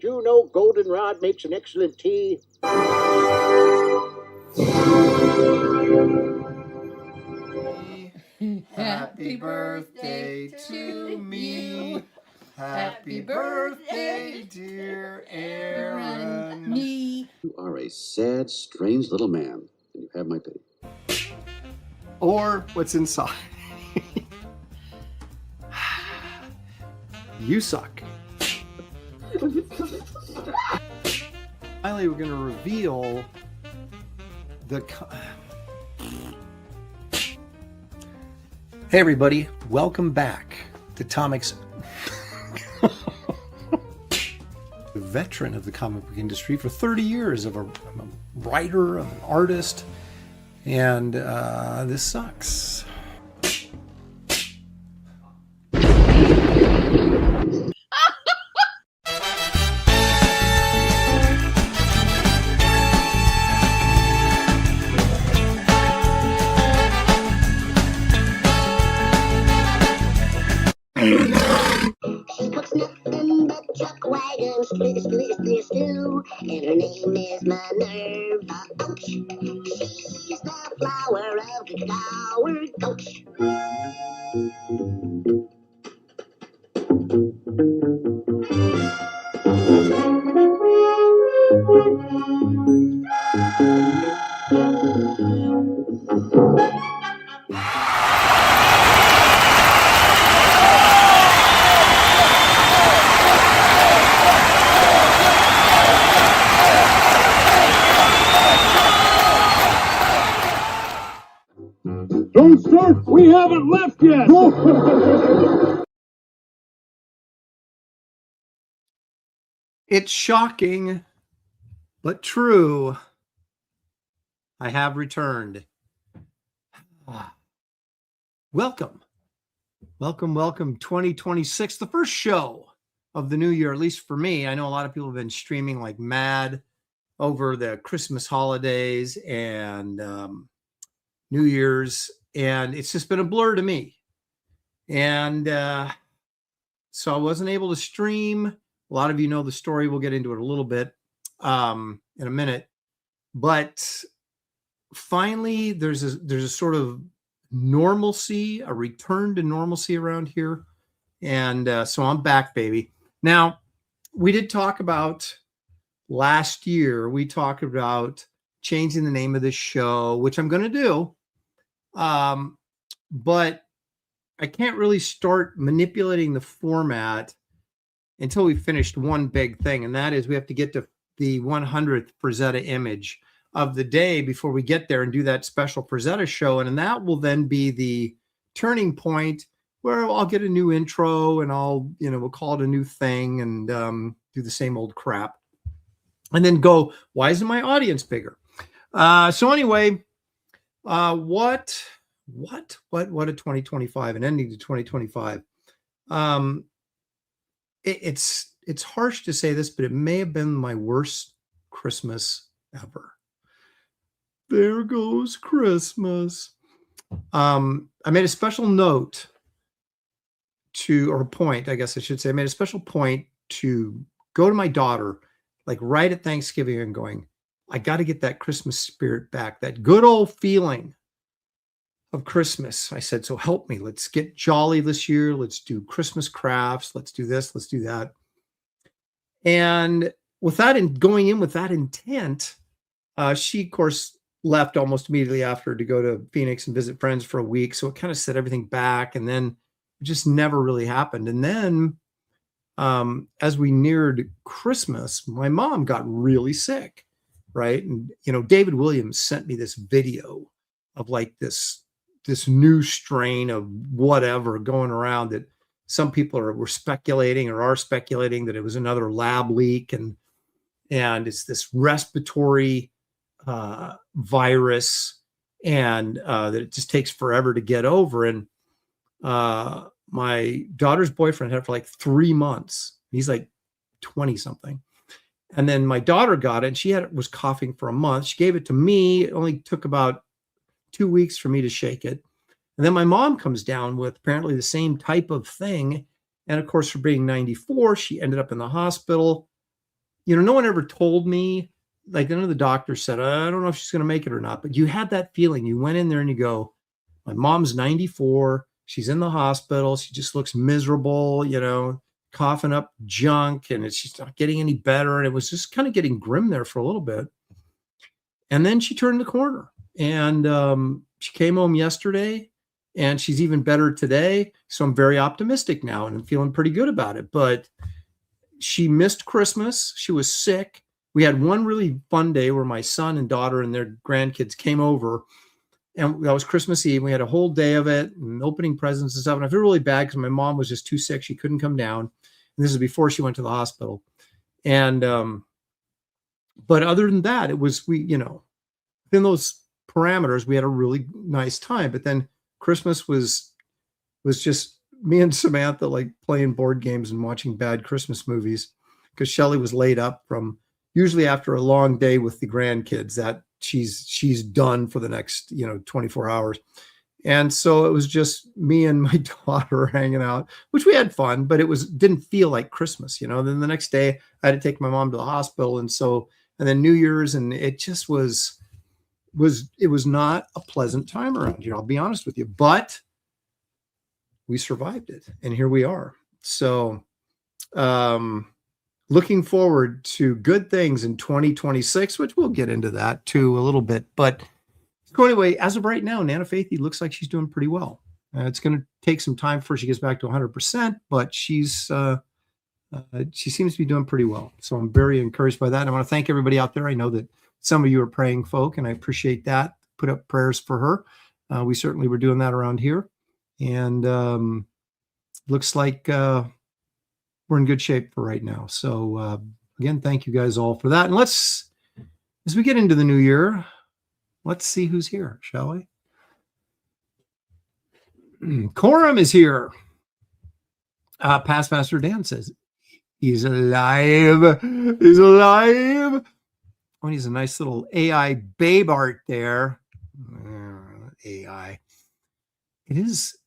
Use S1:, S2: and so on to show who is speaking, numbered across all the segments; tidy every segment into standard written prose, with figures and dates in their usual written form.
S1: did you know goldenrod makes an excellent tea?
S2: Happy birthday to me. Happy birthday, dear Aaron.
S3: Me.
S4: You are a sad, strange little man, and you have my pity.
S2: Or what's inside. You suck. Finally, we're going to reveal the... Hey everybody, welcome back to Tomic's veteran of the comic book industry for 30 years. I'm a writer, I'm an artist, and this sucks.
S5: Stew, and her name is Minerva Oaks. She's the flower of the flower coach.
S1: Don't start! We haven't left yet!
S2: It's shocking, but true. I have returned. Welcome. Welcome, 2026, the first show of the new year, at least for me. I know a lot of people have been streaming like mad over the Christmas holidays and New Year's, and it's just been a blur to me. And so I wasn't able to stream. A lot of you know the story. We'll get into it a little bit in a minute. But finally, there's a sort of normalcy, a return to normalcy around here. And so I'm back, baby. Now, we did talk about last year, we talked about changing the name of this show, which I'm going to do. But I can't really start manipulating the format until we finished one big thing, and that is we have to get to the 100th Frazetta image of the day before we get there and do that special Frazetta show. And that will then be the turning point where I'll get a new intro and we'll call it a new thing and do the same old crap. And then go, why isn't my audience bigger? So anyway, what a 2025 and ending to 2025. It's harsh to say this, but it may have been my worst Christmas ever. There goes Christmas. I made a special note or point, I guess I should say. I made a special point to go to my daughter, like right at Thanksgiving, and going, I got to get that Christmas spirit back, that good old feeling of Christmas. I said, so help me. Let's get jolly this year. Let's do Christmas crafts. Let's do this. Let's do that. And with that, and going in with that intent, she, of course, left almost immediately after to go to Phoenix and visit friends for a week. So it kind of set everything back. And then it just never really happened. And then as we neared Christmas, my mom got really sick, right? And, David Williams sent me this video of like this new strain of whatever going around that some people were speculating or are speculating that it was another lab leak. And it's this respiratory virus and that it just takes forever to get over. And my daughter's boyfriend had it for like 3 months. He's like 20 something. And then my daughter got it and she was coughing for a month. She gave it to me. It only took about 2 weeks for me to shake it. And then my mom comes down with apparently the same type of thing. And of course, for being 94, she ended up in the hospital. no one ever told me, like none of the doctors said, I don't know if she's going to make it or not, but you had that feeling. You went in there and you go, my mom's 94. She's in the hospital. She just looks miserable, coughing up junk, and she's not getting any better. And it was just kind of getting grim there for a little bit. And then she turned the corner, and she came home yesterday, and she's even better today. So I'm very optimistic now, and I'm feeling pretty good about it. But she missed Christmas. She was sick. We had one really fun day where my son and daughter and their grandkids came over, and that was Christmas Eve. We had a whole day of it and opening presents and stuff. And I feel really bad because my mom was just too sick. She couldn't come down. And this is before she went to the hospital. And, but other than that, it was, within those parameters, we had a really nice time. But then Christmas was just me and Samantha like playing board games and watching bad Christmas movies because Shelly was laid up from usually after a long day with the grandkids that she's done for the next 24 hours. And so it was just me and my daughter hanging out, which we had fun, but didn't feel like Christmas. Then the next day I had to take my mom to the hospital, and then New Year's, and it just was not a pleasant time around here, I'll be honest with you, but we survived it, and here we are. So looking forward to good things in 2026, which we'll get into that too a little bit. But so anyway, as of right now, Nana Faithy looks like she's doing pretty well. It's going to take some time before she gets back to 100%, but she seems to be doing pretty well. So I'm very encouraged by that. And I want to thank everybody out there. I know that some of you are praying folk, and I appreciate that. Put up prayers for her. We certainly were doing that around here. And looks like we're in good shape for right now. So again, thank you guys all for that. And as we get into the new year, let's see who's here, shall we? Coram is here. Past Master Dan says he's alive. He's alive. Oh, he's a nice little AI babe art there. AI.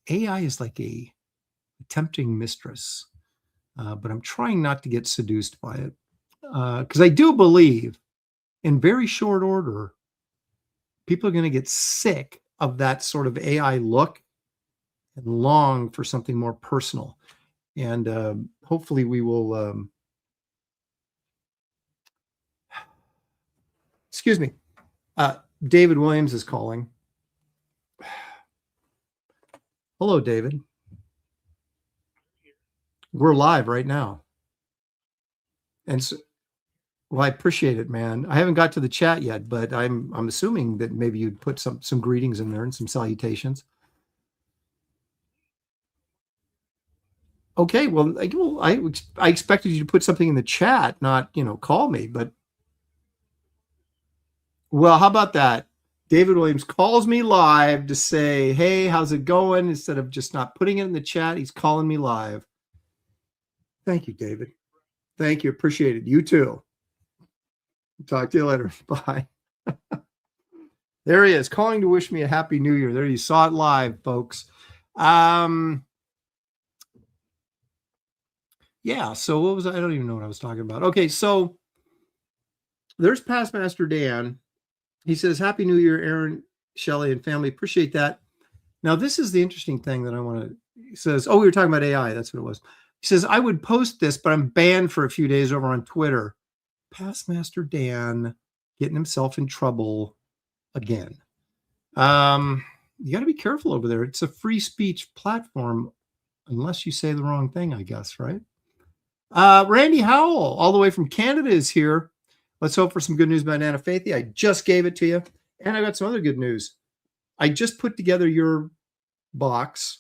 S2: AI is like a tempting mistress. But I'm trying not to get seduced by it because I do believe in very short order, people are going to get sick of that sort of AI look and long for something more personal. And hopefully we will, excuse me, David Williams is calling. Hello, David. We're live right now. And so, well, I appreciate it, man. I haven't got to the chat yet, but I'm assuming that maybe you'd put some greetings in there and some salutations. Okay, well, I expected you to put something in the chat, not, call me, but well, how about that? David Williams calls me live to say, hey, how's it going? Instead of just not putting it in the chat, he's calling me live. Thank you, David. Thank you. Appreciate it. You too. Talk to you later. Bye. There he is, calling to wish me a happy new year. There you saw it live, folks. Yeah, so what was I don't even know what I was talking about. Okay, so there's Past Master Dan. He says, Happy New Year, Aaron, Shelley, and family. Appreciate that. Now, this is the interesting thing that I want to, he says, we were talking about AI. That's what it was. He says, I would post this, but I'm banned for a few days over on Twitter. Past Master Dan getting himself in trouble again. You got to be careful over there. It's a free speech platform, unless you say the wrong thing, I guess, right? Randy Howell, all the way from Canada, is here. Let's hope for some good news about Nana Faithy. I just gave it to you. And I got some other good news. I just put together your box.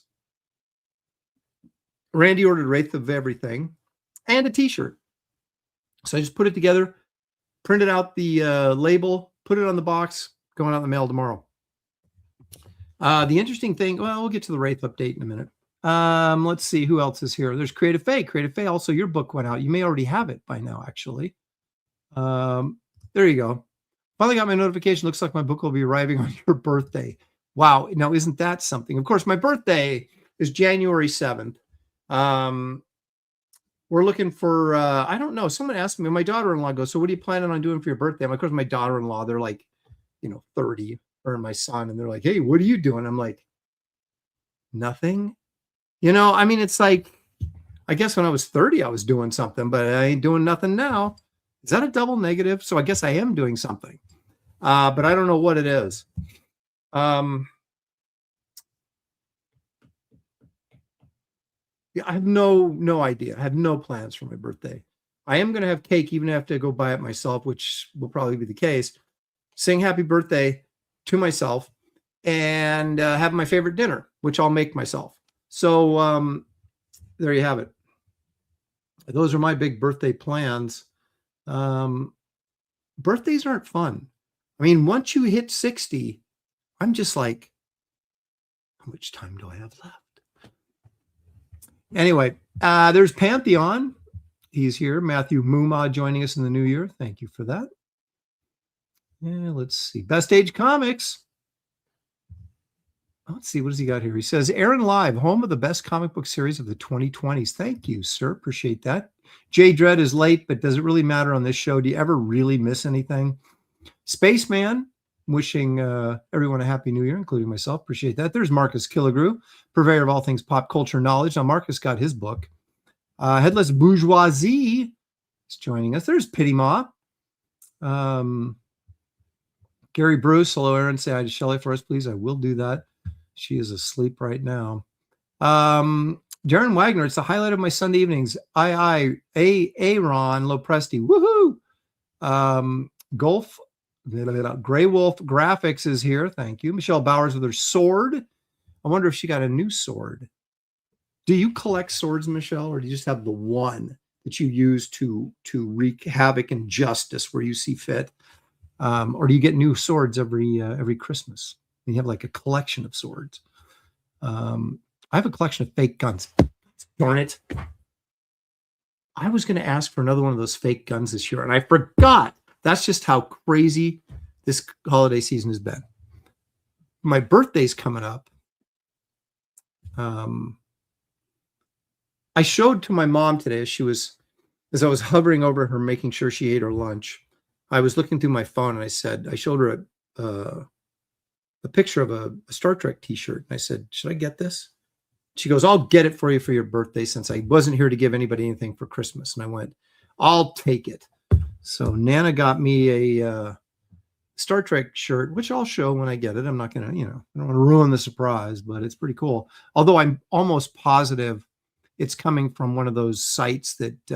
S2: Randy ordered Wraith of Everything and a t-shirt. So I just put it together, printed out the label, put it on the box, going out in the mail tomorrow. The interesting thing, well, we'll get to the Wraith update in a minute. Let's see who else is here. There's Creative Faye. Creative Faye, also your book went out. You may already have it by now, actually. There you go. Finally got my notification. Looks like my book will be arriving on your birthday. Wow. Now, isn't that something? Of course, my birthday is January 7th. We're we're looking for, I don't know. Someone asked me, my daughter-in-law goes, so what are you planning on doing for your birthday? I'm like, of course, my daughter-in-law, they're like, 30, or my son. And they're like, hey, what are you doing? I'm like, nothing. I mean, it's like, I guess when I was 30, I was doing something, but I ain't doing nothing now. Is that a double negative? So I guess I am doing something, but I don't know what it is. Yeah, I have no idea. I have no plans for my birthday. I am going to have cake, even if I have to go buy it myself, which will probably be the case. Sing happy birthday to myself and have my favorite dinner, which I'll make myself. So there you have it. Those are my big birthday plans. Birthdays aren't fun. I mean, once you hit 60, I'm just like, how much time do I have left? Anyway, there's Pantheon. He's here. Matthew Muma joining us in the new year. Thank you for that. Yeah, let's see. Best Age Comics. Let's see. What does he got here? He says, Aaron Live, home of the best comic book series of the 2020s. Thank you, sir. Appreciate that. Jay Dredd is late, but does it really matter on this show? Do you ever really miss anything? Spaceman, wishing everyone a happy new year, including myself. Appreciate that. There's Marcus Killigrew, purveyor of all things pop culture knowledge. Now, Marcus got his book. Headless Bourgeoisie is joining us. There's Pity Maw. Gary Bruce, hello, Aaron. Say hi to Shelley for us, please. I will do that. She is asleep right now. Darren Wagner, it's the highlight of my Sunday evenings. Aaron Lopresti, woohoo! Golf, Gray Wolf Graphics is here. Thank you. Michelle Bowers with her sword. I wonder if she got a new sword. Do you collect swords, Michelle, or do you just have the one that you use to wreak havoc and justice where you see fit? Or do you get new swords every Christmas? You have like a collection of swords. I have a collection of fake guns. Darn it. I was going to ask for another one of those fake guns this year, and I forgot. That's just how crazy this holiday season has been. My birthday's coming up. I showed to my mom today as I was hovering over her, making sure she ate her lunch. I was looking through my phone and I showed her a picture of a Star Trek t-shirt. And I said, should I get this? She goes, I'll get it for you for your birthday since I wasn't here to give anybody anything for Christmas. And I went, I'll take it. So Nana got me a Star Trek shirt, which I'll show when I get it. I'm not going to, I don't want to ruin the surprise, but it's pretty cool. Although I'm almost positive it's coming from one of those sites that, they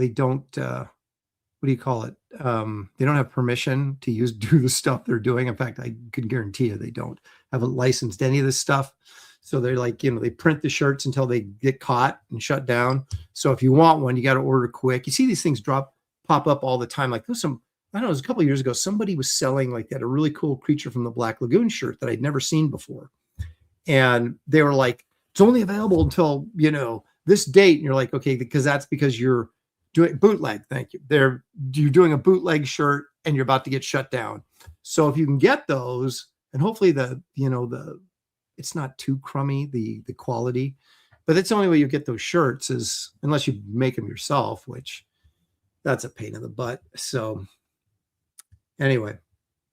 S2: don't, what do you call it? They don't have permission to do the stuff they're doing. In fact, I can guarantee you they don't have licensed any of this stuff. So they're like, they print the shirts until they get caught and shut down. So if you want one, you got to order quick. You see these things pop up all the time. Like there's some, I don't know, it was a couple of years ago, somebody was selling like that, a really cool Creature from the Black Lagoon shirt that I'd never seen before. And they were like, it's only available until, this date. And you're like, okay, because you're doing bootleg. Thank you. You're doing a bootleg shirt and you're about to get shut down. So if you can get those, and hopefully it's not too crummy, the quality, but that's the only way you get those shirts is unless you make them yourself, which that's a pain in the butt. So anyway,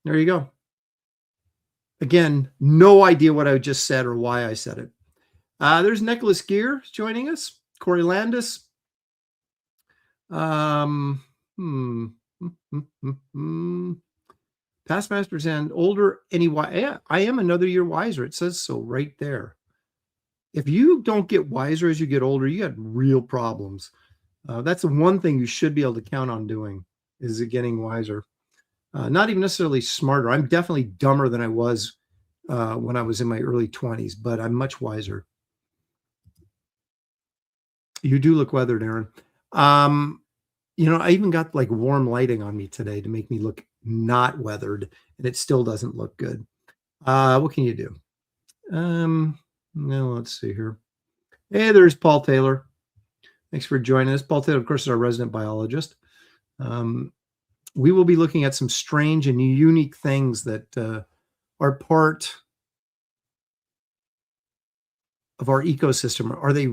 S2: there you go. Again, no idea what I just said or why I said it. There's Nicholas Gear joining us. Corey Landis. Past masters and older. Yeah, I am another year wiser. It says so right there. If you don't get wiser as you get older, you got real problems. That's the one thing you should be able to count on doing is getting wiser. Not even necessarily smarter. I'm definitely dumber than I was when I was in my early 20s, but I'm much wiser. You do look weathered, Aaron. I even got like warm lighting on me today to make me look not weathered, and it still doesn't look good. What can you do? Now let's see here. Hey, there's Paul Taylor. Thanks for joining us. Paul Taylor, of course, is our resident biologist. We will be looking at some strange and unique things that are part of our ecosystem. Are they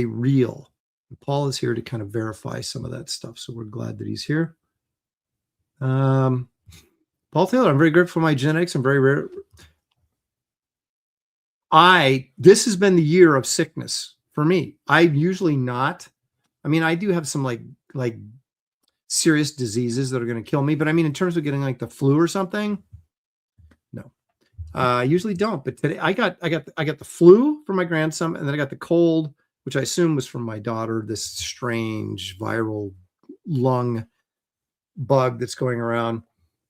S2: real? And Paul is here to kind of verify some of that stuff. So we're glad that he's here. Paul Taylor, I'm very grateful for my genetics. I'm very rare. This has been the year of sickness for me. I'm usually not. I mean, I do have some like serious diseases that are going to kill me, but I mean, in terms of getting like the flu or something, no. I usually don't. But today I got the flu from my grandson, and then I got the cold, which I assume was from my daughter. This strange viral lung bug that's going around.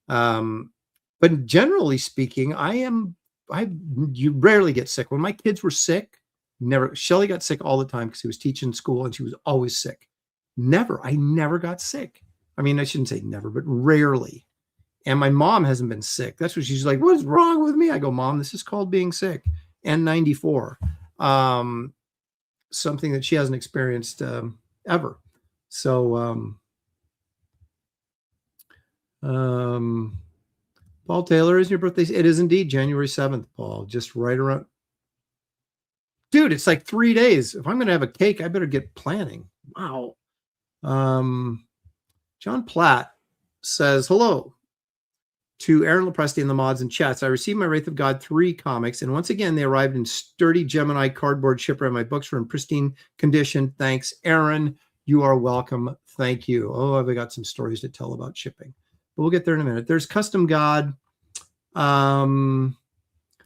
S2: But generally speaking, you rarely get sick. When my kids were sick, never. Shelly got sick all the time because he was teaching school and she was always sick. I never got sick. I mean, I shouldn't say never, but rarely. And my mom hasn't been sick. That's what she's like, what's wrong with me? I go, Mom, this is called being sick. N94. Something that she hasn't experienced ever. So, Paul Taylor, is your birthday? It is indeed January 7th, Paul. Just right around. Dude, it's like 3 days. If I'm going to have a cake, I better get planning. Wow. John Platt says, hello to Aaron Lepresti and the mods and chats. I received my Wraith of God 3 comics, and once again, they arrived in sturdy Gemini cardboard shipper, and my books were in pristine condition. Thanks, Aaron. You are welcome. Thank you. Oh, I've got some stories to tell about shipping, but we'll get there in a minute. There's Custom God.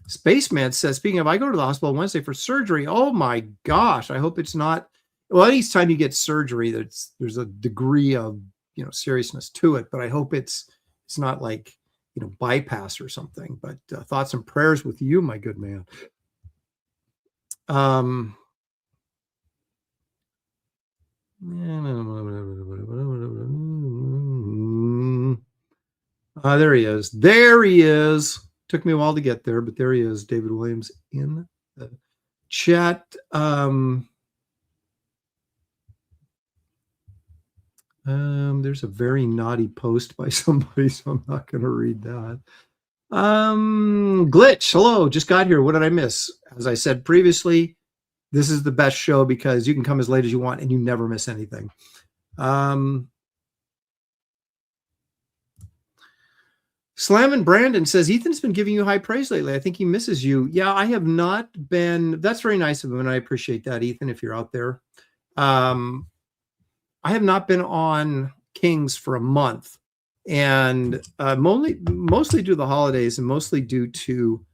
S2: Spaceman says, speaking of, I go to the hospital Wednesday for surgery. Oh my gosh. I hope it's not. Well, anytime you get surgery, there's a degree of, seriousness to it, but I hope it's not like, bypass or something, but thoughts and prayers with you, my good man. There he is. There he is. Took me a while to get there, but there he is. David Williams in the chat. There's a very naughty post by somebody, so I'm not going to read that. Glitch, hello, just got here. What did I miss? As I said previously, this is the best show because you can come as late as you want and you never miss anything. Slam and Brandon says, Ethan's been giving you high praise lately. I think he misses you. Yeah, I have not been. That's very nice of him, and I appreciate that, Ethan, if you're out there. I have not been on Kings for a month, and mostly due to the holidays and mostly due to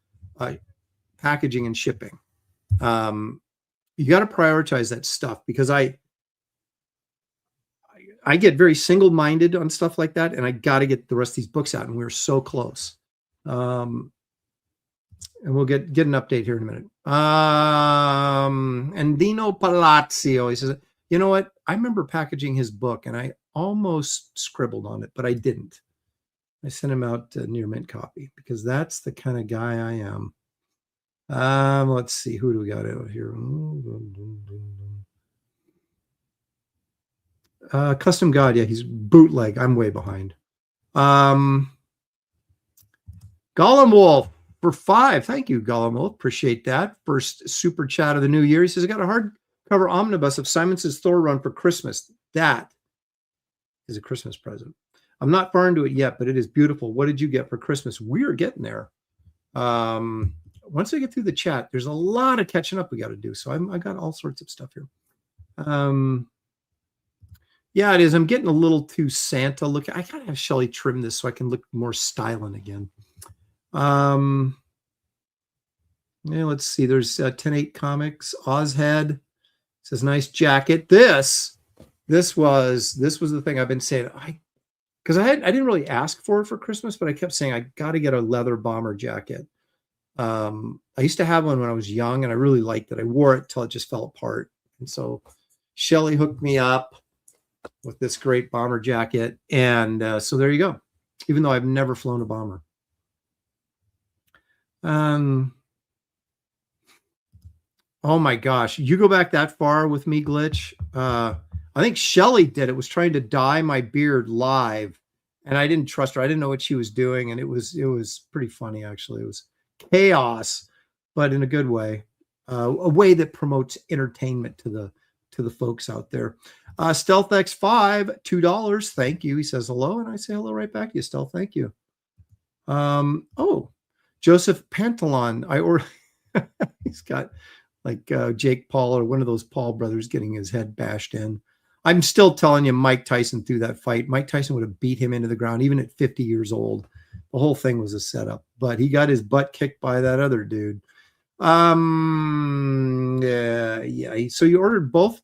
S2: packaging and shipping. You got to prioritize that stuff because I get very single-minded on stuff like that, and I got to get the rest of these books out, and we're so close. And we'll get an update here in a minute. And Dino Palazzo, he says, you know what? I remember packaging his book, and I almost scribbled on it, but I didn't. I sent him out a near mint copy because that's the kind of guy I am. Let's see. Who do we got out here? Custom God. Yeah, he's bootleg. I'm way behind. Gollum Wolf for 5. Thank you, Gollum Wolf. Appreciate that. First super chat of the new year. He says, I got a hardcover omnibus of Simons's Thor run for Christmas. That is a Christmas present. I'm not far into it yet, but it is beautiful. What did you get for Christmas? We're getting there. Once I get through the chat, there's a lot of catching up we got to do. So I got all sorts of stuff here. Yeah, it is. I'm getting a little too Santa looking. I gotta have Shelly trim this so I can look more styling again. Yeah, let's see. There's 10/8 Comics. Ozhead says nice jacket. This was the thing I've been saying. Because I didn't really ask for it for Christmas, but I kept saying I got to get a leather bomber jacket. I used to have one when I was young, and I really liked it. I wore it till it just fell apart, and so Shelly hooked me up with this great bomber jacket. And so there you go. Even though I've never flown a bomber. Oh my gosh. You go back that far with me, Glitch. I think Shelly did it, was trying to dye my beard live. And I didn't trust her. I didn't know what she was doing. And it was pretty funny, actually. It was chaos, but in a good way. a way that promotes entertainment to the folks out there. Stealth X5, $2. Thank you. He says hello, and I say hello right back to you, Stealth. Thank you. Oh, Joseph Pantalon. He's got like Jake Paul or one of those Paul brothers getting his head bashed in. I'm still telling you, Mike Tyson threw that fight. Mike Tyson would have beat him into the ground, even at 50 years old. The whole thing was a setup, but he got his butt kicked by that other dude. Yeah. So you ordered both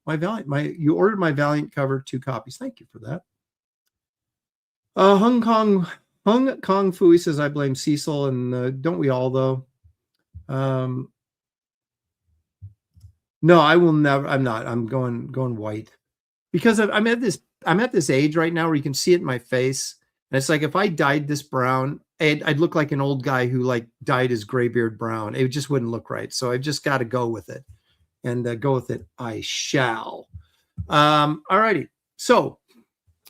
S2: my Valiant, you ordered my Valiant cover, 2 copies. Thank you for that. Hong Kong Fooey says, I blame Cecil, and don't we all though? No, I will never. I'm not. I'm going white because I'm at this age right now where you can see it in my face, and it's like if I dyed this brown, I'd look like an old guy who like dyed his gray beard brown. It just wouldn't look right. So I've just got to go with it, and go with it. I shall. All righty. So,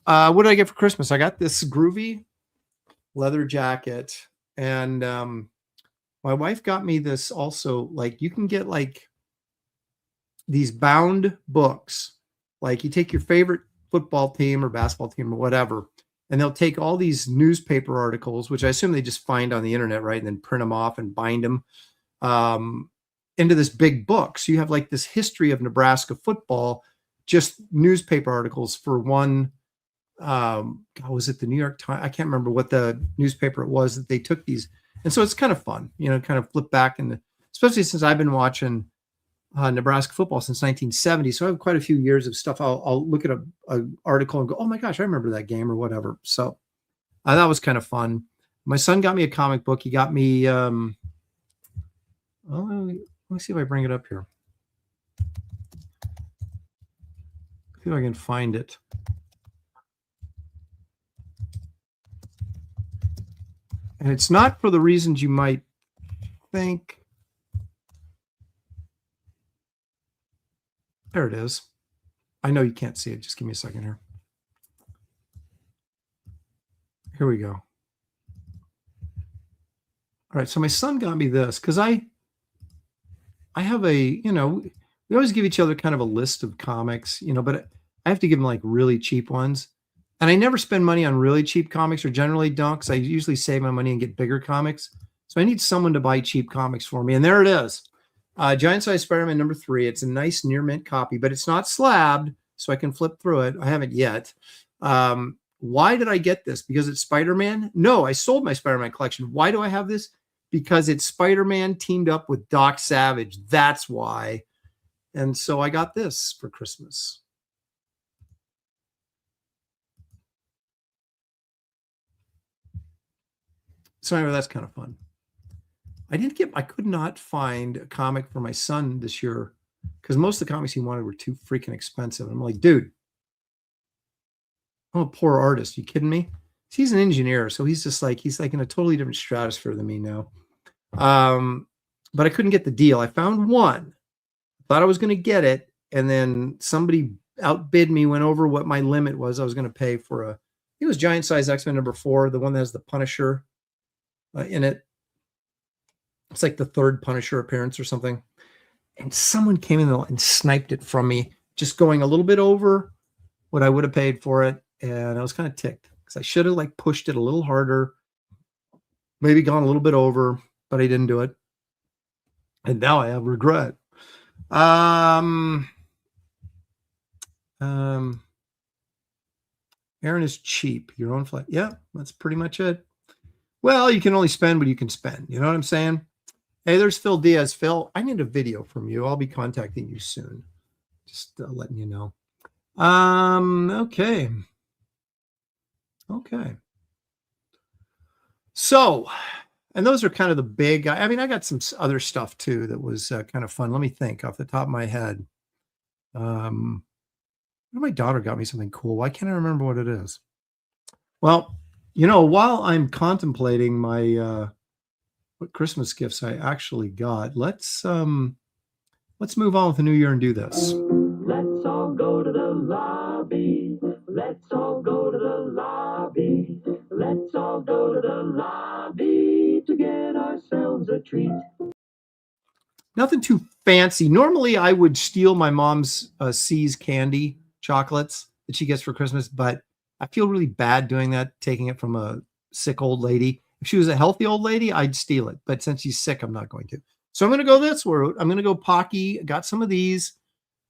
S2: what did I get for Christmas? I got this groovy leather jacket, and my wife got me this also. Like you can get like these bound books, like you take your favorite football team or basketball team or whatever, and they'll take all these newspaper articles, which I assume they just find on the internet, right? And then print them off and bind them into this big book. So you have like this history of Nebraska football, just newspaper articles for one. Was it the New York Times? I can't remember what the newspaper it was that they took these. And so it's kind of fun, kind of flip back, and especially since I've been watching Nebraska football since 1970. So I have quite a few years of stuff. I'll look at an article and go, oh my gosh, I remember that game or whatever. So that was kind of fun. My son got me a comic book. He got me, let me see if I bring it up here. See if I can find it. And it's not for the reasons you might think. There it is. I know you can't see it. Just give me a second here. Here we go. All right. So my son got me this because I have we always give each other kind of a list of comics, but I have to give him like really cheap ones. And I never spend money on really cheap comics, or generally don't, because I usually save my money and get bigger comics. So I need someone to buy cheap comics for me. And there it is. Giant Size Spider-Man number 3. It's a nice near mint copy, but it's not slabbed, so I can flip through it. I haven't yet. Why did I get this? Because it's Spider-Man? No, I sold my Spider-Man collection. Why do I have this? Because it's Spider-Man teamed up with Doc Savage. That's why. And so I got this for Christmas. So anyway, that's kind of fun. I could not find a comic for my son this year because most of the comics he wanted were too freaking expensive. I'm like, dude, I'm a poor artist. You kidding me? He's an engineer, so he's like in a totally different stratosphere than me now. But I couldn't get the deal. I found one, thought I was going to get it, and then somebody outbid me, went over what my limit was. I was going to pay for it was Giant Size X-Men number 4, the one that has the Punisher in it. It's like the 3rd Punisher appearance or something. And someone came in and sniped it from me, just going a little bit over what I would have paid for it. And I was kind of ticked because I should have like pushed it a little harder, maybe gone a little bit over, but I didn't do it. And now I have regret. Aaron is cheap. Your own flight. Yeah, that's pretty much it. Well, you can only spend what you can spend. You know what I'm saying? Hey, there's Phil Diaz. Phil, I need a video from you. I'll be contacting you soon. Just letting you know. Okay. So, and those are kind of the big, I mean, I got some other stuff too that was kind of fun. Let me think off the top of my head. My daughter got me something cool. Why can't I remember what it is? Well, while I'm contemplating my what Christmas gifts I actually got, let's move on with the new year and do this.
S3: Let's all go to the lobby. Let's all go to the lobby. Let's all go to the lobby to get ourselves a treat.
S2: Nothing too fancy. Normally, I would steal my mom's C's candy chocolates that she gets for Christmas, but I feel really bad doing that, taking it from a sick old lady. If she was a healthy old lady, I'd steal it. But since she's sick, I'm not going to. So I'm going to go this route. I'm going to go Pocky. Got some of these.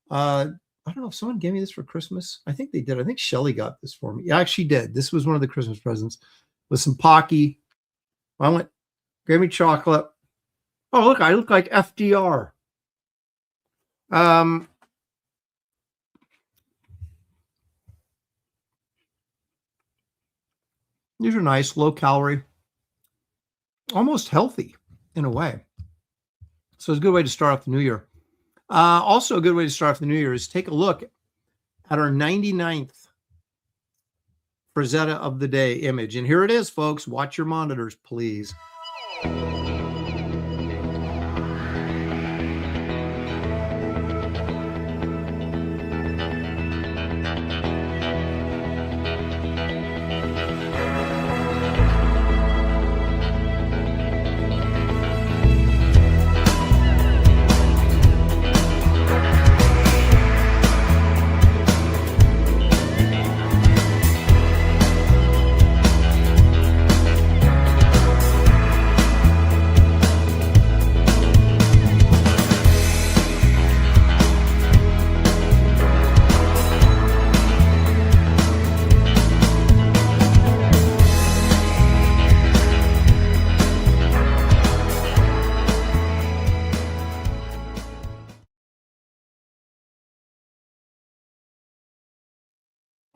S2: I don't know if someone gave me this for Christmas. I think they did. I think Shelly got this for me. Yeah, she did. This was one of the Christmas presents with some Pocky. I went, gave me chocolate. Oh, look, I look like FDR. These are nice, low calorie, almost healthy in a way. So it's a good way to start off the new year. Also, a good way to start off the new year is take a look at our 99th Frazetta of the Day image. And here it is, folks. Watch your monitors, please.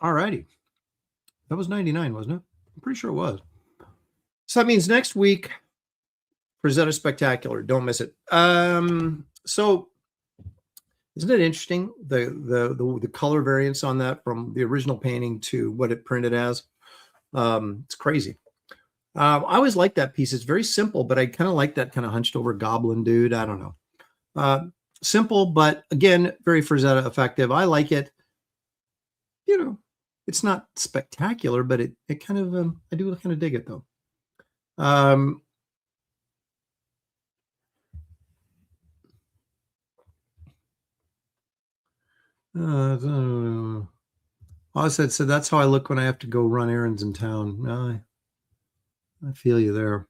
S2: All righty. That was 99, wasn't it? I'm pretty sure it was. So that means next week, Frazetta Spectacular. Don't miss it. So isn't it interesting, the color variance on that from the original painting to what it printed as? It's crazy. I always like that piece. It's very simple, but I kind of like that kind of hunched over goblin dude. I don't know. Simple, but again, very Frazetta effective. I like it. You know, it's not spectacular, but it kind of, I do kind of dig it though. I said, so that's how I look when I have to go run errands in town. I feel you there.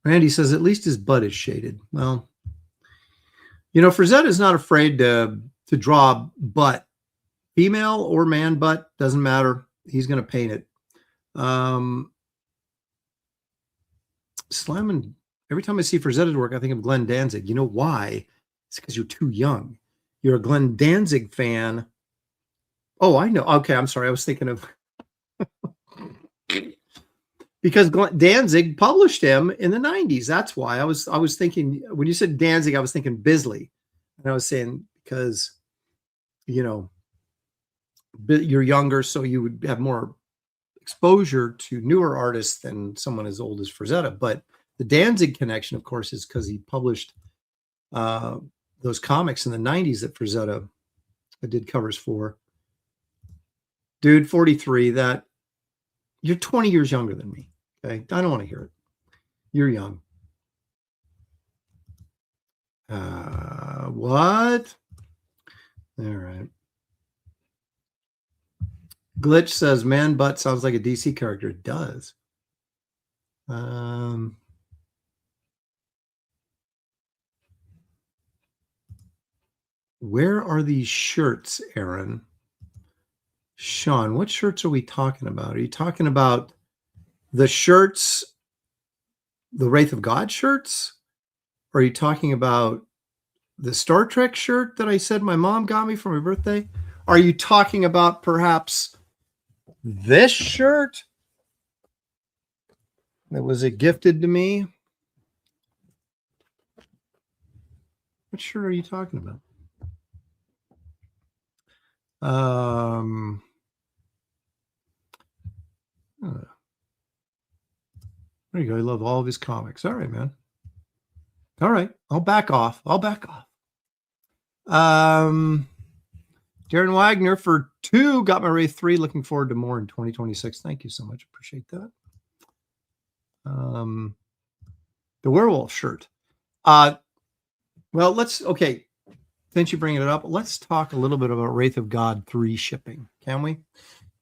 S2: Randy says, at least his butt is shaded. Well, you know, Frazetta is not afraid to draw butt. Female or man butt, doesn't matter. He's going to paint it. Slamming. Every time I see Frazetta's work, I think of Glenn Danzig. You know why? It's because you're too young. You're a Glenn Danzig fan. Oh, I know. Okay, I'm sorry. I was thinking of because Glenn Danzig published him in the 90s. That's why I was thinking when you said Danzig, I was thinking Bisley, and I was saying because you know you're younger, so you would have more exposure to newer artists than someone as old as Frazetta. But the Danzig connection, of course, is because he published those comics in the 90s that Frazetta did covers for. Dude, 43, that you're 20 years younger than me. Okay. I don't want to hear it. You're young. What? All right. Glitch says, man butt sounds like a DC character. It does. Where are these shirts, Aaron? Sean, what shirts are we talking about? Are you talking about the shirts, the Wraith of God shirts? Or are you talking about the Star Trek shirt that I said my mom got me for my birthday? Are you talking about perhaps this shirt that was gifted to me? What shirt are you talking about? There you go. I love all of his comics. All right, man. All right. I'll back off. Darren Wagner for 2 got my Wraith 3. Looking forward to more in 2026. Thank you so much. Appreciate that. The werewolf shirt. Well, okay. Since you bring it up, let's talk a little bit about Wraith of God 3 shipping. Can we?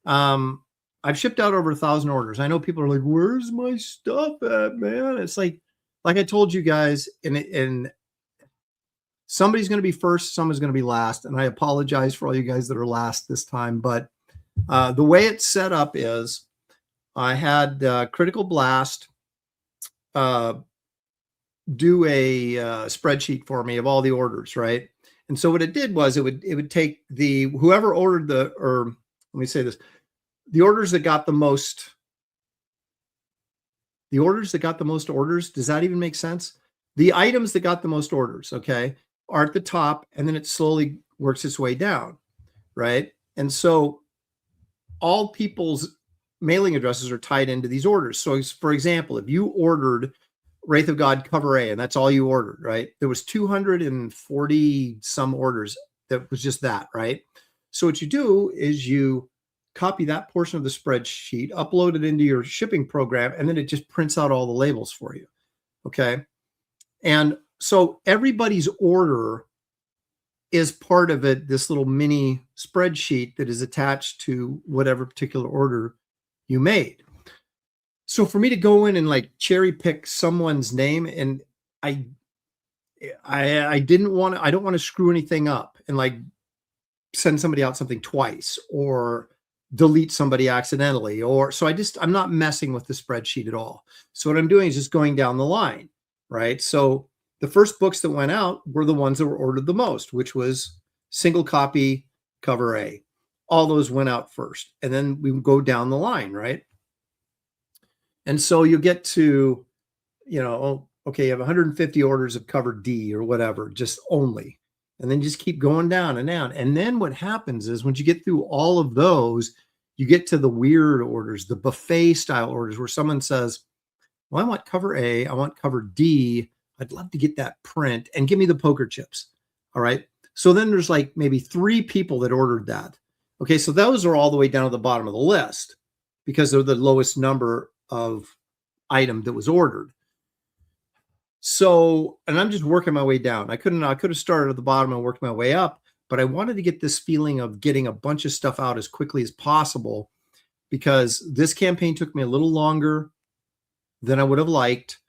S2: I've shipped out over 1,000 orders. I know people are like, where's my stuff at, man? It's like I told you guys, and somebody's going to be first, someone's going to be last. And I apologize for all you guys that are last this time. But the way it's set up is I had Critical Blast do a spreadsheet for me of all the orders, right? And so what it did was it would take whoever ordered let me say this, the orders that got the most orders. Does that even make sense? The items that got the most orders, okay, are at the top, and then it slowly works its way down, right? And so all people's mailing addresses are tied into these orders. So for example, if you ordered Wraith of God cover A, and that's all you ordered, right? There was 240 some orders. That was just that, right? So what you do is you copy that portion of the spreadsheet, upload it into your shipping program, and then it just prints out all the labels for you. Okay. And so everybody's order is part of it, this little mini spreadsheet that is attached to whatever particular order you made. So for me to go in and like cherry pick someone's name, and I don't want to screw anything up and like send somebody out something twice or delete somebody accidentally, I'm not messing with the spreadsheet at all. So what I'm doing is just going down the line, right? So the first books that went out were the ones that were ordered the most, which was single copy cover A. All those went out first, and then we go down the line, right? And so you get to, okay, you have 150 orders of cover D or whatever, just only. And then just keep going down and down. And then what happens is once you get through all of those, you get to the weird orders, the buffet style orders where someone says, well, I want cover A, I want cover D. I'd love to get that print and give me the poker chips. All right. So then there's like maybe 3 people that ordered that. Okay. So those are all the way down to the bottom of the list because they're the lowest number of item that was ordered. So, and I'm just working my way down. I could have started at the bottom and worked my way up, but I wanted to get this feeling of getting a bunch of stuff out as quickly as possible because this campaign took me a little longer than I would have liked.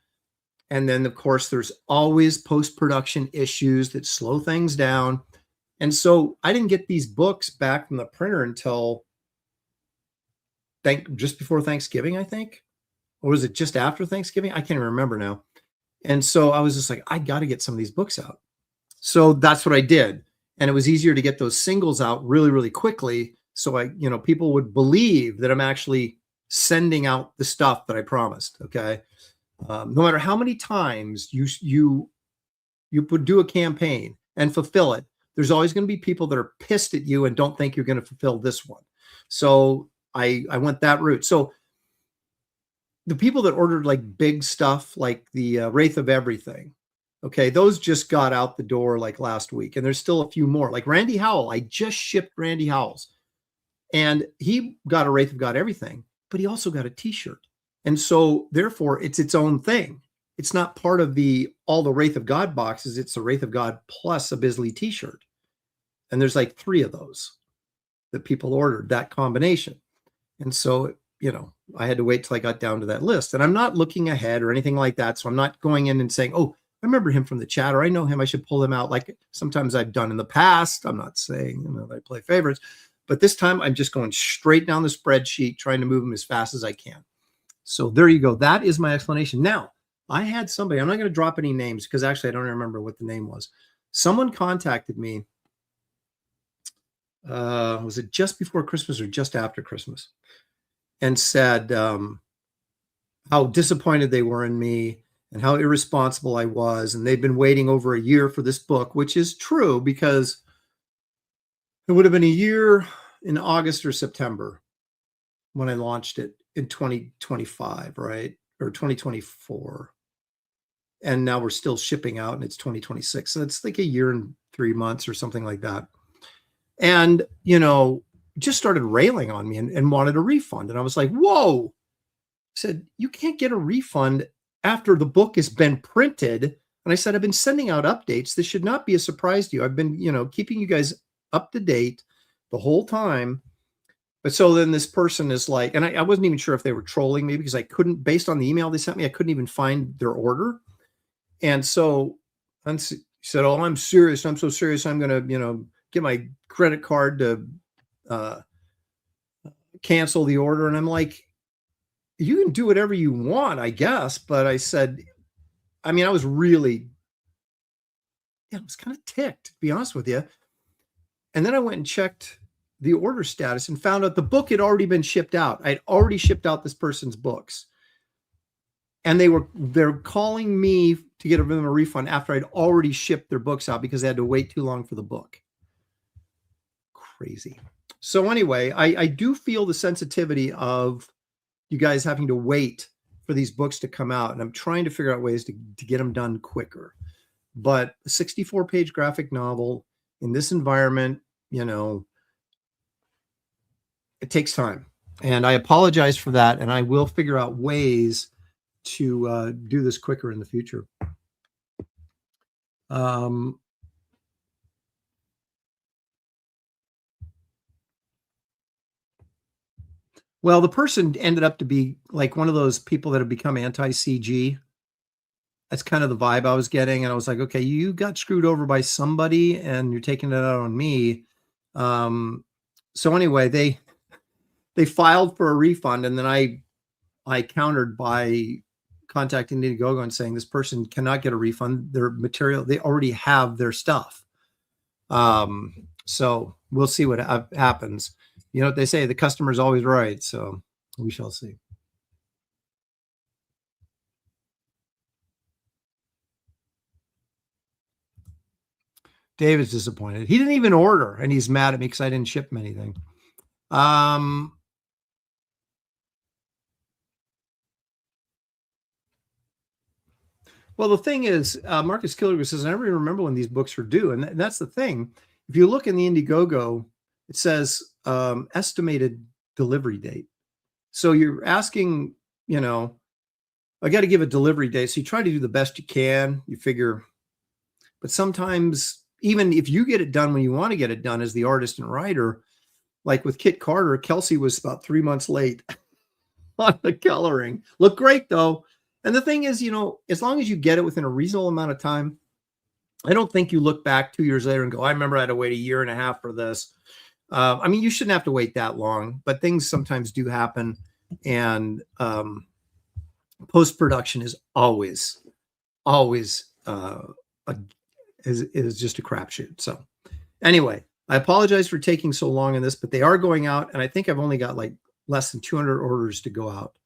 S2: And then of course there's always post-production issues that slow things down. And so I didn't get these books back from the printer until just before Thanksgiving, I think. Or was it just after Thanksgiving? I can't even remember now. And so I was just like, I got to get some of these books out. So that's what I did. And it was easier to get those singles out really, really quickly. So people would believe that I'm actually sending out the stuff that I promised. Okay. No matter how many times you do a campaign and fulfill it, there's always going to be people that are pissed at you and don't think you're going to fulfill this one. So I went that route. So the people that ordered like big stuff, like the Wraith of Everything, okay, those just got out the door like last week. And there's still a few more. Like Randy Howell, I just shipped Randy Howell's. And he got a Wraith of God Everything, but he also got a t-shirt. And so therefore it's its own thing. It's not part of all the Wraith of God boxes. It's the Wraith of God plus a Bisley t-shirt. And there's like 3 of those that people ordered, that combination. And so, I had to wait till I got down to that list. And I'm not looking ahead or anything like that. So I'm not going in and saying, oh, I remember him from the chat, or I know him, I should pull him out like sometimes I've done in the past. I'm not saying that I play favorites, but this time I'm just going straight down the spreadsheet, trying to move them as fast as I can. So there you go. That is my explanation. Now, I had somebody, I'm not going to drop any names because actually I don't remember what the name was. Someone contacted me. Was it just before Christmas or just after Christmas? And said how disappointed they were in me and how irresponsible I was. And they've been waiting over a year for this book, which is true because it would have been a year in August or September when I launched it in 2025, right? Or 2024. And now we're still shipping out and it's 2026. So it's like a year and 3 months or something like that. And, just started railing on me and wanted a refund. And I was like, whoa. I said, you can't get a refund after the book has been printed And I said, I've been sending out updates. This should not be a surprise to you. I've been, keeping you guys up to date the whole time. But so then this person is like, and I wasn't even sure if they were trolling me because I couldn't, based on the email they sent me, I couldn't even find their order. And so he said, oh, I'm serious. I'm so serious. I'm going to, get my credit card to cancel the order. And I'm like, you can do whatever you want, I guess. But I said, I mean, I was really, I was kind of ticked, to be honest with you. And then I went and checked the order status and found out the book had already been shipped out. I'd already shipped out this person's books. And they're calling me to get them a refund after I'd already shipped their books out because they had to wait too long for the book. Crazy. So anyway, I do feel the sensitivity of you guys having to wait for these books to come out. And I'm trying to figure out ways to get them done quicker. But a 64-page graphic novel in this environment, it takes time. And I apologize for that. And I will figure out ways to do this quicker in the future. Well, the person ended up to be like one of those people that have become anti-CG. That's kind of the vibe I was getting. And I was like, okay, you got screwed over by somebody and you're taking it out on me. So anyway, they filed for a refund, and then I countered by contacting Indiegogo and saying this person cannot get a refund. Their material, they already have their stuff. So we'll see what happens. You know what they say, the customer's always right. So we shall see. David's disappointed. He didn't even order, and he's mad at me because I didn't ship him anything. Well, the thing is, Marcus Killiger says, I never even remember when these books were due. And that's the thing. If you look in the Indiegogo, it says estimated delivery date. So you're asking, I got to give a delivery date. So you try to do the best you can. You figure, but sometimes even if you get it done when you want to get it done as the artist and writer, like with Kit Carter, Kelsey was about 3 months late on the coloring. Looked great though. And the thing is, as long as you get it within a reasonable amount of time, I don't think you look back 2 years later and go, I remember I had to wait 1.5 years for this. I mean, you shouldn't have to wait that long, but things sometimes do happen. And post-production is always is just a crapshoot. So anyway, I apologize for taking so long in this, but they are going out. And I think I've only got like less than 200 orders to go out.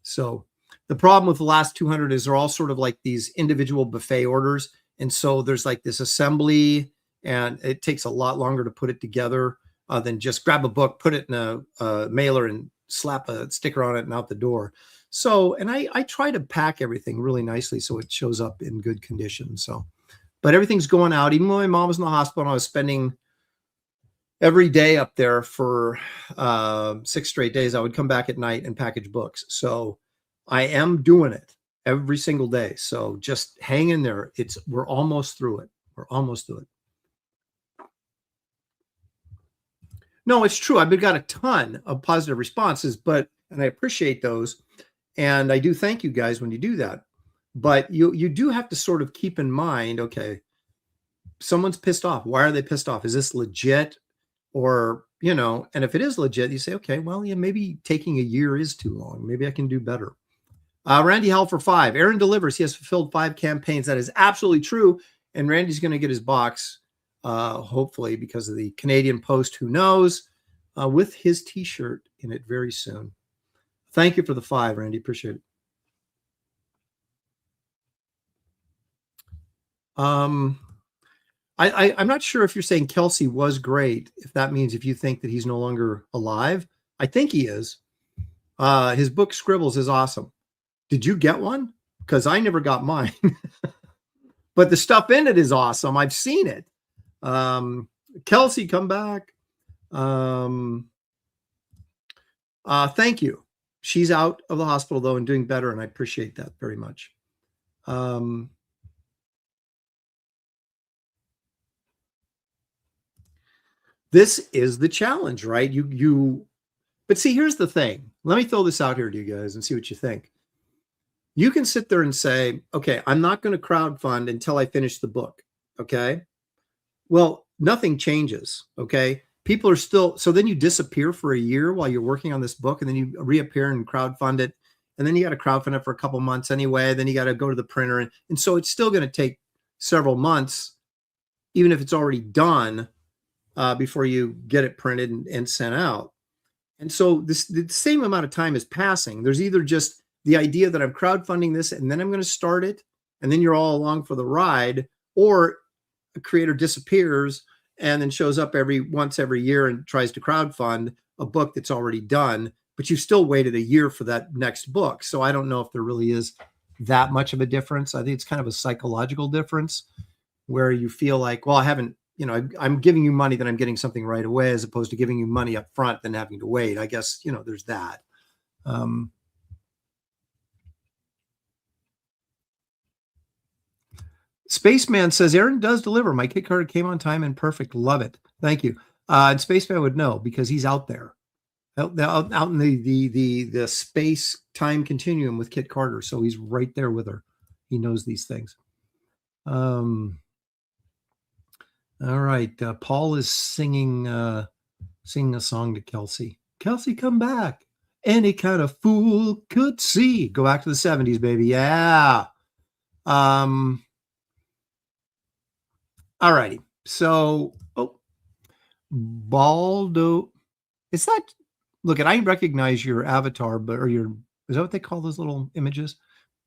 S2: So the problem with the last 200 is they're all sort of like these individual buffet orders. And so there's like this assembly, and it takes a lot longer to put it together than just grab a book, put it in a mailer and slap a sticker on it and out the door. So, and I try to pack everything really nicely so it shows up in good condition. So, but everything's going out. Even when my mom was in the hospital, and I was spending every day up there for 6 straight days, I would come back at night and package books. So I am doing it every single day. So just hang in there. We're almost through it. We're almost through it. No, it's true. I've got a ton of positive responses, and I appreciate those. And I do thank you guys when you do that. But you do have to sort of keep in mind, okay, someone's pissed off. Why are they pissed off? Is this legit? Or, and if it is legit, you say, okay, well, yeah, maybe taking 1 year is too long. Maybe I can do better. Randy Howell for 5. Aaron delivers. He has fulfilled 5 campaigns. That is absolutely true. And Randy's going to get his box, hopefully, because of the Canadian Post, who knows, with his T-shirt in it very soon. Thank you for the 5, Randy. Appreciate it. I'm not sure if you're saying Kelsey was great, if that means if you think that he's no longer alive. I think he is. His book Scribbles is awesome. Did you get one? Because I never got mine. But the stuff in it is awesome. I've seen it. Kelsey, come back. Thank you. She's out of the hospital, though, and doing better, and I appreciate that very much. this is the challenge, right? But see, here's the thing. Let me throw this out here to you guys and see what you think. You can sit there and say, okay, I'm not going to crowdfund until I finish the book. Okay. Well, nothing changes. Okay. People are still, so then you disappear for a year while you're working on this book, and then you reappear and crowdfund it. And then you got to crowdfund it for a couple months anyway. Then you got to go to the printer. And so it's still going to take several months, even if it's already done, before you get it printed and sent out. And so the same amount of time is passing. There's either just the idea that I'm crowdfunding this and then I'm going to start it, and then you're all along for the ride, or a creator disappears and then shows up once every year and tries to crowdfund a book that's already done, but you still waited a year for that next book. So I don't know if there really is that much of a difference. I think it's kind of a psychological difference where you feel like, well, I haven't, I'm giving you money, then I'm getting something right away, as opposed to giving you money up front, then having to wait. I guess, there's that. Spaceman says, Aaron does deliver. My kit card came on time and perfect. Love it. Thank you. And Spaceman would know because he's out there, out in the space time continuum with Kit Carter. So he's right there with her. He knows these things. All right. Paul is singing a song to Kelsey. Kelsey, come back. Any kind of fool could see. Go back to the 70s, baby. Yeah. All righty. So, Baldo, is that, look, I recognize your avatar, is that what they call those little images?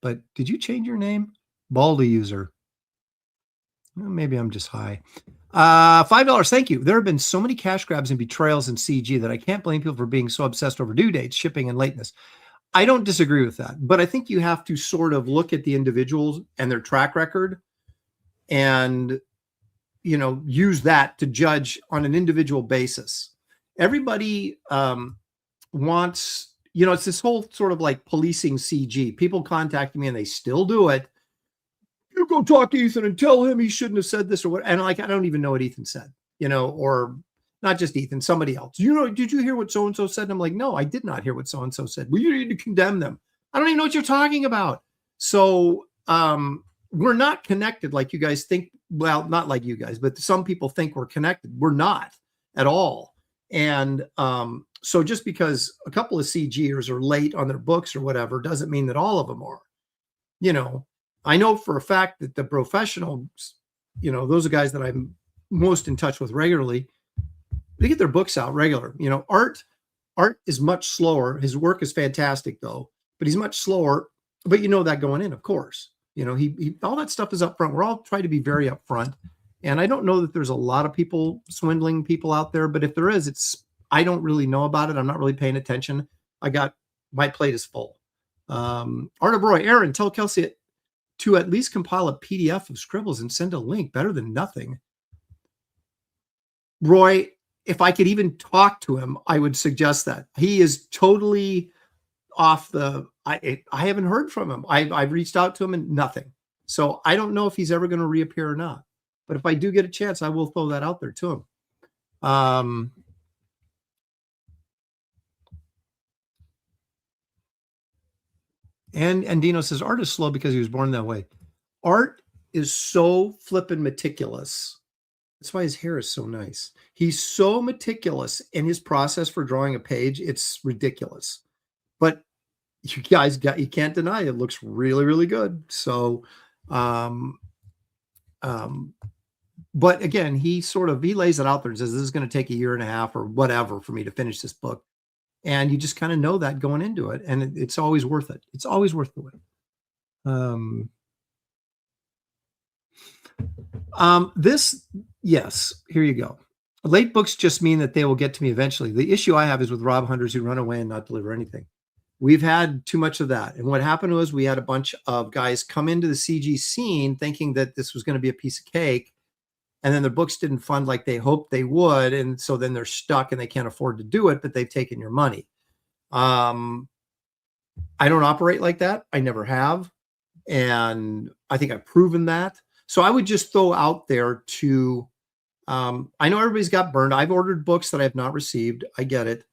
S2: But did you change your name? Baldo user. Well, maybe I'm just high. $5. Thank you. There have been so many cash grabs and betrayals in CG that I can't blame people for being so obsessed over due dates, shipping, and lateness. I don't disagree with that, but I think you have to sort of look at the individuals and their track record and use that to judge on an individual basis. Everybody wants, it's this whole sort of like policing CG. People contact me and they still do it. You go talk to Ethan and tell him he shouldn't have said this or what. And I don't even know what Ethan said, or not just Ethan, somebody else. Did you hear what so-and-so said? And I'm like, no, I did not hear what so-and-so said. Well, you need to condemn them. I don't even know what you're talking about. So we're not connected like you guys think. Well, not like you guys, but some people think we're connected. We're not at all. And so just because a couple of CGers are late on their books or whatever doesn't mean that all of them are. I know for a fact that the professionals, those are guys that I'm most in touch with regularly, they get their books out regular. Art is much slower. His work is fantastic though, but he's much slower. But that going in, of course. He all that stuff is up front. We're all trying to be very upfront. And I don't know that there's a lot of people swindling people out there, but if there is, I don't really know about it. I'm not really paying attention. My plate is full. Art of Roy, Aaron, tell Kelsey to at least compile a PDF of scribbles and send a link. Better than nothing. Roy, if I could even talk to him, I would suggest that. He is totally off the, I haven't heard from him. I've reached out to him and nothing. So I don't know if he's ever going to reappear or not. But if I do get a chance, I will throw that out there to him. And Dino says, Art is slow because he was born that way. Art is so flippin' meticulous. That's why his hair is so nice. He's so meticulous in his process for drawing a page. It's ridiculous. But you guys you can't deny it looks really, really good. So, but again, he lays it out there and says, this is going to take a year and a half or whatever for me to finish this book. And you just kind of know that going into it. And it's always worth it. It's always worth the wait. Yes, here you go. Late books just mean that they will get to me eventually. The issue I have is with Rob hunters who run away and not deliver anything. We've had too much of that. And what happened was we had a bunch of guys come into the CG scene thinking that this was going to be a piece of cake. And then their books didn't fund like they hoped they would. And so then they're stuck and they can't afford to do it, but they've taken your money. I don't operate like that. I never have. And I think I've proven that. So I would just throw out there to I know everybody's got burned. I've ordered books that I have not received. I get it.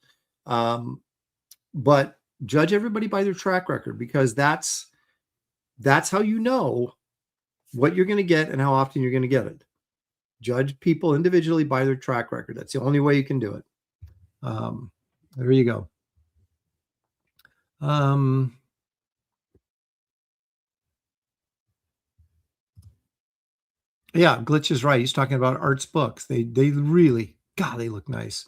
S2: But judge everybody by their track record, because that's how you know what you're going to get and how often you're going to get it. Judge people individually by their track record. That's the only way you can do it. There you go. Yeah, Glitch is right. He's talking about Art's books. They really, God, they look nice.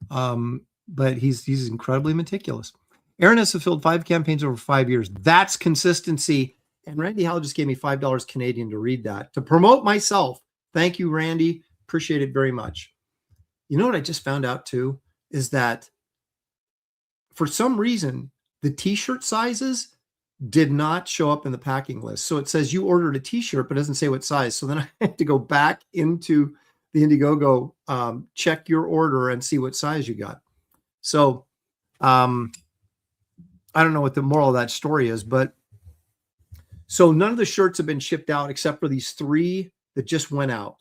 S2: But he's incredibly meticulous. Aaron has fulfilled 5 campaigns over 5 years. That's consistency. And Randy Howell just gave me $5 Canadian to read that, to promote myself. Thank you, Randy. Appreciate it very much. You know what I just found out too, is that for some reason, the t-shirt sizes did not show up in the packing list. So it says you ordered a t-shirt, but it doesn't say what size. So then I had to go back into the Indiegogo, check your order and see what size you got. So I don't know what the moral of that story is, but so none of the shirts have been shipped out except for these 3 that just went out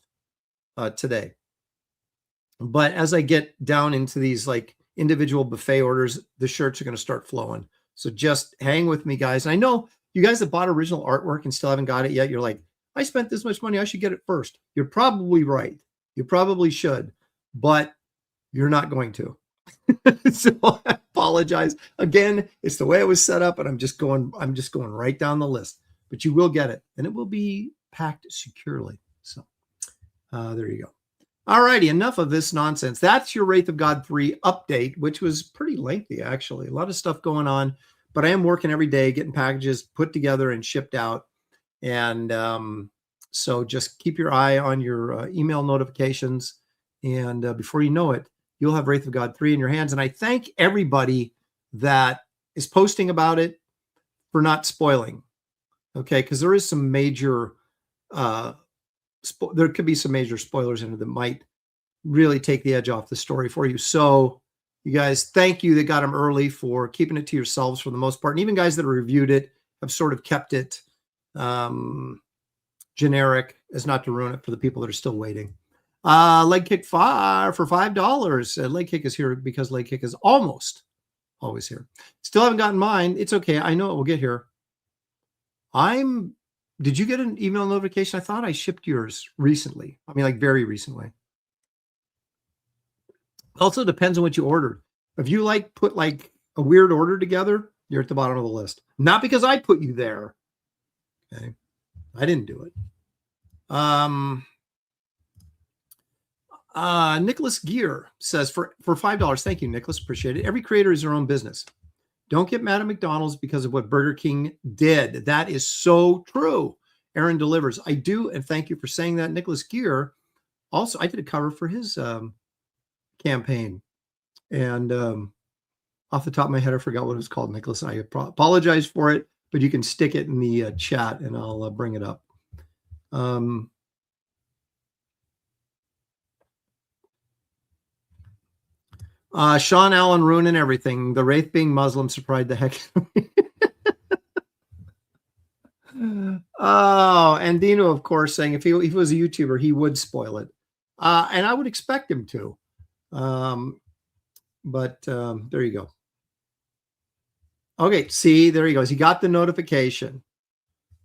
S2: today. But as I get down into these like individual buffet orders, the shirts are going to start flowing. So just hang with me, guys. And I know you guys that bought original artwork and still haven't got it yet. You're like, I spent this much money, I should get it first. You're probably right. You probably should, but you're not going to. So I apologize. Again, it's the way it was set up, and I'm just going right down the list. But you will get it, and it will be packed securely. So there you go. All righty, enough of this nonsense. That's your Wraith of God 3 update, which was pretty lengthy, actually. A lot of stuff going on, but I am working every day, getting packages put together and shipped out. And so just keep your eye on your email notifications. And before you know it, you'll have Wraith of God 3 in your hands. And I thank everybody that is posting about it for not spoiling. Okay, because there is some major there could be some major spoilers in it that might really take the edge off the story for you. So you guys, thank you that got them early for keeping it to yourselves for the most part. And even guys that reviewed it have sort of kept it generic as not to ruin it for the people that are still waiting. Leg Kick 5 for $5. Leg Kick is here because Leg Kick is almost always here. Still haven't gotten mine. It's okay. I know it will get here. Did you get an email notification? I thought I shipped yours recently. I mean, like very recently. Also depends on what you ordered. If you put a weird order together, you're at the bottom of the list. Not because I put you there. Okay. I didn't do it. Nicholas Gear says for $5. Thank you, Nicholas. Appreciate it. Every creator is their own business. Don't get mad at McDonald's because of what Burger King did. That is so true. Aaron delivers. I do, and thank you for saying that. Nicholas Gear, also, I did a cover for his campaign. And off the top of my head, I forgot what it was called, Nicholas. I apologize for it, but you can stick it in the chat, and I'll bring it up. Sean Allen ruining everything. The Wraith being Muslim surprised the heck out of me. Oh, and Dino, of course, saying if he was a YouTuber, he would spoil it. And I would expect him to. But there you go. Okay, see, there he goes. He got the notification.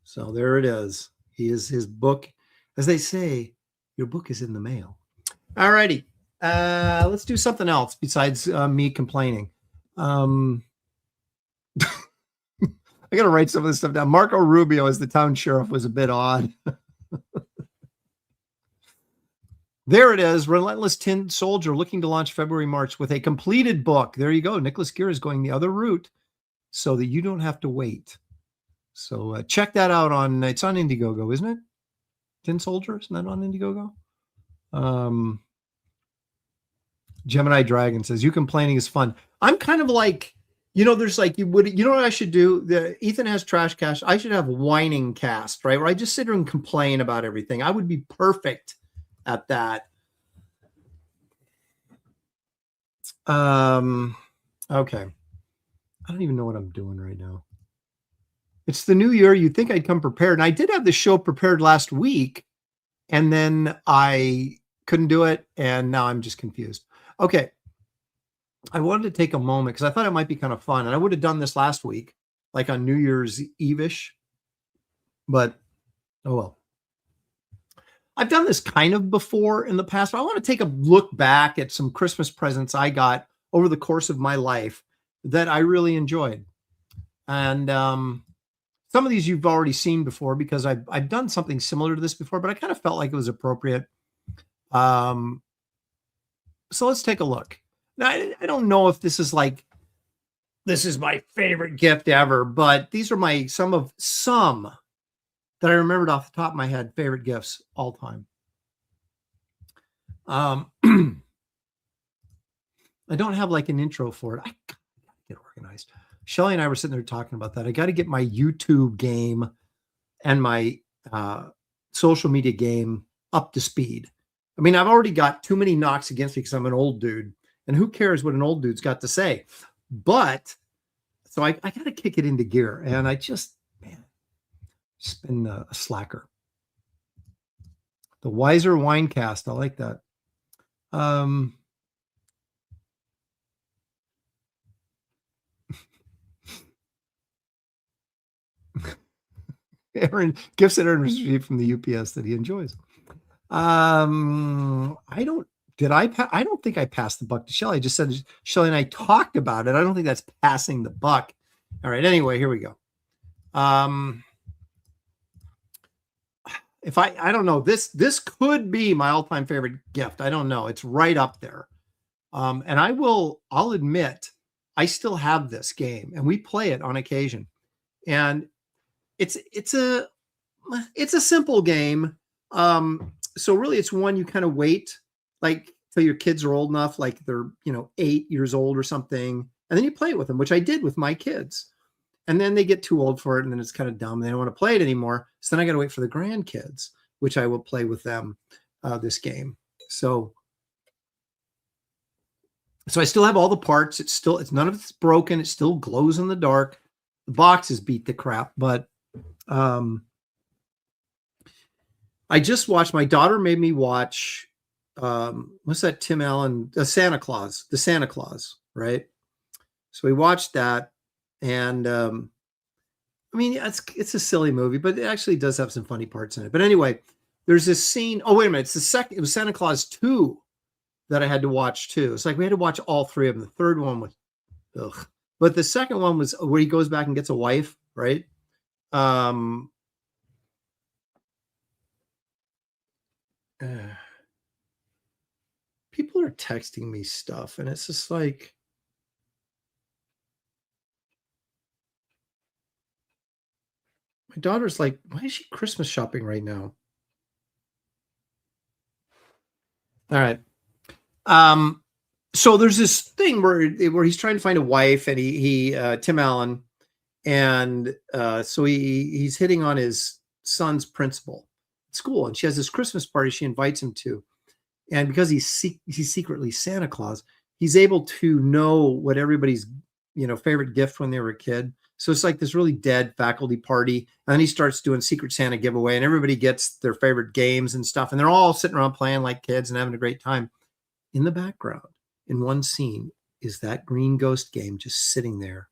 S2: So there it is. His book, as they say, your book is in the mail. All righty. Let's do something else besides me complaining. I got to write some of this stuff down. Marco Rubio as the town sheriff was a bit odd. There it is. Relentless Tin Soldier looking to launch February, March with a completed book. There you go. Nicholas Gear is going the other route so that you don't have to wait. So check that out it's on Indiegogo, isn't it? Tin Soldier, isn't that on Indiegogo? Gemini Dragon says, you complaining is fun. I'm kind of like, there's you know what I should do? Ethan has Trash Cast. I should have Whining Cast, right? Where I just sit here and complain about everything. I would be perfect at that. Okay. I don't even know what I'm doing right now. It's the new year. You'd think I'd come prepared. And I did have the show prepared last week. And then I couldn't do it, and now I'm just confused. Okay. I wanted to take a moment because I thought it might be kind of fun, and I would have done this last week, like on New Year's Eve-ish, but oh well. I've done this kind of before in the past, but I want to take a look back at some Christmas presents I got over the course of my life that I really enjoyed. And some of these you've already seen before because I've done something similar to this before, but I kind of felt like it was appropriate. So let's take a look. Now, I don't know if this is my favorite gift ever, but these are some that I remembered off the top of my head, favorite gifts all time. I don't have like an intro for it. I gotta get organized. Shelly and I were sitting there talking about that. I got to get my YouTube game and my social media game up to speed. I mean, I've already got too many knocks against me because I'm an old dude, and who cares what an old dude's got to say? But so I got to kick it into gear, and just been a slacker. The Wiser Winecast. I like that. Aaron gifts that Aaron received from the UPS that he enjoys. I don't think I passed the buck to Shelly. I just said Shelly and I talked about it. I don't think that's passing the buck. All right. Anyway, here we go. If I don't know, this could be my all-time favorite gift. I don't know. It's right up there. And I'll admit, I still have this game and we play it on occasion. And it's a simple game. So really it's one you kind of wait like till your kids are old enough, like they're, 8 years old or something. And then you play it with them, which I did with my kids. And then they get too old for it, and then it's kind of dumb. They don't want to play it anymore. So then I got to wait for the grandkids, which I will play with them this game. So I still have all the parts. It's none of it's broken. It still glows in the dark. The boxes beat the crap, but I just watched. My daughter made me watch. What's that? Tim Allen, the Santa Claus, right? So we watched that. And I mean, it's a silly movie, but it actually does have some funny parts in it. But anyway, there's this scene. Oh, wait a minute. It was Santa Claus 2 that I had to watch too. It's like we had to watch all three of them. The third one was, ugh. But the second one was where he goes back and gets a wife, right? People are texting me stuff, and it's just like, my daughter's like, why is she Christmas shopping right now? All right. So there's this thing where he's trying to find a wife, and he Tim Allen, and so he's hitting on his son's principal at school, and she has this Christmas party she invites him to, and because he's secretly Santa Claus, he's able to know what everybody's favorite gift when they were a kid. So it's like this really dead faculty party. And then he starts doing Secret Santa giveaway, and everybody gets their favorite games and stuff. And they're all sitting around playing like kids and having a great time. In the background, in one scene, is that green ghost game just sitting there.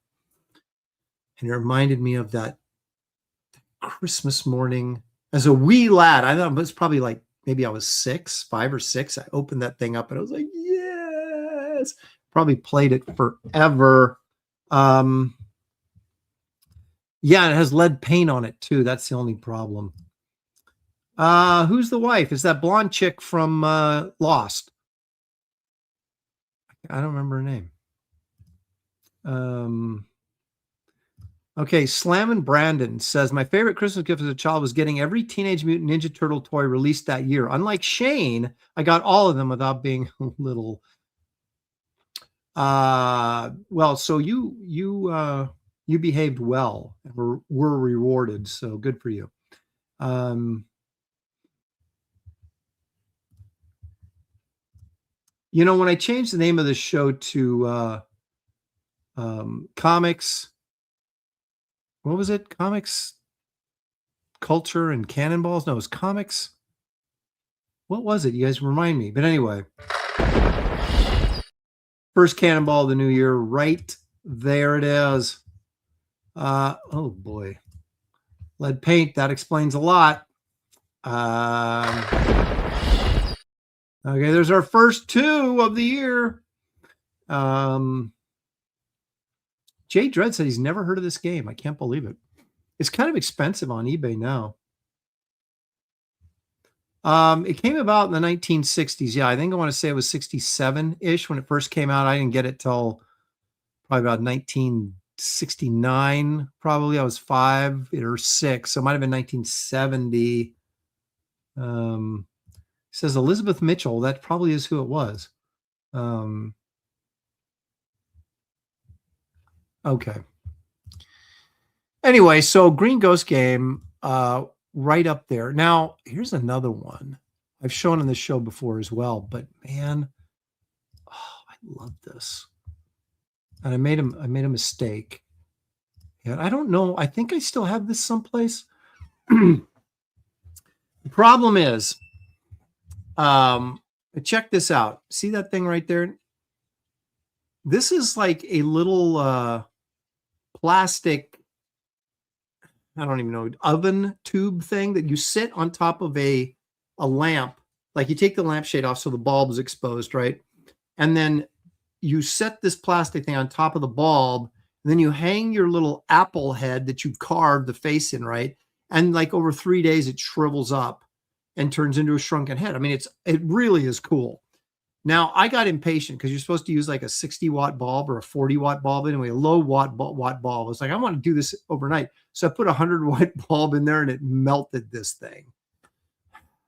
S2: And it reminded me of that Christmas morning as a wee lad. I thought it was probably like, maybe I was 5 or 6. I opened that thing up and I was like, yes, probably played it forever. Yeah, it has lead paint on it too. That's the only problem. Who's the wife? Is that blonde chick from Lost? I don't remember her name. Okay, Slammin' Brandon says, my favorite Christmas gift as a child was getting every Teenage Mutant Ninja Turtle toy released that year. Unlike Shane, I got all of them without being little. Well, so you behaved well and were rewarded, so good for you. When I changed the name of the show to Comics, what was it? Comics, Culture, and Cannonballs? No, it was Comics. What was it? You guys remind me. But anyway, first cannonball of the new year, right there it is. Oh boy, lead paint. That explains a lot. Okay, there's our first two of the year. Jay Dredd said he's never heard of this game. I can't believe it. It's kind of expensive on eBay now. It came about in the 1960s. Yeah, I think I want to say it was 67-ish when it first came out. I didn't get it till probably about 1969. Probably I was 5 or 6, so it might have been 1970. Says Elizabeth Mitchell. That probably is who it was. Okay. Anyway, so Green Ghost Game, right up there. Now, here's another one I've shown on this show before as well, but man, I love this. And I made a mistake. And I don't know. I think I still have this someplace. The problem is, check this out. See that thing right there? This is like a little plastic, I don't even know, oven tube thing that you sit on top of a lamp. Like you take the lampshade off so the bulb is exposed, right? And then you set this plastic thing on top of the bulb, and then you hang your little apple head that you carved the face in, right? And like over 3 days, it shrivels up and turns into a shrunken head. I mean, it really is cool. Now, I got impatient because you're supposed to use like a 60-watt bulb or a 40-watt bulb. Anyway, a low-watt bulb. I was like, I want to do this overnight. So I put a 100-watt bulb in there, and it melted this thing.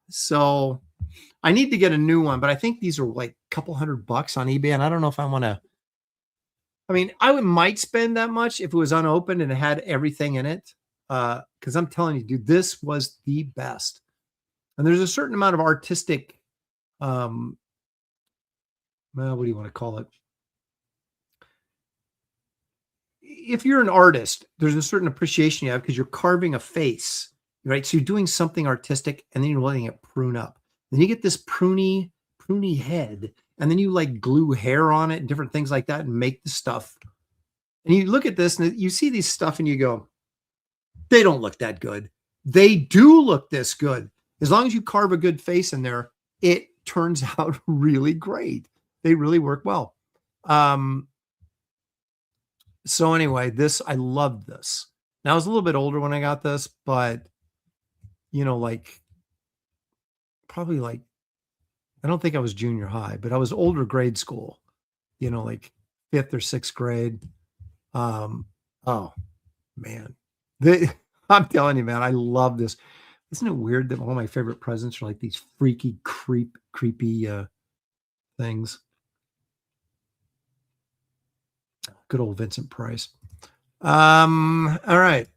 S2: So I need to get a new one, but I think these are like a couple $100 on eBay, and I don't know if I want to. I mean, might spend that much if it was unopened and it had everything in it. Because I'm telling you, dude, this was the best. And there's a certain amount of artistic, well, what do you want to call it? If you're an artist, there's a certain appreciation you have because you're carving a face, right? So you're doing something artistic and then you're letting it prune up. Then you get this pruny head, and then you like glue hair on it and different things like that and make the stuff. And you look at this and you see these stuff and you go, they don't look that good. They do look this good. As long as you carve a good face in there, it turns out really great. They really work well. So anyway, I loved this. Now I was a little bit older when I got this, but like probably like, I don't think I was junior high, but I was older grade school, like 5th or 6th grade. Oh man, I'm telling you, man, I love this. Isn't it weird that one of my favorite presents are like these freaky, creepy things? Good old Vincent Price. All right.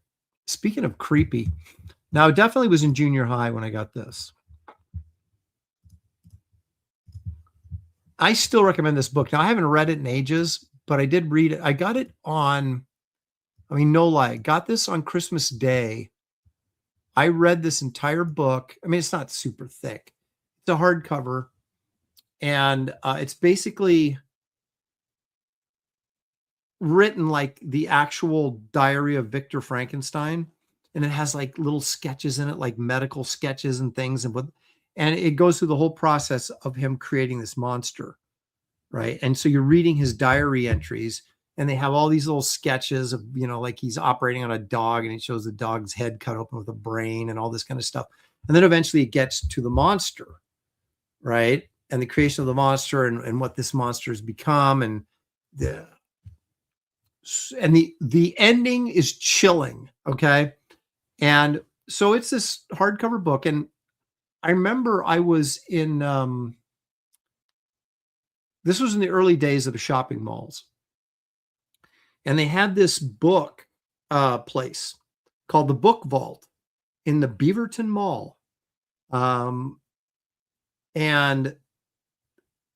S2: Speaking of creepy, now it definitely was in junior high when I got this. I still recommend this book. Now I haven't read it in ages, but I did read it. I got it on, no lie, got this on Christmas Day. I read this entire book. I mean, it's not super thick. It's a hardcover, and it's basically written like the actual Diary of Victor Frankenstein, and it has like little sketches in it, like medical sketches and things, and it goes through the whole process of him creating this monster, right? And so you're reading his diary entries, and they have all these little sketches of, like he's operating on a dog, and it shows the dog's head cut open with a brain and all this kind of stuff. And then eventually it gets to the monster, right? And the creation of the monster and what this monster has become, and the ending is chilling. Okay. And so it's this hardcover book. And I remember I was in, this was in the early days of the shopping malls. And they had this book place called the Book Vault in the Beaverton Mall. And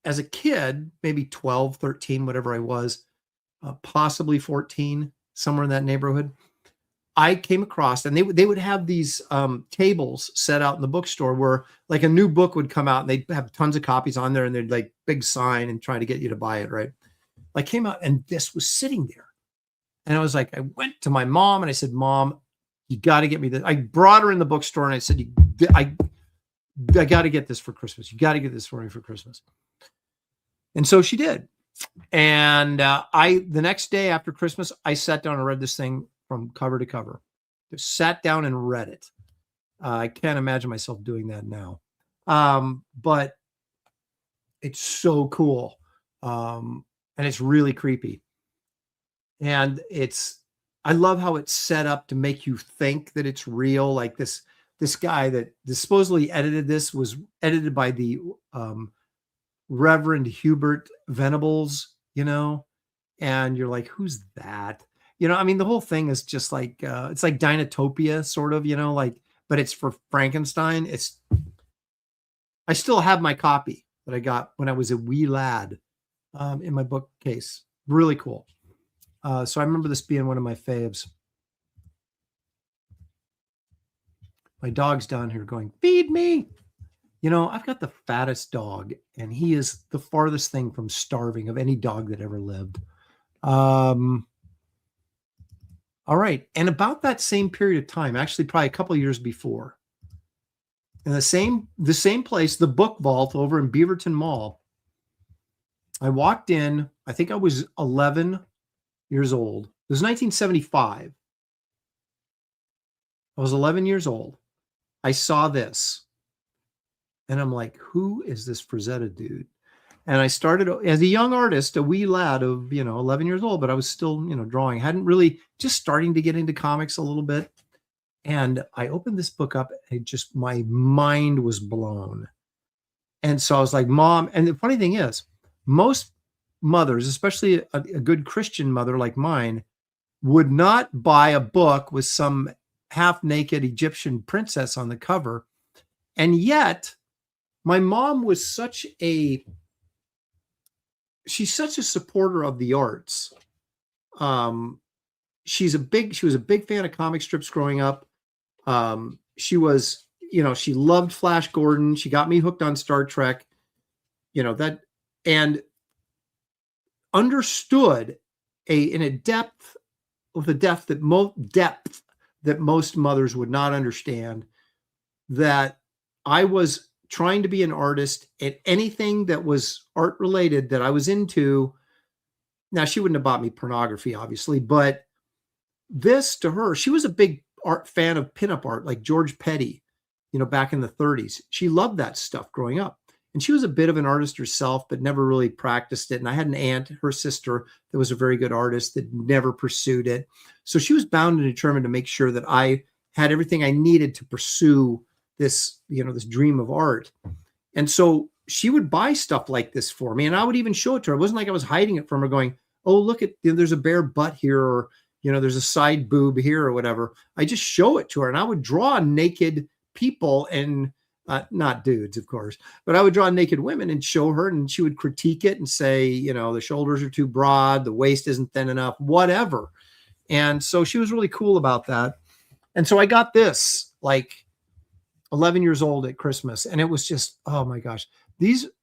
S2: as a kid, maybe 12, 13, whatever I was, possibly 14, somewhere in that neighborhood, I came across, and they would have these tables set out in the bookstore where like a new book would come out and they'd have tons of copies on there and they'd like big sign and trying to get you to buy it, right? I came out and this was sitting there. And I was like, I went to my mom and I said, Mom, you got to get me this. I brought her in the bookstore and I said, I got to get this for Christmas. You got to get this for me for Christmas. And so she did. And the next day after Christmas, I sat down and read this thing from cover to cover. Just sat down and read it. I can't imagine myself doing that now. But it's so cool. And it's really creepy. And I love how it's set up to make you think that it's real. Like this guy that supposedly edited this was edited by the Reverend Hubert Venables, and you're like, who's that? I mean, the whole thing is just like, it's like Dinotopia sort of, but it's for Frankenstein. I still have my copy that I got when I was a wee lad in my bookcase. Really cool. So I remember this being one of my faves. My dog's down here going, feed me. I've got the fattest dog, and he is the farthest thing from starving of any dog that ever lived. All right. And about that same period of time, actually probably a couple of years before, in the same place, the Book Vault over in Beaverton Mall, I walked in, I think I was 11 years old. It was 1975. I was 11 years old. I saw this. And I'm like, who is this Frazetta dude? And I started as a young artist, a wee lad of, 11 years old, but I was still, drawing. Hadn't really, just starting to get into comics a little bit. And I opened this book up and my mind was blown. And so I was like, Mom, and the funny thing is, most mothers, especially a good Christian mother like mine, would not buy a book with some half-naked Egyptian princess on the cover. And yet, my mom was she's such a supporter of the arts. She was a big fan of comic strips growing up. She was, she loved Flash Gordon. She got me hooked on Star Trek, and understood a depth that most mothers would not understand, that I was trying to be an artist, and anything that was art related that I was into. Now, she wouldn't have bought me pornography, obviously, but this to her, she was a big art fan of pinup art, like George Petty, back in the 30s. She loved that stuff growing up. And she was a bit of an artist herself, but never really practiced it. And I had an aunt, her sister, that was a very good artist that never pursued it. So she was bound and determined to make sure that I had everything I needed to pursue this, this dream of art. And so she would buy stuff like this for me, and I would even show it to her. It wasn't like I was hiding it from her going, oh, look at, there's a bare butt here, or, there's a side boob here or whatever. I just show it to her, and I would draw naked people, and not dudes, of course, but I would draw naked women and show her, and she would critique it and say, the shoulders are too broad, the waist isn't thin enough, whatever. And so she was really cool about that. And so I got this, like, 11 years old at Christmas. And it was just, oh my gosh,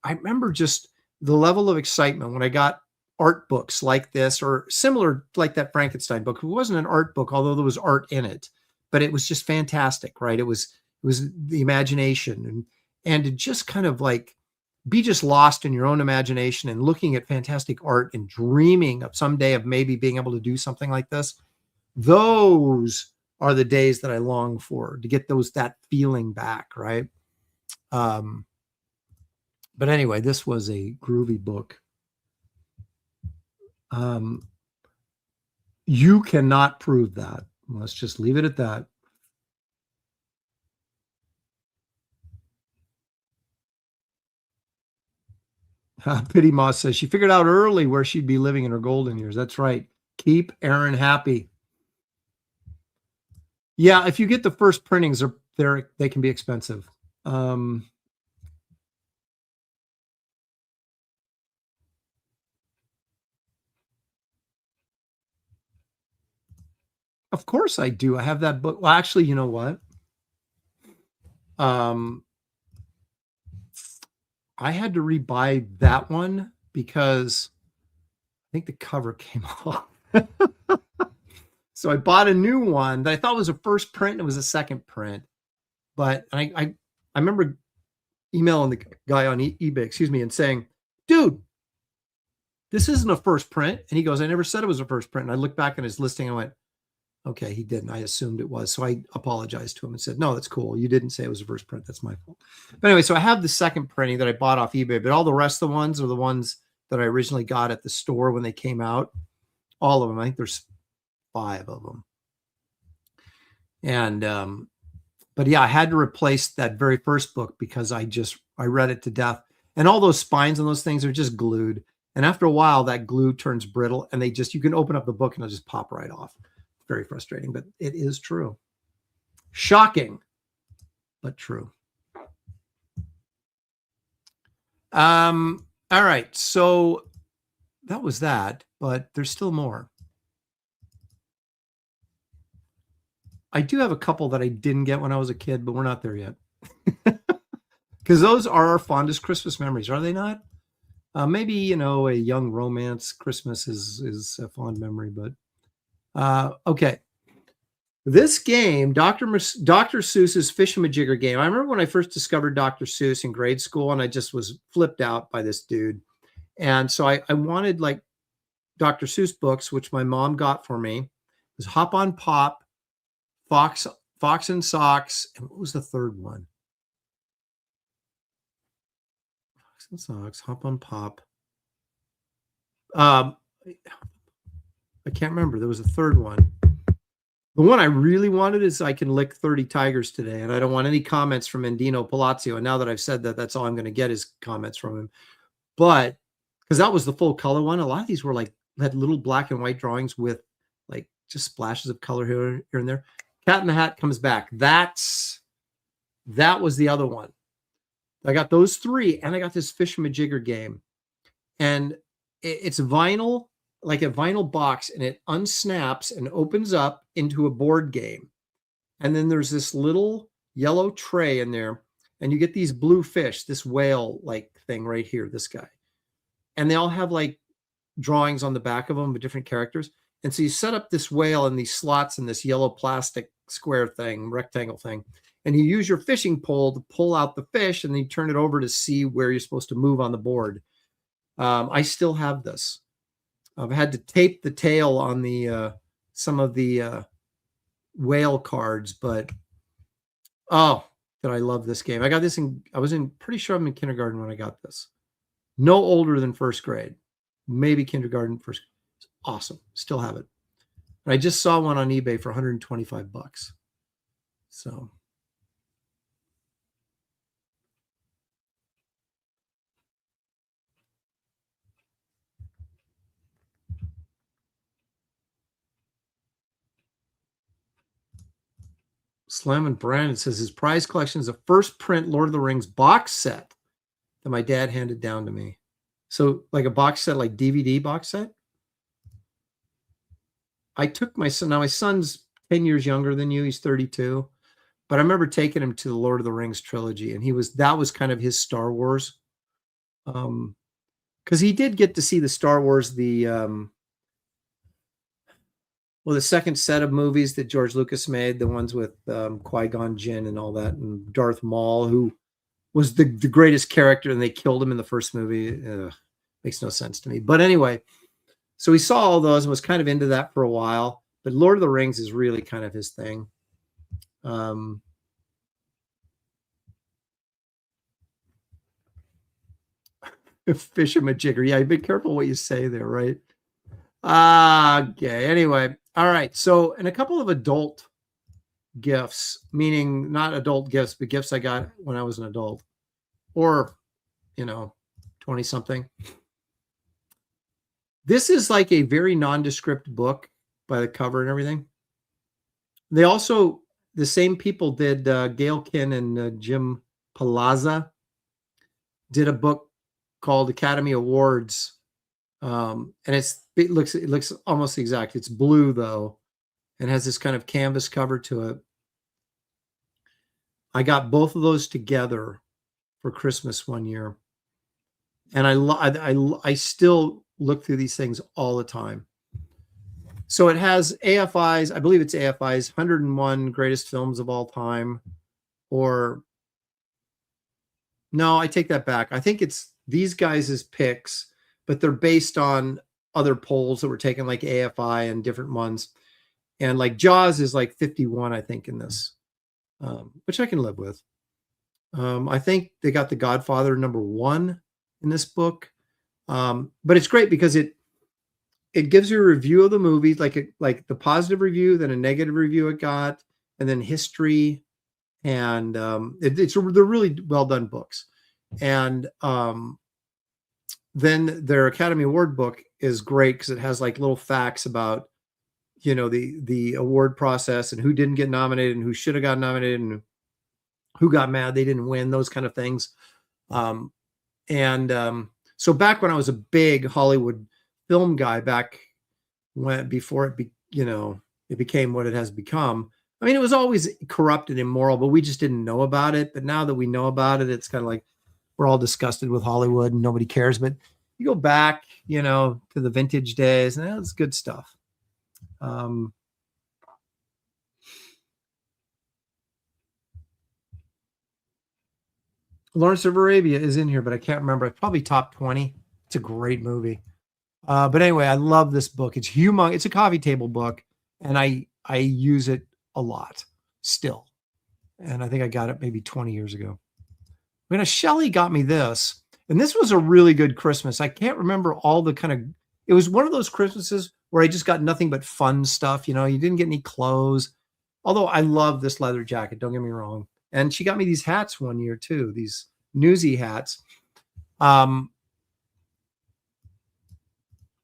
S2: I remember just the level of excitement when I got art books like this, or similar, like that Frankenstein book. It wasn't an art book, although there was art in it, but it was just fantastic, right? It was the imagination, and to just kind of like be just lost in your own imagination and looking at fantastic art and dreaming of someday of maybe being able to do something like this. Those are the days that I long for, to get that feeling back. Right. But anyway, this was a groovy book. You cannot prove that. Let's just leave it at that. Pity Moss says she figured out early where she'd be living in her golden years. That's right. Keep Aaron happy. Yeah, if you get the first printings, they can be expensive. Of course I do. I have that book. Well, actually, you know what? I had to rebuy that one because I think the cover came off. So I bought a new one that I thought was a first print and it was a second print. But I remember emailing the guy on eBay, and saying, dude, this isn't a first print. And he goes, I never said it was a first print. And I looked back at his listing and I went, okay, he didn't. I assumed it was. So I apologized to him and said, no, that's cool. You didn't say it was a first print. That's my fault. But anyway, so I have the second printing that I bought off eBay, but all the rest of the ones are the ones that I originally got at the store when they came out. All of them. I think there's 5 of them. And, but yeah, I had to replace that very first book because I read it to death. And all those spines and those things are just glued. And after a while, that glue turns brittle and you can open up the book and it'll just pop right off. Very frustrating, but it is true. Shocking, but true. All right. So that was that, but there's still more. I do have a couple that I didn't get when I was a kid, but we're not there yet. Because those are our fondest Christmas memories, are they not? Maybe, a young romance Christmas is a fond memory, but okay. This game, Dr. Seuss's Fish-a-Majigger game. I remember when I first discovered Dr. Seuss in grade school, and I just was flipped out by this dude. And so I wanted like Dr. Seuss books, which my mom got for me. It was Hop on Pop, Fox and Socks, and what was the third one? Fox and Socks, Hop on Pop. I can't remember. There was a third one. The one I really wanted is I Can Lick 30 Tigers Today, and I don't want any comments from Endino Palazzo. And now that I've said that, that's all I'm going to get is comments from him. But because that was the full color one, a lot of these were had little black and white drawings with like just splashes of color here and there. Cat in the Hat comes back. That was the other one. I got those 3, and I got this Fish-a-Majigger game, and it's vinyl. Like a vinyl box, and it unsnaps and opens up into a board game. And then there's this little yellow tray in there, and you get these blue fish, this whale like thing right here, this guy. And they all have like drawings on the back of them with different characters. And so you set up this whale in these slots in this yellow plastic square thing, rectangle thing. And you use your fishing pole to pull out the fish, and then you turn it over to see where you're supposed to move on the board. I still have this. I've had to tape the tail on the some of the whale cards, but oh, did I love this game. I got this pretty sure I'm in kindergarten when I got this. No older than first grade, maybe kindergarten, first. It's awesome. Still have it. And I just saw one on eBay for $125. So. Slam and Brandon says his prize collection is a first print Lord of the Rings box set that my dad handed down to me. So like a box set, like DVD box set. I took my son. Now my son's 10 years younger than you. He's 32. But I remember taking him to the Lord of the Rings trilogy, and that was kind of his Star Wars. Because he did get to see the Star Wars, the second set of movies that George Lucas made, the ones with Qui-Gon Jinn and all that, and Darth Maul, who was the greatest character, and they killed him in the first movie. Makes no sense to me. But anyway, so he saw all those and was kind of into that for a while. But Lord of the Rings is really kind of his thing. Fish-a-Majigger. Yeah, be careful what you say there, right? Okay. Anyway. All right. So, and a couple of adult gifts, meaning not adult gifts, but gifts I got when I was an adult or, 20 something. This is like a very nondescript book by the cover and everything. They also, the same people did, Gail Kin and Jim Palazza did a book called Academy Awards. And it looks almost exact. It's blue though. and has this kind of canvas cover to it. I got both of those together for Christmas one year. And I still look through these things all the time. So it has AFI's, I believe it's AFI's 101 greatest films of all time. Or, no, I take that back. I think it's these guys' picks, but they're based on other polls that were taken, like AFI and different ones. And like Jaws is like 51, I think, in this, which I can live with. I think they got The Godfather #1 in this book. But it's great because it gives you a review of the movie, like the positive review, then a negative review it got, and then history. And they're really well done books. And then their Academy Award book is great because it has like little facts about, you know, the award process and who didn't get nominated and who should have got nominated and who got mad they didn't win, those kind of things. So back when I was a big Hollywood film guy, before it became what it has become. I mean, it was always corrupt and immoral, but we just didn't know about it. But now that we know about it, it's kind of like we're all disgusted with Hollywood and nobody cares. But you go back, to the vintage days, and that's good stuff. Lawrence of Arabia is in here, but I can't remember. It's probably top 20. It's a great movie. But anyway, I love this book. It's humongous. It's a coffee table book, and I use it a lot still. And I think I got it maybe 20 years ago. Shelley got me this, and this was a really good Christmas. I can't remember all the it was one of those Christmases where I just got nothing but fun stuff. You didn't get any clothes, although I love this leather jacket. Don't get me wrong. And she got me these hats one year too, these Newsy hats,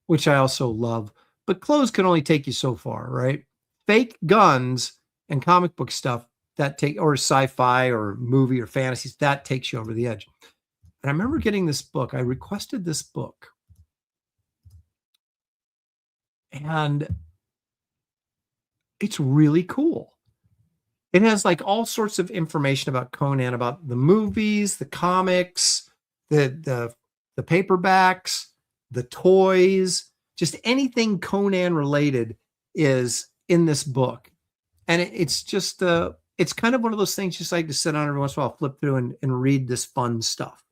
S2: which I also love. But clothes can only take you so far, right? Fake guns and comic book stuff or sci-fi or movie or fantasies, that takes you over the edge. And I remember getting this book. I requested this book. And it's really cool. It has like all sorts of information about Conan, about the movies, the comics, the paperbacks, the toys, just anything Conan related is in this book. And it's just, it's kind of one of those things just like to sit on every once in a while, flip through and read this fun stuff.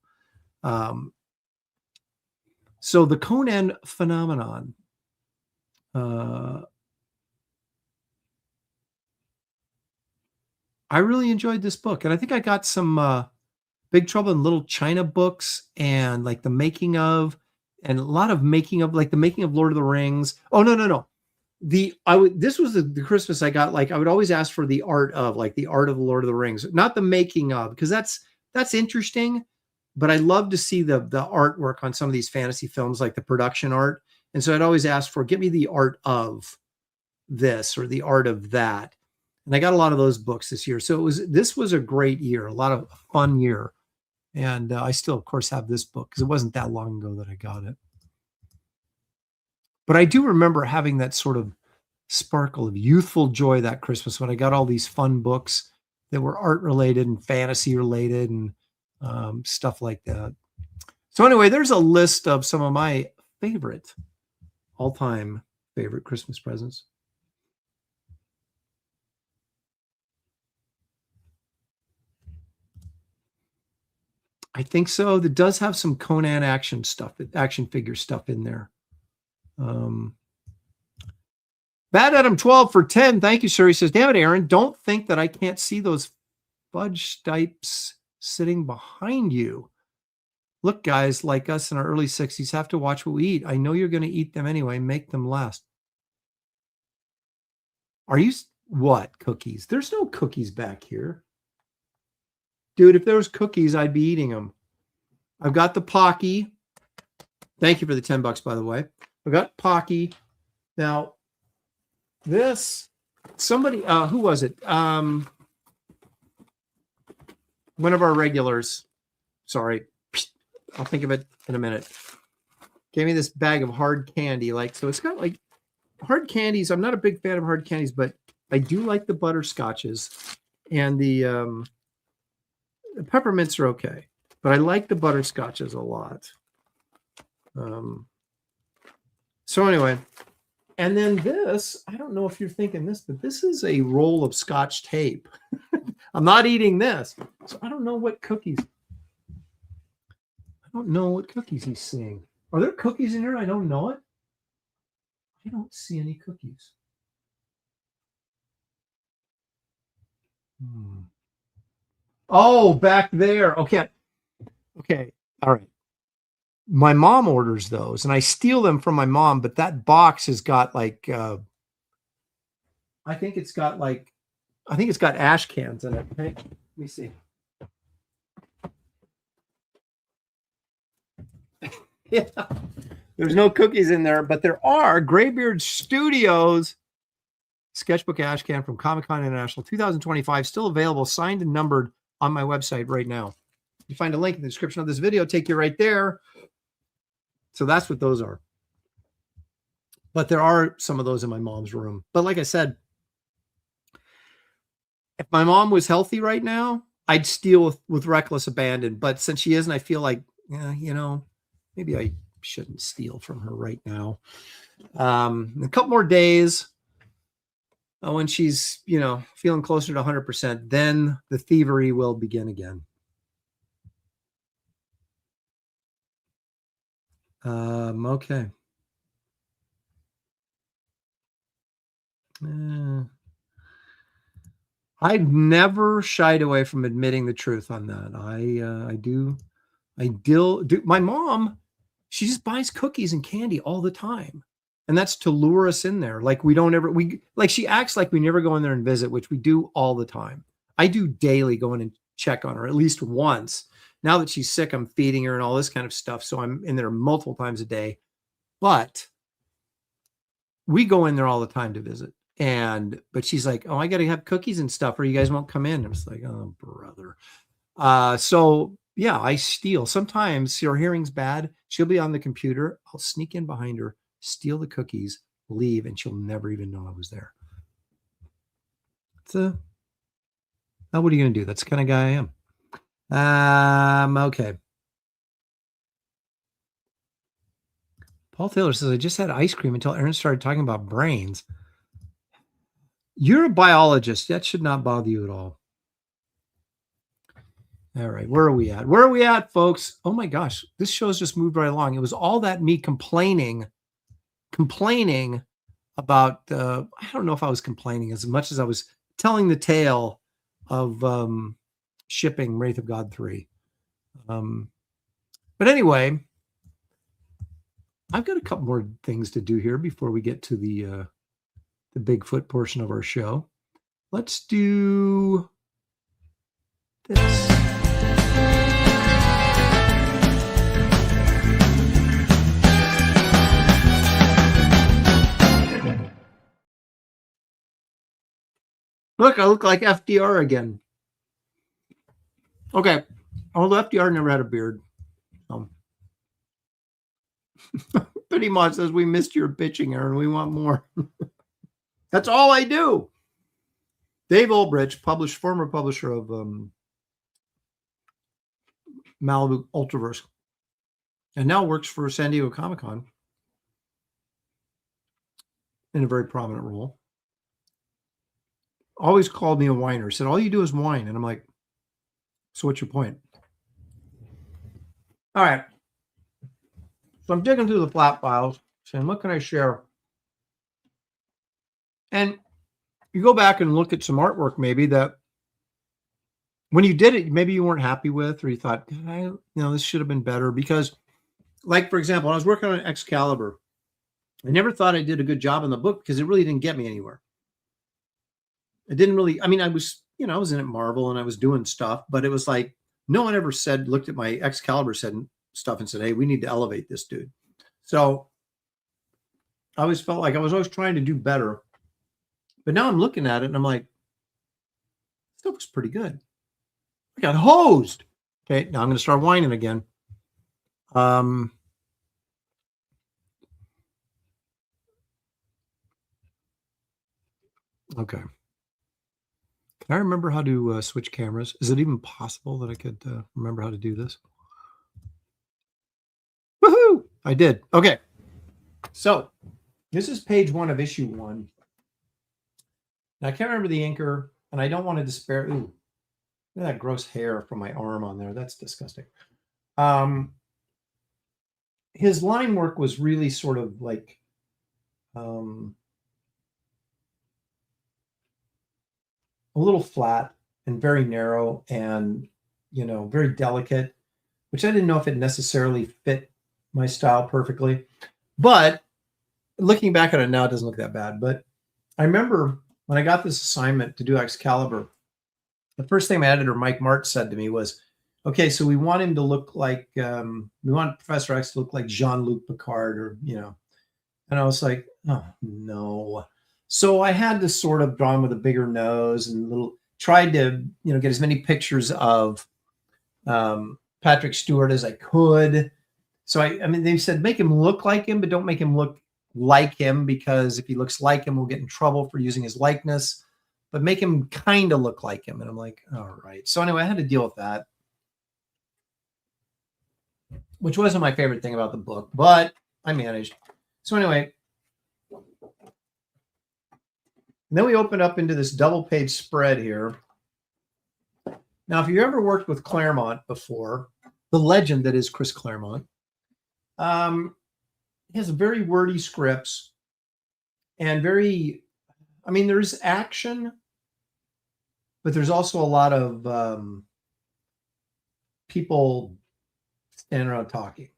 S2: So the Conan phenomenon, I really enjoyed this book. And I think I got some Big Trouble in Little China books and like the making of, and a lot of making of, like the making of Lord of the Rings. Oh, no. This was the Christmas I got. Like I would always ask for the art of, like the art of the Lord of the Rings, not the making of, because that's interesting. But I love to see the artwork on some of these fantasy films, like the production art. And so I'd always ask for, get me the art of this or the art of that. And I got a lot of those books this year. So this was a great year, a lot of fun year. And I still, of course, have this book because it wasn't that long ago that I got it. But I do remember having that sort of sparkle of youthful joy that Christmas when I got all these fun books that were art related and fantasy related and stuff like that. So anyway, there's a list of some of my all-time favorite Christmas presents. I think so. That does have some Conan action figure stuff in there. Bad Adam 12 for 10. Thank you, sir. He says, damn it, Aaron, don't think that I can't see those fudge stipes sitting behind you. Look, guys like us in our early 60s have to watch what we eat. I know you're going to eat them anyway. Make them last. Are you what? Cookies? There's no cookies back here. Dude, if there was cookies, I'd be eating them. I've got the Pocky. Thank you for the $10, by the way. I've got Pocky. Now, this, somebody, who was it? One of our regulars. Sorry. I'll think of it in a minute. Gave me this bag of hard candy. So it's got like hard candies, I'm not a big fan of hard candies, but I do like the butterscotches, and the peppermints are okay, but I like the butterscotches a lot. So anyway, and then this, I don't know if you're thinking this, but this is a roll of Scotch tape. I'm not eating this. So I don't know what cookies. I don't know what cookies he's seeing. Are there cookies in here? I don't know it. I don't see any cookies. Oh, back there. Okay. Okay. All right. My mom orders those and I steal them from my mom, but that box has got like I think it's got ash cans in it. Hey, let me see. Yeah. There's no cookies in there, but there are Graybeard Studios sketchbook ash can from Comic-Con International 2025, still available, signed and numbered on my website right now. You find a link in the description of this video, take you right there. So that's what those are. But there are some of those in my mom's room. But like I said, if my mom was healthy right now, I'd steal with reckless abandon. But since she isn't, I feel like, maybe I shouldn't steal from her right now. A couple more days, when she's, feeling closer to 100%, then the thievery will begin again. Okay. I've never shied away from admitting the truth on that. I do. My mom, she just buys cookies and candy all the time. And that's to lure us in there. Like she acts like we never go in there and visit, which we do all the time. I do daily go in and check on her at least once. Now that she's sick, I'm feeding her and all this kind of stuff. So I'm in there multiple times a day, but we go in there all the time to visit. But she's like, oh, I got to have cookies and stuff or you guys won't come in. I was like, oh, brother. So yeah, I steal. Sometimes her hearing's bad. She'll be on the computer. I'll sneak in behind her, steal the cookies, leave, and she'll never even know I was there. So, now what are you going to do? That's the kind of guy I am. Okay. Paul Taylor says, I just had ice cream until Aaron started talking about brains. You're a biologist. That should not bother you at all. All right. Where are we at? Where are we at, folks? Oh my gosh. This show's just moved right along. It was all that me complaining about, I don't know if I was complaining as much as I was telling the tale of shipping Wraith of God 3. But anyway, I've got a couple more things to do here before we get to the Bigfoot portion of our show. Let's do this. Look, I look like FDR again. Okay. Although FDR never had a beard. Pretty much says, we missed your bitching, Aaron. We want more. That's all I do. Dave Ulbrich, former publisher of Malibu Ultraverse, and now works for San Diego Comic-Con in a very prominent role. Always called me a whiner. Said, all you do is whine. And I'm like, so what's your point? All right. So I'm digging through the flat files, saying, what can I share? And you go back and look at some artwork maybe that when you did it, maybe you weren't happy with, or you thought, this should have been better. Because, like, for example, when I was working on Excalibur, I never thought I did a good job in the book because it really didn't get me anywhere. It didn't really, I was, I was in at Marvel and I was doing stuff, but it was like, no one ever looked at my Excalibur stuff and said, hey, we need to elevate this dude. So I always felt like I was always trying to do better. But now I'm looking at it and I'm like, stuff was pretty good. I got hosed. Okay, now I'm going to start whining again. Okay. Can I remember how to switch cameras? Is it even possible that I could remember how to do this? Woohoo! I did. Okay. So this is page 1 of issue 1. Now I can't remember the inker, and I don't want to despair. Ooh, look at that gross hair from my arm on there. That's disgusting. His line work was really sort of like a little flat and very narrow and, very delicate, which I didn't know if it necessarily fit my style perfectly. But looking back at it now, it doesn't look that bad. But I remember when I got this assignment to do Excalibur, the first thing my editor, Mike Mart, said to me was, okay, so we want him to look like, we want Professor X to look like Jean-Luc Picard or, and I was like, oh, no. So I had to sort of draw him with a bigger nose and tried to, get as many pictures of Patrick Stewart as I could. So I mean, they said, make him look like him, but don't make him look like him, because if he looks like him, we'll get in trouble for using his likeness, but make him kind of look like him. And I'm like, all right. So anyway, I had to deal with that, which wasn't my favorite thing about the book, but I managed. So anyway, and then we open up into this double page spread here. Now, if you ever worked with Claremont before, the legend that is Chris Claremont, he has very wordy scripts and there's action, but there's also a lot of people standing around talking,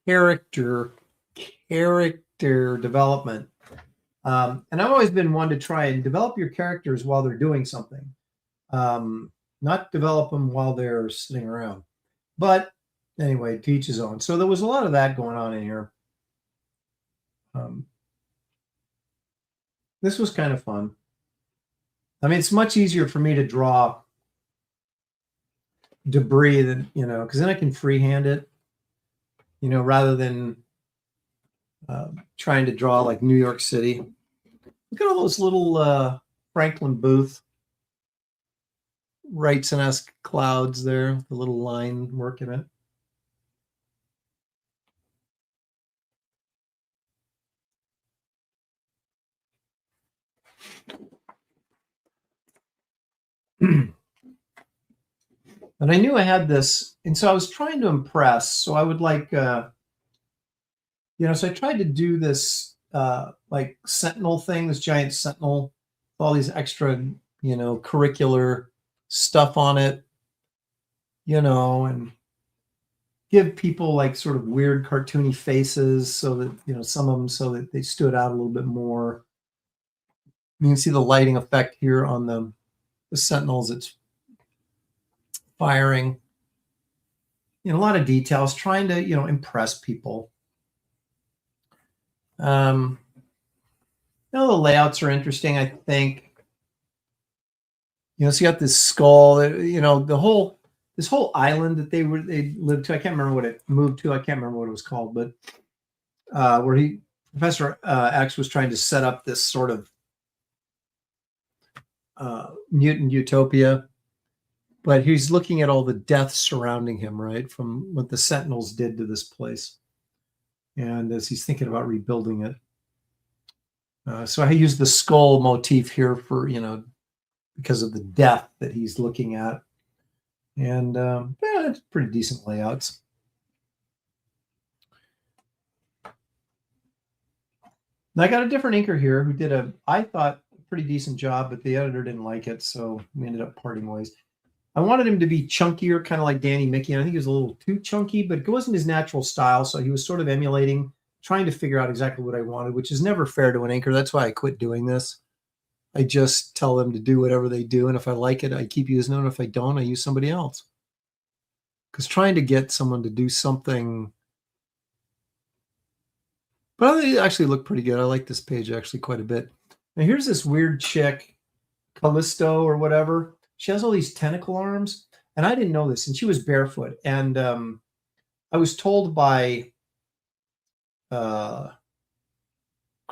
S2: character development. And I've always been one to try and develop your characters while they're doing something, not develop them while they're sitting around. But anyway, to each his own. So there was a lot of that going on in here. This was kind of fun. I mean, it's much easier for me to draw debris than, because then I can freehand it, rather than trying to draw like New York City. Look at all those little Franklin Booth Wrightson-esque clouds there, the little line work in it. And I knew I had this, and so I was trying to impress. So I would so I tried to do this like Sentinel thing, this giant Sentinel, all these extra, curricular stuff on it, and give people like sort of weird cartoony faces so that, some of them so that they stood out a little bit more. You can see the lighting effect here on the Sentinels. It's firing, a lot of details, trying to, impress people. The layouts are interesting, I think. So you got this skull, this whole island that they lived to. I can't remember what it moved to. I can't remember what it was called, but where Professor X was trying to set up this sort of mutant utopia, but he's looking at all the death surrounding him, right, from what the Sentinels did to this place, and as he's thinking about rebuilding it. So I use the skull motif here for, because of the death that he's looking at. And it's pretty decent layouts. And I got a different inker here who did I thought, a pretty decent job, but the editor didn't like it, so we ended up parting ways. I wanted him to be chunkier, kind of like Danny Mickey, and I think he was a little too chunky, but it wasn't his natural style, so he was sort of emulating, trying to figure out exactly what I wanted, which is never fair to an inker. That's why I quit doing this. I just tell them to do whatever they do, and if I like it, I keep using it, and if I don't, I use somebody else. Because trying to get someone to do something... But they actually look pretty good. I like this page actually quite a bit. Now here's this weird chick, Callisto or whatever. She has all these tentacle arms, and I didn't know this, and she was barefoot. And I was told by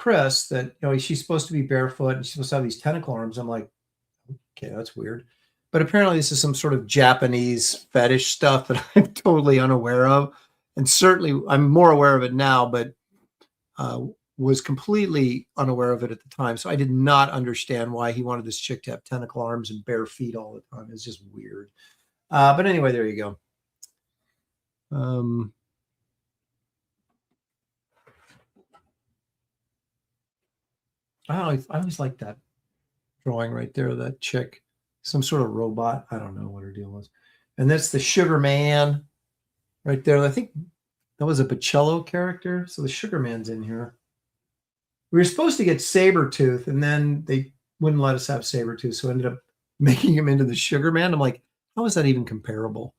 S2: Chris that, she's supposed to be barefoot and she's supposed to have these tentacle arms. I'm like, okay, that's weird. But apparently this is some sort of Japanese fetish stuff that I'm totally unaware of. And certainly I'm more aware of it now, but was completely unaware of it at the time. So I did not understand why he wanted this chick to have tentacle arms and bare feet all the time. It's just weird. But anyway, there you go. I always like that drawing right there, that chick, some sort of robot. I don't know what her deal was. And that's the Sugar Man right there. I think that was a Bocello character. So the Sugar Man's in here. We were supposed to get Sabretooth, and then they wouldn't let us have Sabretooth. So I ended up making him into the Sugar Man. I'm like, how is that even comparable?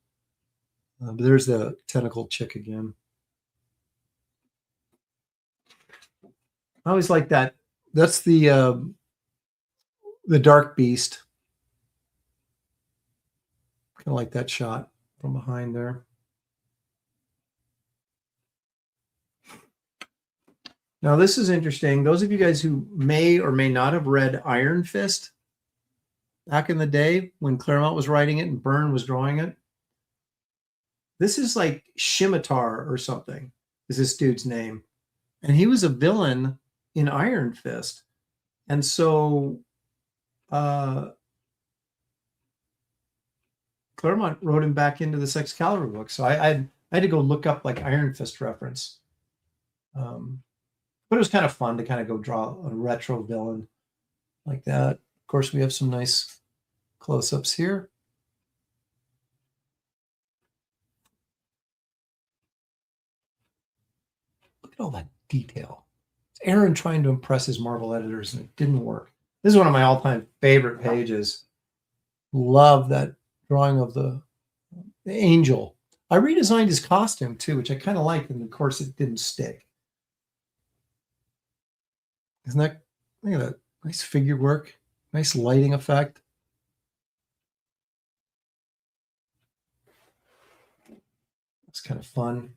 S2: But there's the tentacle chick again. I always like that. That's the Dark Beast. Kind of like that shot from behind there. Now, this is interesting. Those of you guys who may or may not have read Iron Fist back in the day when Claremont was writing it and Byrne was drawing it, this is like Scimitar or something is this dude's name. And he was a villain in Iron Fist. And so Claremont wrote him back into this Excalibur book. So I had to go look up like Iron Fist reference. But it was kind of fun to kind of go draw a retro villain like that. Of course, we have some nice close-ups here. Look at all that detail. It's Aaron trying to impress his Marvel editors, and it didn't work. This is one of my all-time favorite pages. Love that drawing of the angel. I redesigned his costume, too, which I kind of liked, and of course, it didn't stick. Isn't that, look at that, nice figure work, nice lighting effect. It's kind of fun.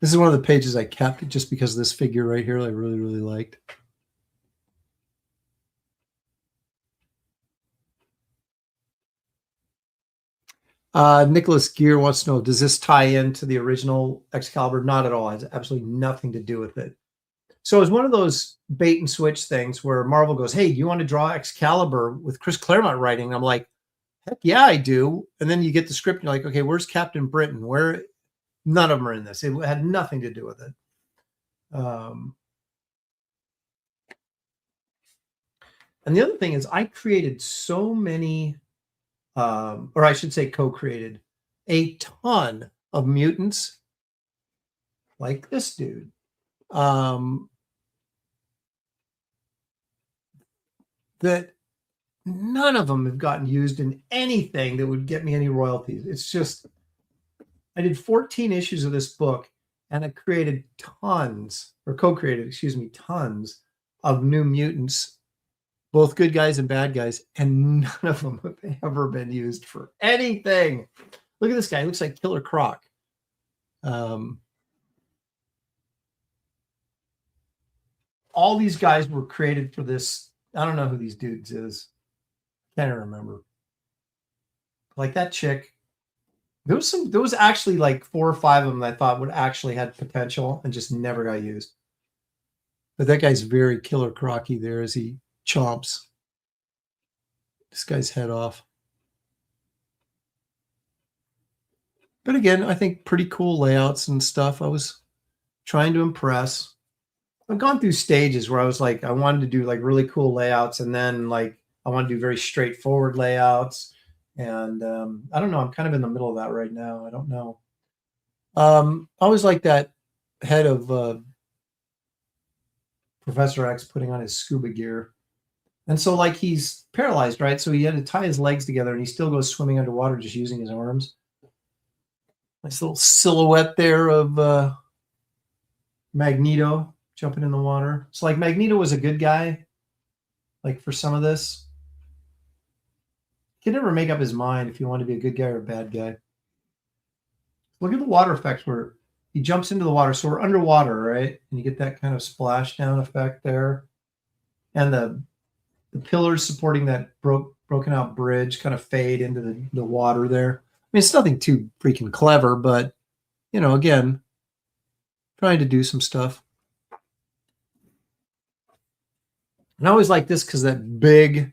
S2: This is one of the pages I kept just because of this figure right here I really, really liked. Nicholas Gear wants to know, does this tie into the original Excalibur? Not at all. It has absolutely nothing to do with it. So it was one of those bait and switch things where Marvel goes, hey, do you want to draw Excalibur with Chris Claremont writing? And I'm like, heck yeah, I do. And then you get the script and you're like, okay, where's Captain Britain? Where? None of them are in this. It had nothing to do with it. And the other thing is I created so many, or I should say co-created, a ton of mutants like this dude. That none of them have gotten used in anything that would get me any royalties. It's just, I did 14 issues of this book and I created tons, or co-created, excuse me, tons of new mutants, both good guys and bad guys, and none of them have ever been used for anything. Look at this guy. He looks like Killer Croc. All these guys were created for this. I don't know who these dudes is. Can't remember. Like that chick. There was actually like 4 or 5 of them that I thought would actually had potential and just never got used. But that guy's very Killer Crocky there as he chomps this guy's head off. But again, I think pretty cool layouts and stuff. I was trying to impress. I've gone through stages where I was like, I wanted to do like really cool layouts, and then like I want to do very straightforward layouts. And I don't know. I'm kind of in the middle of that right now. I don't know. I always like that head of Professor X putting on his scuba gear. And so like he's paralyzed, right? So he had to tie his legs together and he still goes swimming underwater just using his arms. Nice little silhouette there of Magneto jumping in the water. So like Magneto was a good guy, like for some of this. He can never make up his mind if you want to be a good guy or a bad guy. Look at the water effects where he jumps into the water. So we're underwater, right? And you get that kind of splashdown effect there. And the pillars supporting that broken out bridge kind of fade into the water there. I mean, it's nothing too freaking clever, but, you know, again, trying to do some stuff. And I always like this because that big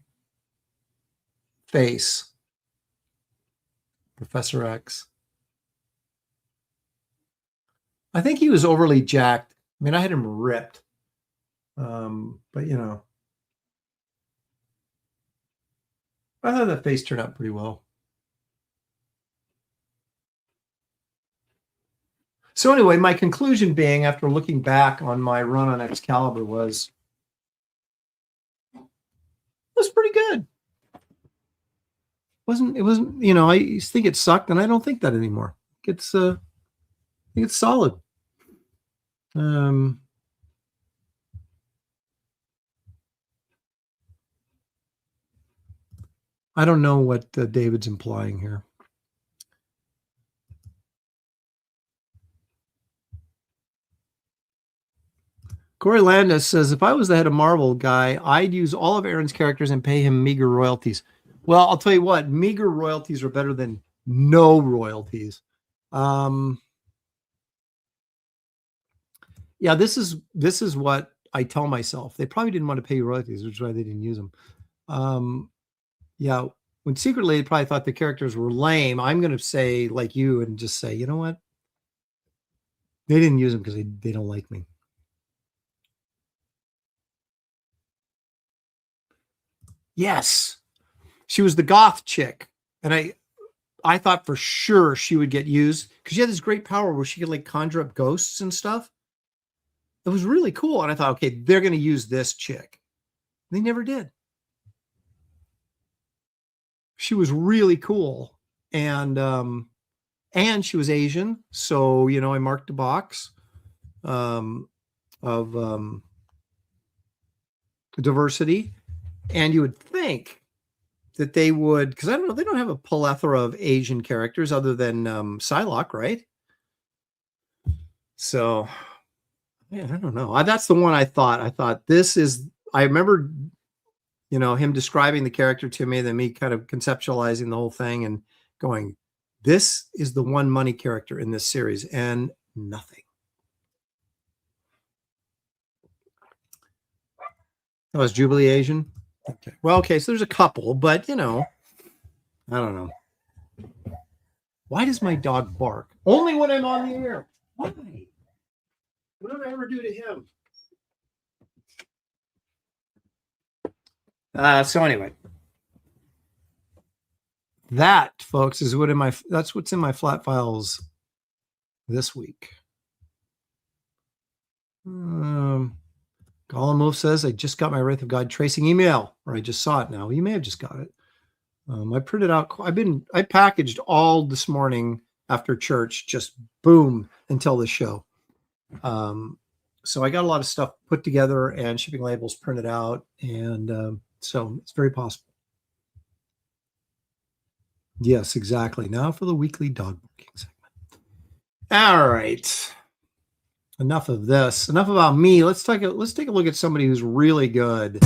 S2: face, Professor X. I think he was overly jacked. I mean, I had him ripped. But, you know, I thought that face turned out pretty well. So anyway, my conclusion being, after looking back on my run on Excalibur, was pretty good. It wasn't, you know, I used to think it sucked, and I don't think that anymore. It's I think it's solid. I don't know what David's implying here. Corey Landis says, if I was the head of Marvel guy, I'd use all of Aaron's characters and pay him meager royalties. Well, I'll tell you what, meager royalties are better than no royalties. Yeah, this is what I tell myself. They probably didn't want to pay you royalties, which is why they didn't use them. Yeah, when secretly they probably thought the characters were lame. I'm going to say, like you, and just say, you know what? They didn't use them because they don't like me. Yes, she was the goth chick, and I thought for sure she would get used because she had this great power where she could like conjure up ghosts and stuff. It was really cool, and I thought, okay, they're going to use this chick. They never did. She was really cool, and she was Asian, so you know I marked a box of diversity, and you would think that they would, because I don't know, they don't have a plethora of Asian characters other than Psylocke, right? So, yeah, I don't know. That's the one I thought this is. I remember, you know, him describing the character to me, then me kind of conceptualizing the whole thing and going, this is the one money character in this series, and nothing. Oh, is Jubilee Asian? Okay. Well, okay, so there's a couple, but you know, I don't know. Why does my dog bark? Only when I'm on the air. Why? What did I ever do to him? So anyway, that, folks, is that's what's in my flat files this week. Gollum Wolf says, I just got my Wraith of God tracing email, or I just saw it now. You may have just got it. I printed out, I packaged all this morning after church, just boom, until the show. So I got a lot of stuff put together and shipping labels printed out. And so it's very possible. Yes, exactly. Now for the weekly dog barking segment. All right. Enough of this. Enough about me. Let's take a look at somebody who's really good.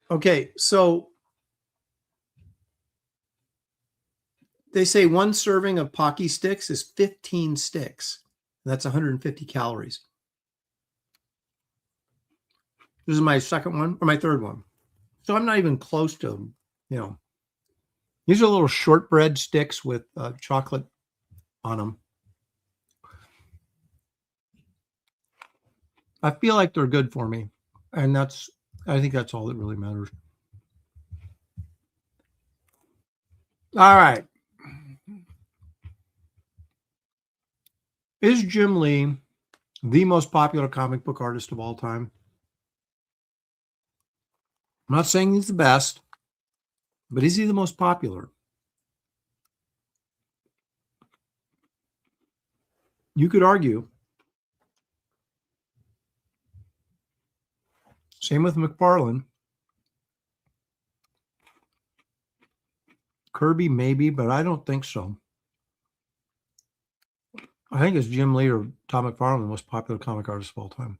S2: Okay, so they say one serving of Pocky sticks is 15 sticks. That's 150 calories. This is my second one, or my third one. So I'm not even close to, you know, these are little shortbread sticks with chocolate on them. I feel like they're good for me. And I think that's all that really matters. All right. Is Jim Lee the most popular comic book artist of all time? I'm not saying he's the best, but is he the most popular? You could argue Same with McFarlane. Kirby, maybe, but I don't think so. I think it's Jim Lee or Tom McFarlane, the most popular comic artist of all time.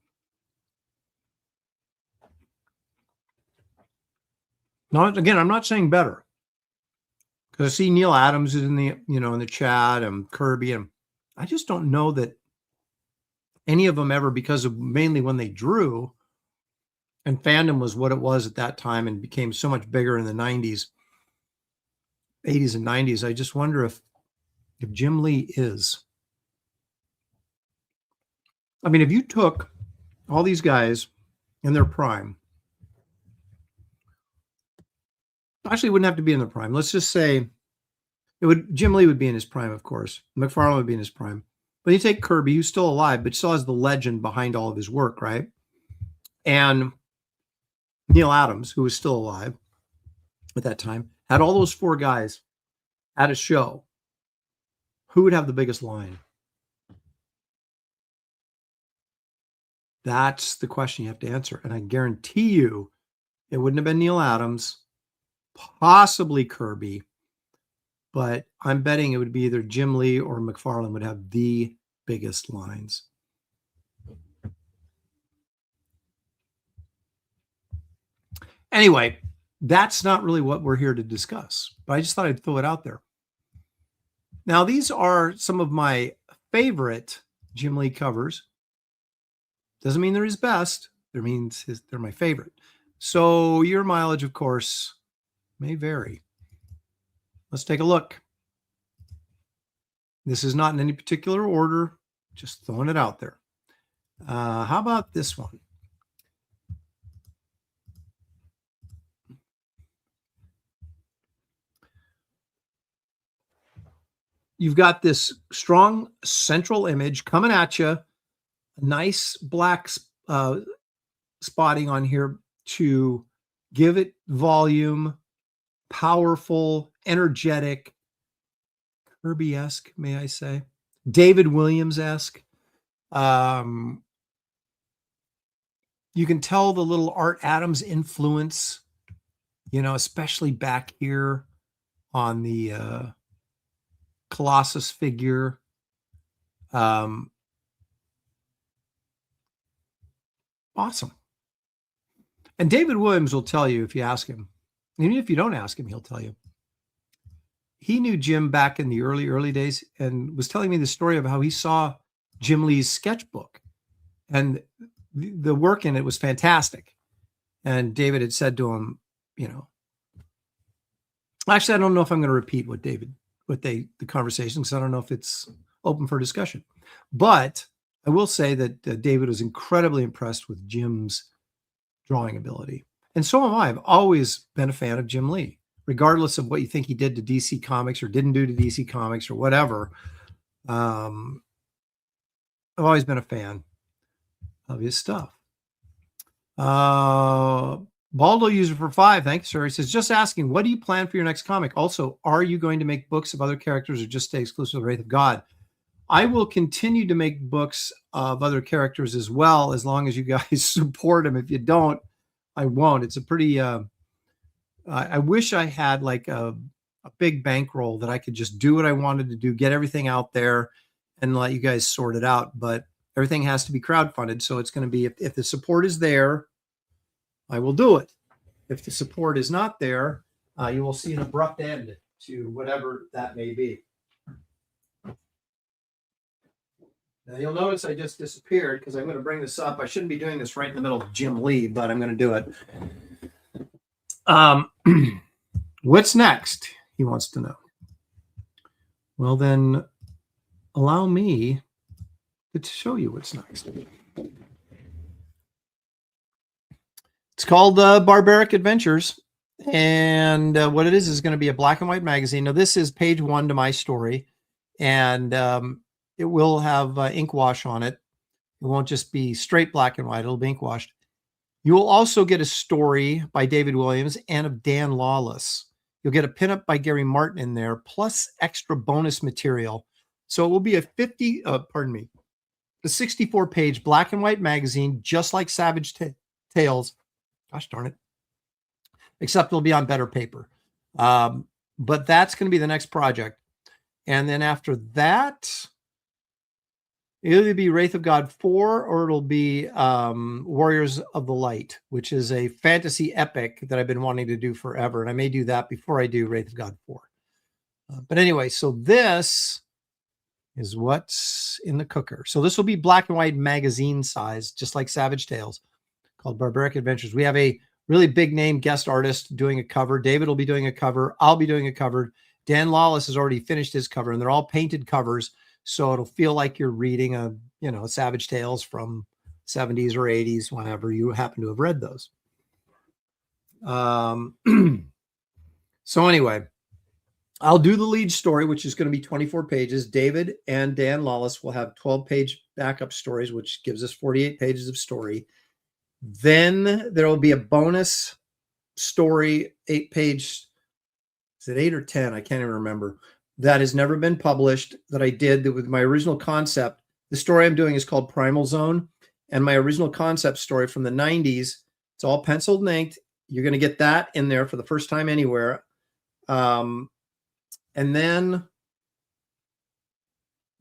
S2: Not again, I'm not saying better. Because I see Neil Adams is in the, in the chat, and Kirby, and I just don't know that any of them ever, because of mainly when they drew, and fandom was what it was at that time and became so much bigger in the 90s, 80s and 90s. I just wonder if Jim Lee is. I mean, if you took all these guys in their prime, actually, it wouldn't have to be in their prime. Let's just say Jim Lee would be in his prime, of course. McFarlane would be in his prime. But you take Kirby, who's still alive, but still has the legend behind all of his work, right? And Neil Adams, who was still alive at that time, had all those four guys at a show. Who would have the biggest line? That's the question you have to answer. And I guarantee you it wouldn't have been Neil Adams, possibly Kirby, but I'm betting it would be either Jim Lee or McFarlane would have the biggest lines. Anyway, that's not really what we're here to discuss, but I just thought I'd throw it out there. Now, these are some of my favorite Jim Lee covers. Doesn't mean they're his best. It means they're my favorite. So your mileage, of course, may vary. Let's take a look. This is not in any particular order, just throwing it out there. How about this one? You've got this strong central image coming at you, a nice black spotting on here to give it volume, powerful, energetic, Kirby-esque, may I say, David Williams-esque. You can tell the little Art Adams influence, especially back here on the Colossus figure. Awesome. And David Williams will tell you if you ask him. Even if you don't ask him, he'll tell you. He knew Jim back in the early days and was telling me the story of how he saw Jim Lee's sketchbook. And the work in it was fantastic. And David had said to him, actually, I don't know if I'm going to repeat the conversation, because I don't know if it's open for discussion. But I will say that David was incredibly impressed with Jim's drawing ability. And so am I. I've always been a fan of Jim Lee, regardless of what you think he did to DC Comics or didn't do to DC Comics or whatever. I've always been a fan of his stuff. Baldo user for 5. Thanks, sir. He says, just asking, what do you plan for your next comic? Also, are you going to make books of other characters or just stay exclusive to Wraith of God? I will continue to make books of other characters as well, as long as you guys support them. If you don't, I won't. It's a pretty, I wish I had like a big bankroll that I could just do what I wanted to do, get everything out there and let you guys sort it out. But everything has to be crowdfunded. So it's going to be, if the support is there, I will do it. If the support is not there, you will see an abrupt end to whatever that may be. Now you'll notice I just disappeared because I'm going to bring this up. I shouldn't be doing this right in the middle of Jim Lee, but I'm going to do it. What's next? He wants to know. Well, then allow me to show you what's next. It's called Barbaric Adventures. And what it is going to be a black and white magazine. Now, this is page 1 to my story. And it will have ink wash on it. It won't just be straight black and white. It'll be ink washed. You will also get a story by David Williams and of Dan Lawless. You'll get a pinup by Gary Martin in there, plus extra bonus material. So it will be a 64-page black and white magazine, just like Savage Tales, Gosh darn it. Except it'll be on better paper. But that's going to be the next project. And then after that, it'll either be Wraith of God 4 or it'll be Warriors of the Light, which is a fantasy epic that I've been wanting to do forever. And I may do that before I do Wraith of God 4. But anyway, so this is what's in the cooker. So this will be black and white magazine size, just like Savage Tales, called Barbaric Adventures. We have a really big name guest artist doing a cover. David will be doing a cover. I'll be doing a cover. Dan Lawless has already finished his cover, and they're all painted covers. So it'll feel like you're reading a Savage Tales from 70s or 80s, whenever you happen to have read those. So anyway, I'll do the lead story, which is going to be 24 pages. David and Dan Lawless will have 12-page backup stories, which gives us 48 pages of story. Then there will be a bonus story, 8-page, is it 8 or 10? I can't even remember. That has never been published, that I did with my original concept. The story I'm doing is called Primal Zone, and my original concept story from the 90s, it's all penciled and inked. You're going to get that in there for the first time anywhere. And then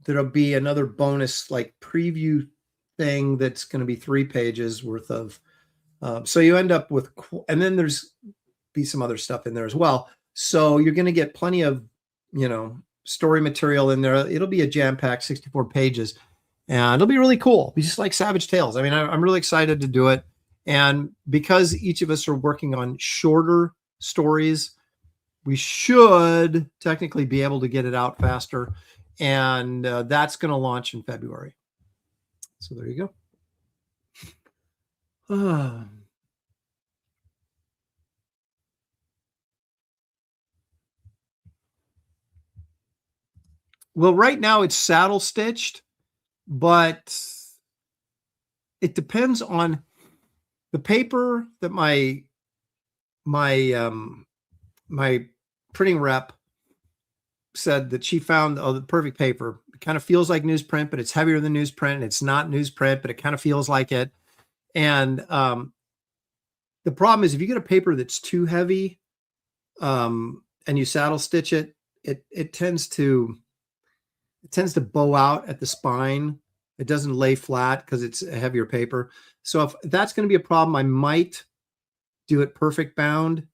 S2: there'll be another bonus like preview thing that's going to be 3 pages worth of. So you end up with, and then there's be some other stuff in there as well. So you're going to get plenty of, story material in there. It'll be a jam-packed 64 pages, and it'll be really cool. It'll be just like Savage Tales. I mean, I'm really excited to do it. And because each of us are working on shorter stories, we should technically be able to get it out faster. And that's going to launch in February. So there you go. Well, right now it's saddle stitched, but it depends on the paper that my printing rep said that she found the perfect paper. It kind of feels like newsprint, but it's heavier than newsprint. It's not newsprint, but it kind of feels like it. And the problem is if you get a paper that's too heavy and you saddle stitch it, it tends to bow out at the spine. It doesn't lay flat because it's a heavier paper. So if that's going to be a problem, I might do it perfect bound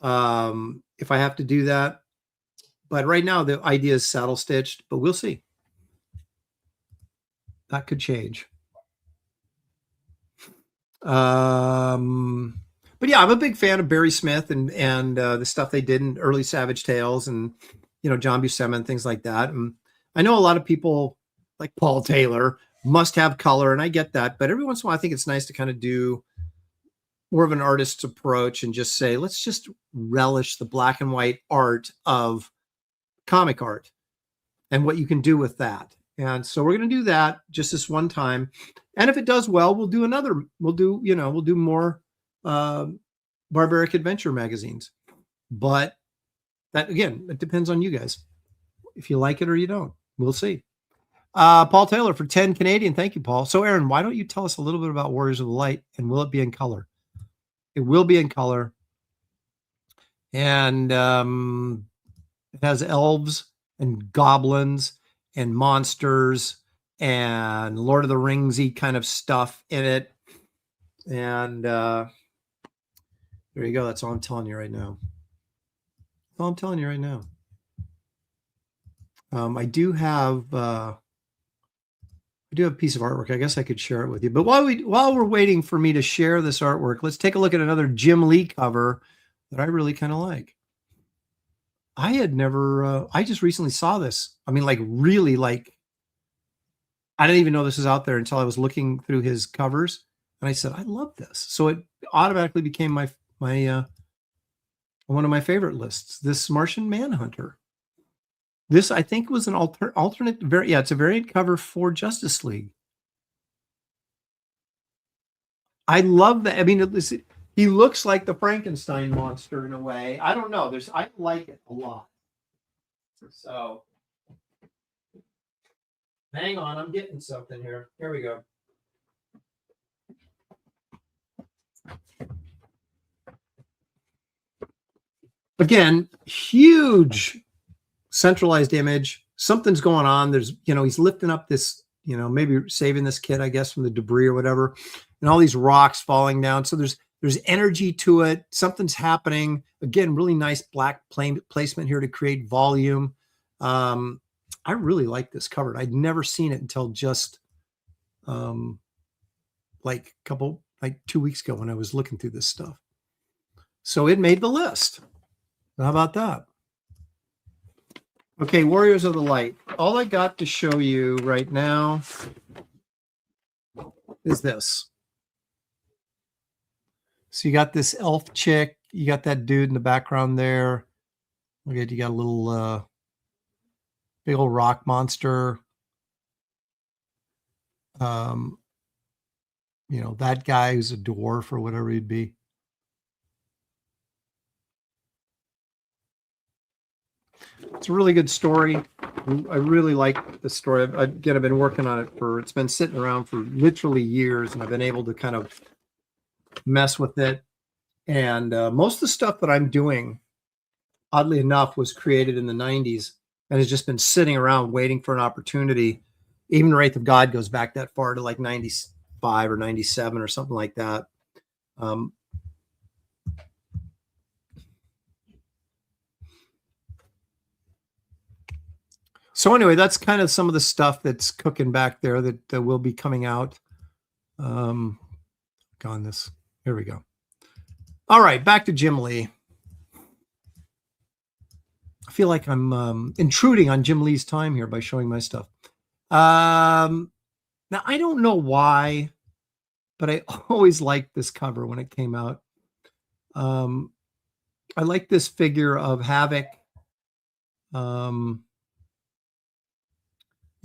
S2: if I have to do that. But right now the idea is saddle stitched, but we'll see. That could change. But yeah, I'm a big fan of Barry Smith and the stuff they did in early Savage Tales and, John Buscema and things like that. And I know a lot of people like Paul Taylor must have color, and I get that. But every once in a while, I think it's nice to kind of do more of an artist's approach and just say, let's just relish the black and white art of comic art and what you can do with that. And so we're going to do that just this one time. And if it does well, we'll do more Barbaric Adventure magazines. But that, again, it depends on you guys. If you like it or you don't, we'll see. Paul Taylor for 10 Canadian. Thank you, Paul. So Aaron, why don't you tell us a little bit about Warriors of the Light, and will it be in color? It will be in color. And it has elves and goblins and monsters and Lord of the Ringsy kind of stuff in it. And there you go. That's all I'm telling you right now. I do have a piece of artwork. I guess I could share it with you. But while we're waiting for me to share this artwork, let's take a look at another Jim Lee cover that I really kind of like. I had never, I just recently saw this. I mean, like really like, I didn't even know this was out there until I was looking through his covers. And I said, I love this. So it automatically became my one of my favorite lists, this Martian Manhunter. This, I think, was an alternate, it's a variant cover for Justice League. I love that. I mean, he looks like the Frankenstein monster in a way. I don't know. I like it a lot. So, hang on. I'm getting something here. Here we go. Again, huge centralized image. Something's going on. There's, he's lifting up this, maybe saving this kid, I guess, from the debris or whatever, and all these rocks falling down. So there's energy to it. Something's happening. Again, really nice black placement here to create volume. I really like this cover. I'd never seen it until just like 2 weeks ago when I was looking through this stuff. So it made the list. How about that? Okay, Warriors of the Light. All I got to show you right now is this. So you got this elf chick. You got that dude in the background there. Look at, you got a little big old rock monster. That guy who's a dwarf or whatever he'd be. It's a really good story. I really like the story. I've been working on it it's been sitting around for literally years, and I've been able to kind of mess with it. And most of the stuff that I'm doing, oddly enough, was created in the 90s and has just been sitting around waiting for an opportunity. Even Wraith of God goes back that far to like 95 or 97 or something like that. So anyway, that's kind of some of the stuff that's cooking back there that will be coming out. On this. Here we go. All right, back to Jim Lee. I feel like I'm intruding on Jim Lee's time here by showing my stuff. Now, I don't know why, but I always liked this cover when it came out. I like this figure of Havoc.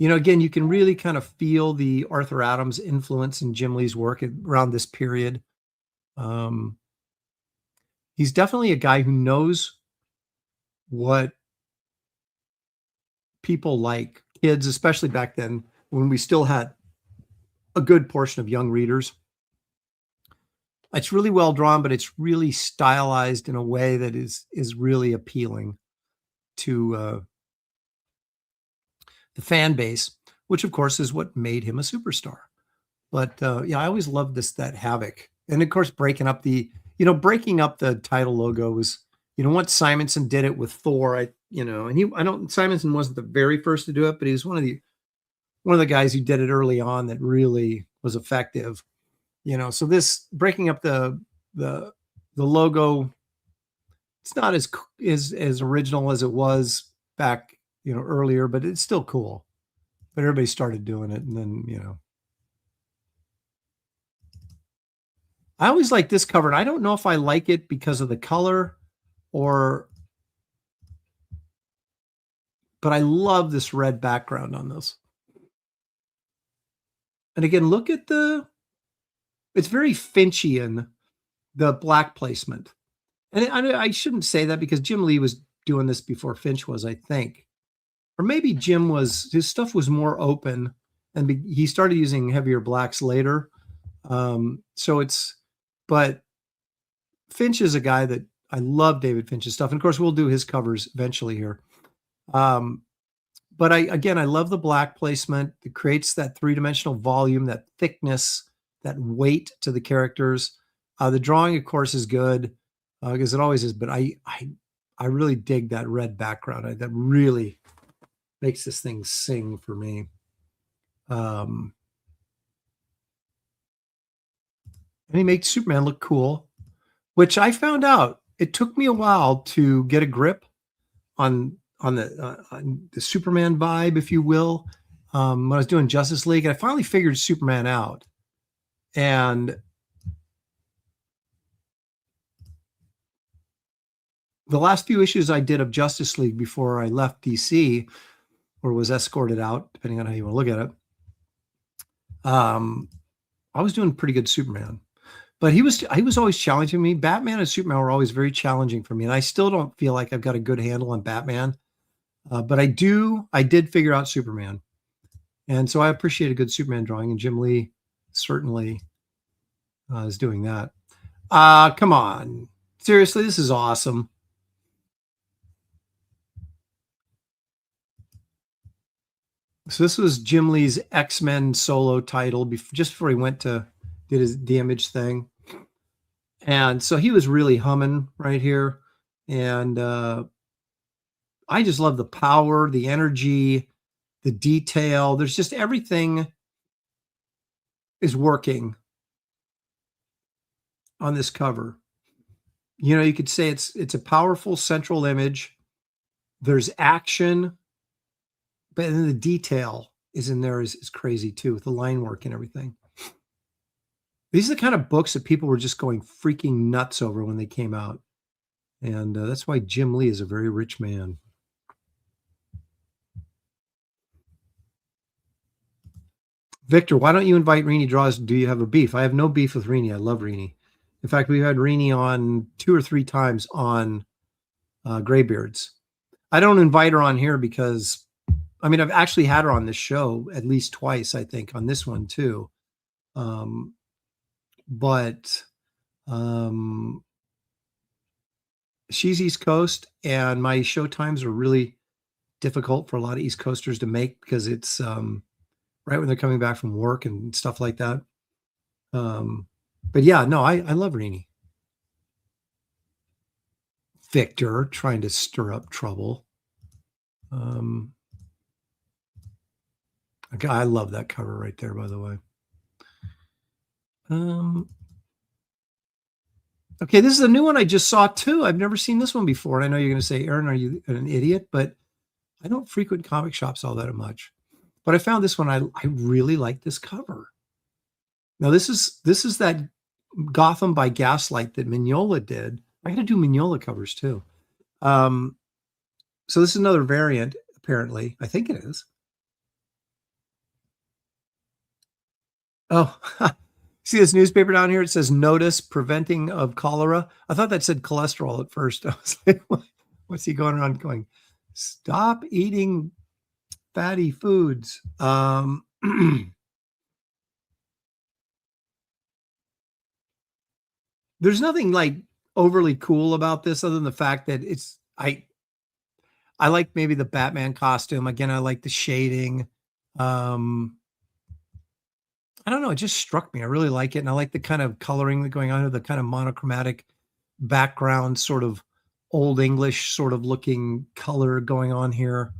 S2: Again, you can really kind of feel the Arthur Adams influence in Jim Lee's work around this period. He's definitely a guy who knows what people like, kids, especially back then when we still had a good portion of young readers. It's really well drawn, but it's really stylized in a way that is really appealing to the fan base, which of course is what made him a superstar. But I always loved that Havoc. And of course, breaking up the title logo was, once Simonson did it with Thor, Simonson wasn't the very first to do it, but he was one of the guys who did it early on that really was effective. So this breaking up the logo, it's not as original as it was back, earlier, but it's still cool. But everybody started doing it, and then, I always like this cover, and I don't know if I like it because of the color but I love this red background on this. And again, look at it's very Finchian, the black placement. And I shouldn't say that because Jim Lee was doing this before Finch was, I think. Or maybe his stuff was more open, and he started using heavier blacks later. But Finch is a guy that I love. David Finch's stuff. And of course, we'll do his covers eventually here. But I love the black placement. It creates that three-dimensional volume, that thickness, that weight to the characters. The drawing, of course, is good because it always is. But I really dig that red background. That really makes this thing sing for me. And he makes Superman look cool, which I found out. It took me a while to get a grip on the Superman vibe, if you will, when I was doing Justice League. And I finally figured Superman out. And the last few issues I did of Justice League before I left DC, or was escorted out, depending on how you want to look at it, I was doing pretty good Superman. But he was always challenging me. Batman and Superman were always very challenging for me. And I still don't feel like I've got a good handle on Batman. But I did figure out Superman. And so I appreciate a good Superman drawing. And Jim Lee certainly is doing that. Come on. Seriously, this is awesome. So this was Jim Lee's X-Men solo title just before he did the Image thing. And so he was really humming right here. And I just love the power, the energy, the detail. There's just everything is working on this cover. You know, you could say it's a powerful central image. There's action, but then the detail is in there is crazy too, with the line work and everything. These are the kind of books that people were just going freaking nuts over when they came out. And that's why Jim Lee is a very rich man. Victor, why don't you invite Rini Draws? Do you have a beef? I have no beef with Rini. I love Rini. In fact, we've had Rini on 2 or 3 times on Graybeards. I don't invite her on here because, I mean, I've actually had her on this show at least twice, I think, on this one too. But she's East Coast, and my show times are really difficult for a lot of East Coasters to make because it's right when they're coming back from work and stuff like that. But yeah, no, I love Rini. Victor trying to stir up trouble. Okay, I love that cover right there, by the way. Okay, this is a new one I just saw too. I've never seen this one before. And I know you're going to say, Aaron, are you an idiot? But I don't frequent comic shops all that much. But I found this one. I really like this cover. Now this is that Gotham by Gaslight that Mignola did. I got to do Mignola covers too. So this is another variant, apparently. I think it is. Oh, see this newspaper down here? It says notice preventing of cholera. I thought that said cholesterol at first. I was like, what's he going around going? Stop eating fatty foods. There's nothing like overly cool about this other than the fact that I like maybe the Batman costume. Again, I like the shading. I don't know. It just struck me. I really like it. And I like the kind of coloring going on here, the kind of monochromatic background, sort of old English sort of looking color going on here.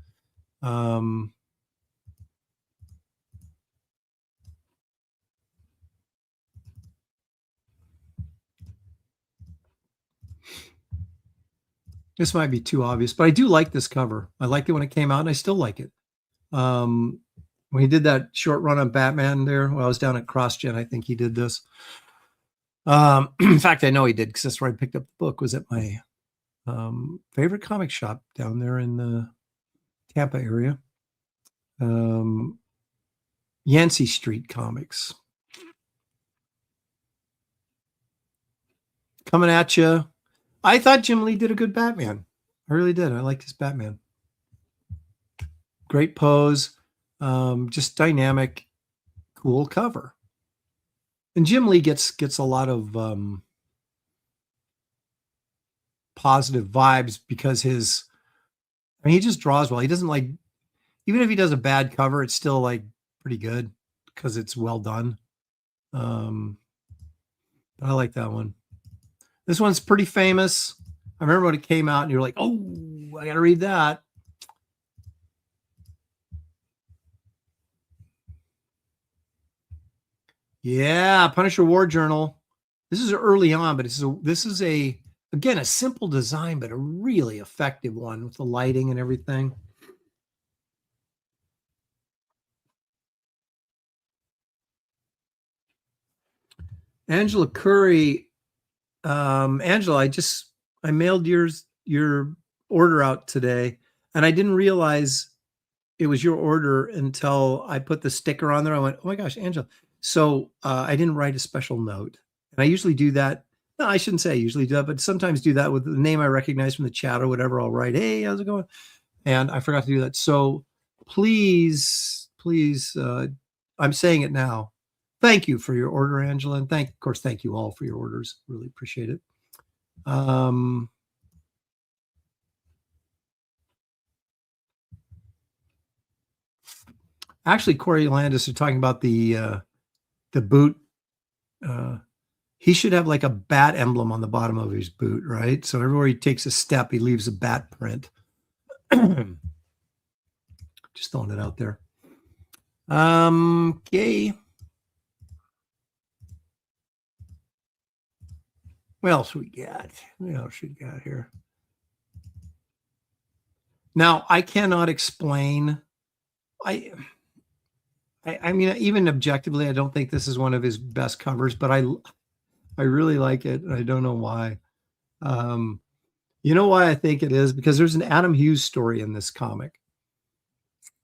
S2: This might be too obvious, but I do like this cover. I liked it when it came out, and I still like it. When he did that short run on Batman there, when I was down at CrossGen, I think he did this. In fact, I know he did because that's where I picked up the book, was at my favorite comic shop down there in the Tampa area. Yancey Street Comics. Coming at you. I thought Jim Lee did a good Batman. I really did. I liked his Batman. Great pose. Just dynamic, cool cover. And Jim Lee gets a lot of positive vibes because he just draws well. He doesn't like, even if he does a bad cover, it's still like pretty good because it's well done. I like that one. This one's pretty famous. I remember when it came out and you're like, oh, I got to read that. Yeah, Punisher War Journal. This is early on, but this is again, a simple design, but a really effective one with the lighting and everything. Angela Curry. Angela, I mailed your order out today, and I didn't realize it was your order until I put the sticker on there. I went, oh my gosh, Angela. So I didn't write a special note. And I usually do that. No, I shouldn't say I usually do that, but sometimes do that with the name I recognize from the chat or whatever. I'll write, hey, how's it going? And I forgot to do that. So please, I'm saying it now. Thank you for your order, Angela. And of course, thank you all for your orders. Really appreciate it. Actually, Corey Landis are talking about the boot. He should have like a bat emblem on the bottom of his boot, right? So everywhere he takes a step, he leaves a bat print. Just throwing it out there. Okay. What else we got? What else we got here? Now, I cannot explain. I mean, even objectively, I don't think this is one of his best covers, but I really like it. I don't know why. You know why I think it is? Because there's an Adam Hughes story in this comic.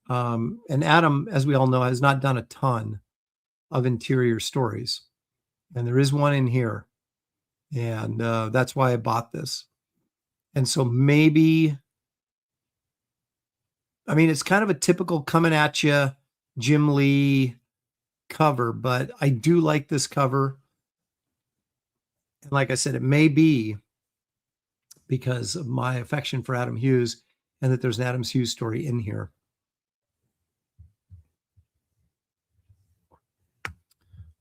S2: And Adam, as we all know, has not done a ton of interior stories. And there is one in here. And that's why I bought this. And so maybe, I mean, it's kind of a typical coming at you Jim Lee cover, but I do like this cover. And like I said, it may be because of my affection for Adam Hughes and that there's an Adam Hughes story in here.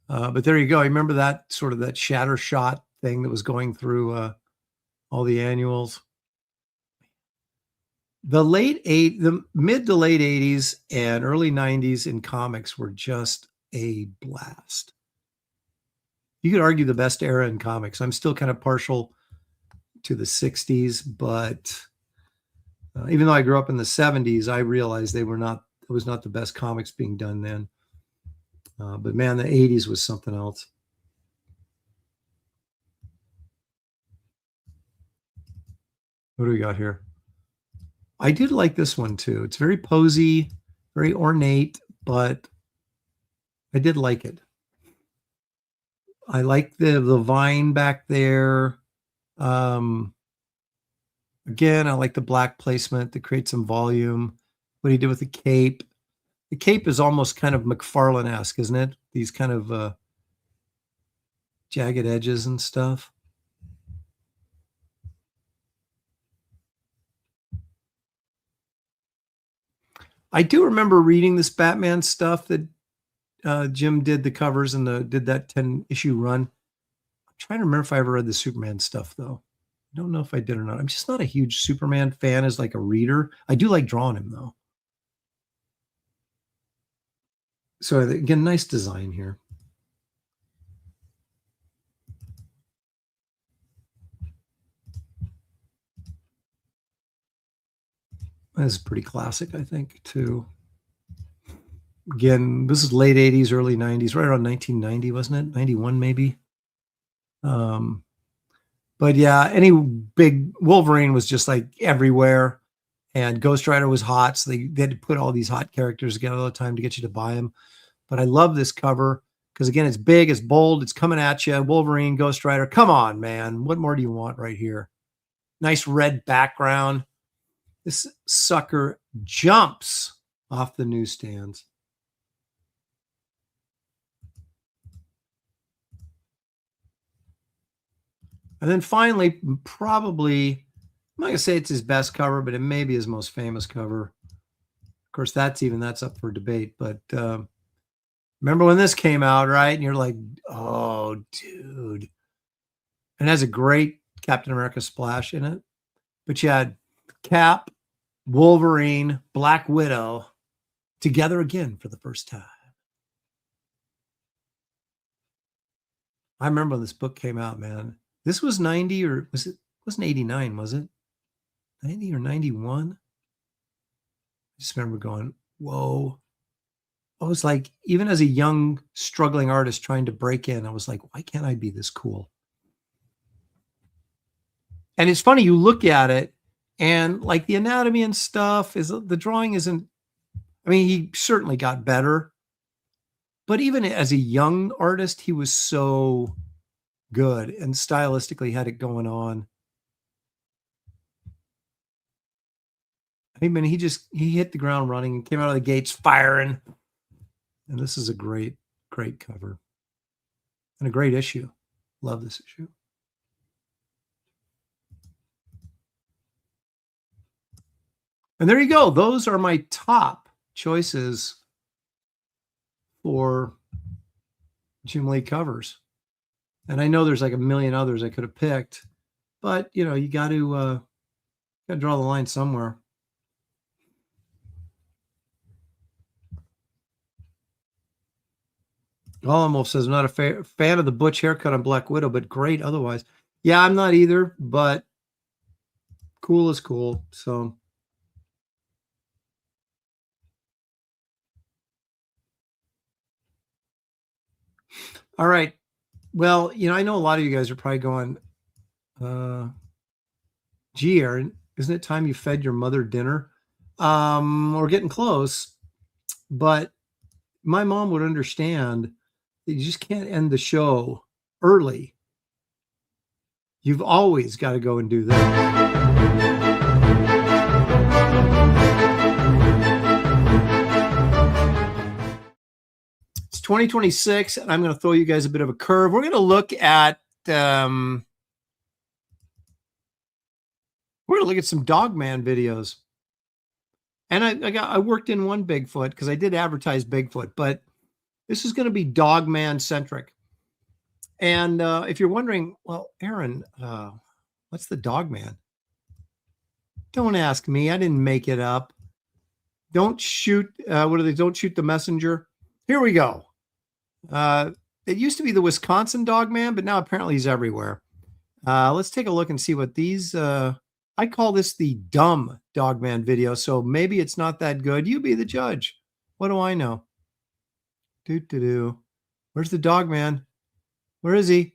S2: But there you go. I remember that sort of that shatter shot thing that was going through all the annuals. The mid to late 80s and early 90s in comics were just a blast. You could argue the best era in comics. I'm still kind of partial to the 60s, but even though I grew up in the 70s, I realized it was not the best comics being done then. But man, the 80s was something else. What do we got here? I did like this one too. It's very posy, very ornate, but I did like it. I like the vine back there. Again, I like the black placement to create some volume. What he did with the cape. The cape is almost kind of McFarlane-esque, isn't it? These kind of jagged edges and stuff. I do remember reading this Batman stuff that Jim did the covers and did that 10-issue run. I'm trying to remember if I ever read the Superman stuff, though. I don't know if I did or not. I'm just not a huge Superman fan as like a reader. I do like drawing him, though. So again, nice design here. This is pretty classic, I think, too. Again, this is late 80s, early 90s, right around 1990, wasn't it? 91, maybe. But yeah, any big Wolverine was just like everywhere. And Ghost Rider was hot. So they had to put all these hot characters together all the time to get you to buy them. But I love this cover because, again, it's big, it's bold, it's coming at you. Wolverine, Ghost Rider. Come on, man. What more do you want right here? Nice red background. This sucker jumps off the newsstands. And then finally, probably, I'm not going to say it's his best cover, but it may be his most famous cover. Of course, that's up for debate. But remember when this came out, right? And you're like, oh, dude. And it has a great Captain America splash in it. But you had Cap, Wolverine, Black Widow together again for the first time. I remember when this book came out, man. This was 90 or wasn't 89, was it? 90 or 91? I just remember going, whoa. I was like, even as a young, struggling artist trying to break in, I was like, why can't I be this cool? And it's funny, you look at it and like the anatomy and stuff, the drawing isn't, I mean, he certainly got better. But even as a young artist, he was so good and stylistically had it going on. I mean, he hit the ground running and came out of the gates firing. And this is a great, great cover and a great issue. Love this issue. And there you go. Those are my top choices for Jim Lee covers. And I know there's like a million others I could have picked, but you know, you got to draw the line somewhere. Almost says, I'm not a fan of the butch haircut on Black Widow, but great otherwise. Yeah, I'm not either, but cool is cool. So all right. Well, you know, I know a lot of you guys are probably going, gee, Aaron, isn't it time you fed your mother dinner? We're getting close, but my mom would understand that you just can't end the show early. You've always got to go and do that. It's 2026, and I'm going to throw you guys a bit of a curve. We're going to look at some Dogman videos. And I worked in one Bigfoot because I did advertise Bigfoot, but this is going to be Dogman centric. And if you're wondering, well, Aaron, what's the Dogman? Don't ask me. I didn't make it up. Don't shoot. Don't shoot the messenger. Here we go. It used to be the Wisconsin Dogman, but now apparently he's everywhere. Let's take a look and see what these. I call this the dumb Dogman video, so maybe it's not that good. You be the judge. What do I know? Where's the Dogman? Where is he?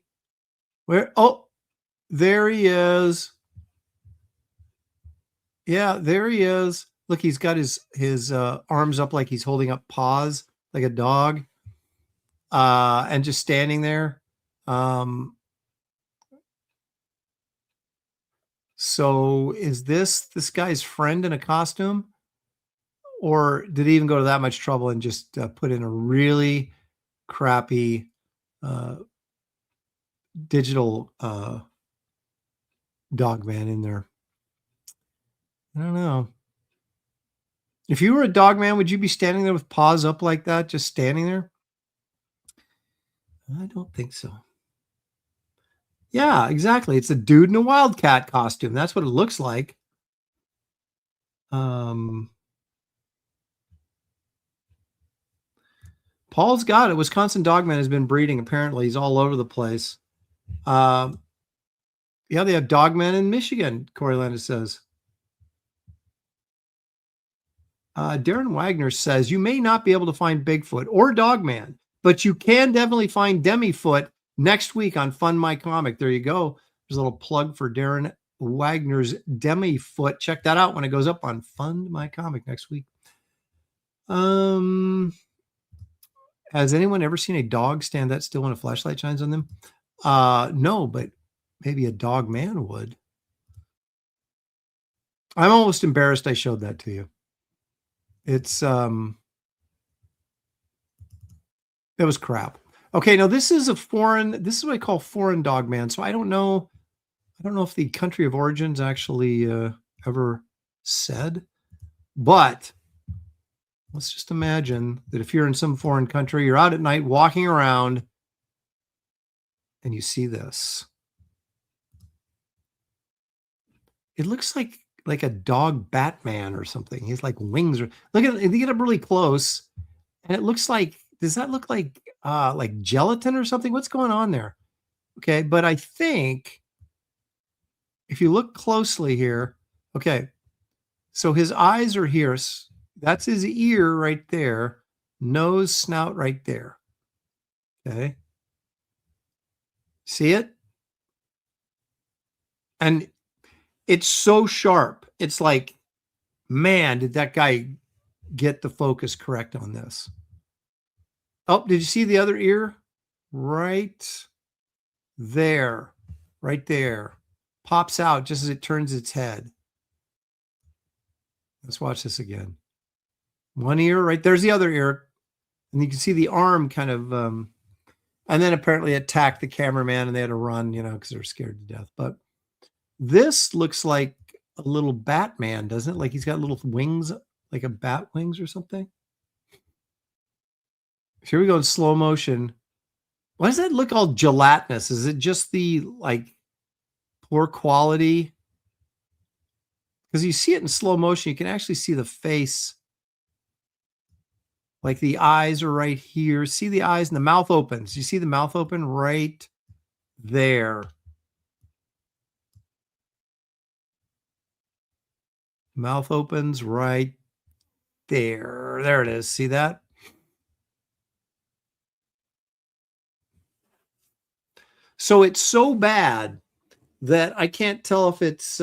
S2: Where? Oh, there he is. Yeah, there he is. Look, he's got his arms up like he's holding up paws like a dog, and just standing there. So is this guy's friend in a costume? Or did he even go to that much trouble and just put in a really crappy digital Dogman in there? I don't know. If you were a Dogman, would you be standing there with paws up like that, just standing there? I don't think so. Yeah, exactly. It's a dude in a wildcat costume. That's what it looks like. Paul's got it. Wisconsin Dogman has been breeding. Apparently, he's all over the place. Yeah, they have Dogman in Michigan, Corey Landis says. Darren Wagner says, you may not be able to find Bigfoot or Dogman, but you can definitely find Demifoot next week on Fund My Comic. There you go. There's a little plug for Darren Wagner's Demifoot. Check that out when it goes up on Fund My Comic next week. Has anyone ever seen a dog stand that still when a flashlight shines on them? No, but maybe a dog man would. I'm almost embarrassed I showed that to you. It's it was crap. Okay, now this is this is what I call foreign Dogman. So I don't know if the country of origin's actually ever said, but let's just imagine that if you're in some foreign country, you're out at night walking around and you see this. It looks like a dog Batman or something. He's like wings. Look at it. You get up really close and it looks like, does that look like gelatin or something? What's going on there? Okay. But I think if you look closely here, okay. So his eyes are here. That's his ear right there. Nose, snout right there. Okay. See it? And it's so sharp. It's like, man, did that guy get the focus correct on this? Oh, did you see the other ear? Right there. Right there. Pops out just as it turns its head. Let's watch this again. One ear, right there's the other ear. And you can see the arm kind of, and then apparently attacked the cameraman and they had to run, because they're scared to death. But this looks like a little Batman, doesn't it? Like he's got little wings, like a bat wings or something. Here we go in slow motion. Why does that look all gelatinous? Is it just the like poor quality? Because you see it in slow motion, you can actually see the face. Like the eyes are right here. See the eyes and the mouth opens. You see the mouth open right there. Mouth opens right there. There it is. See that? So it's so bad that I can't tell if it's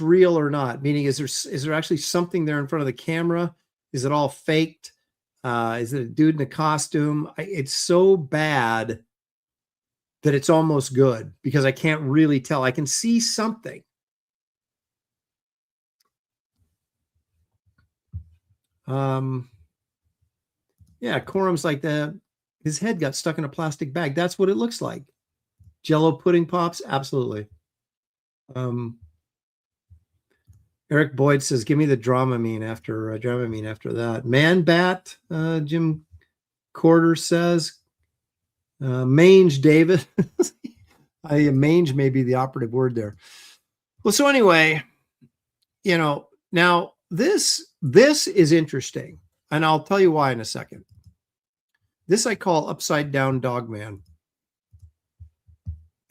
S2: real or not. Meaning, is there actually something there in front of the camera? Is it all faked? Is it a dude in a costume? It's so bad that it's almost good because I can't really tell. I can see something. Yeah, Quorum's like that. His head got stuck in a plastic bag. That's what it looks like. Jello pudding pops, absolutely. Eric Boyd says, "Give me the Dramamine after that." Man Bat, Jim Corder says, mange David. Mange may be the operative word there. Well, so anyway, now this is interesting, and I'll tell you why in a second. This I call upside down dog man.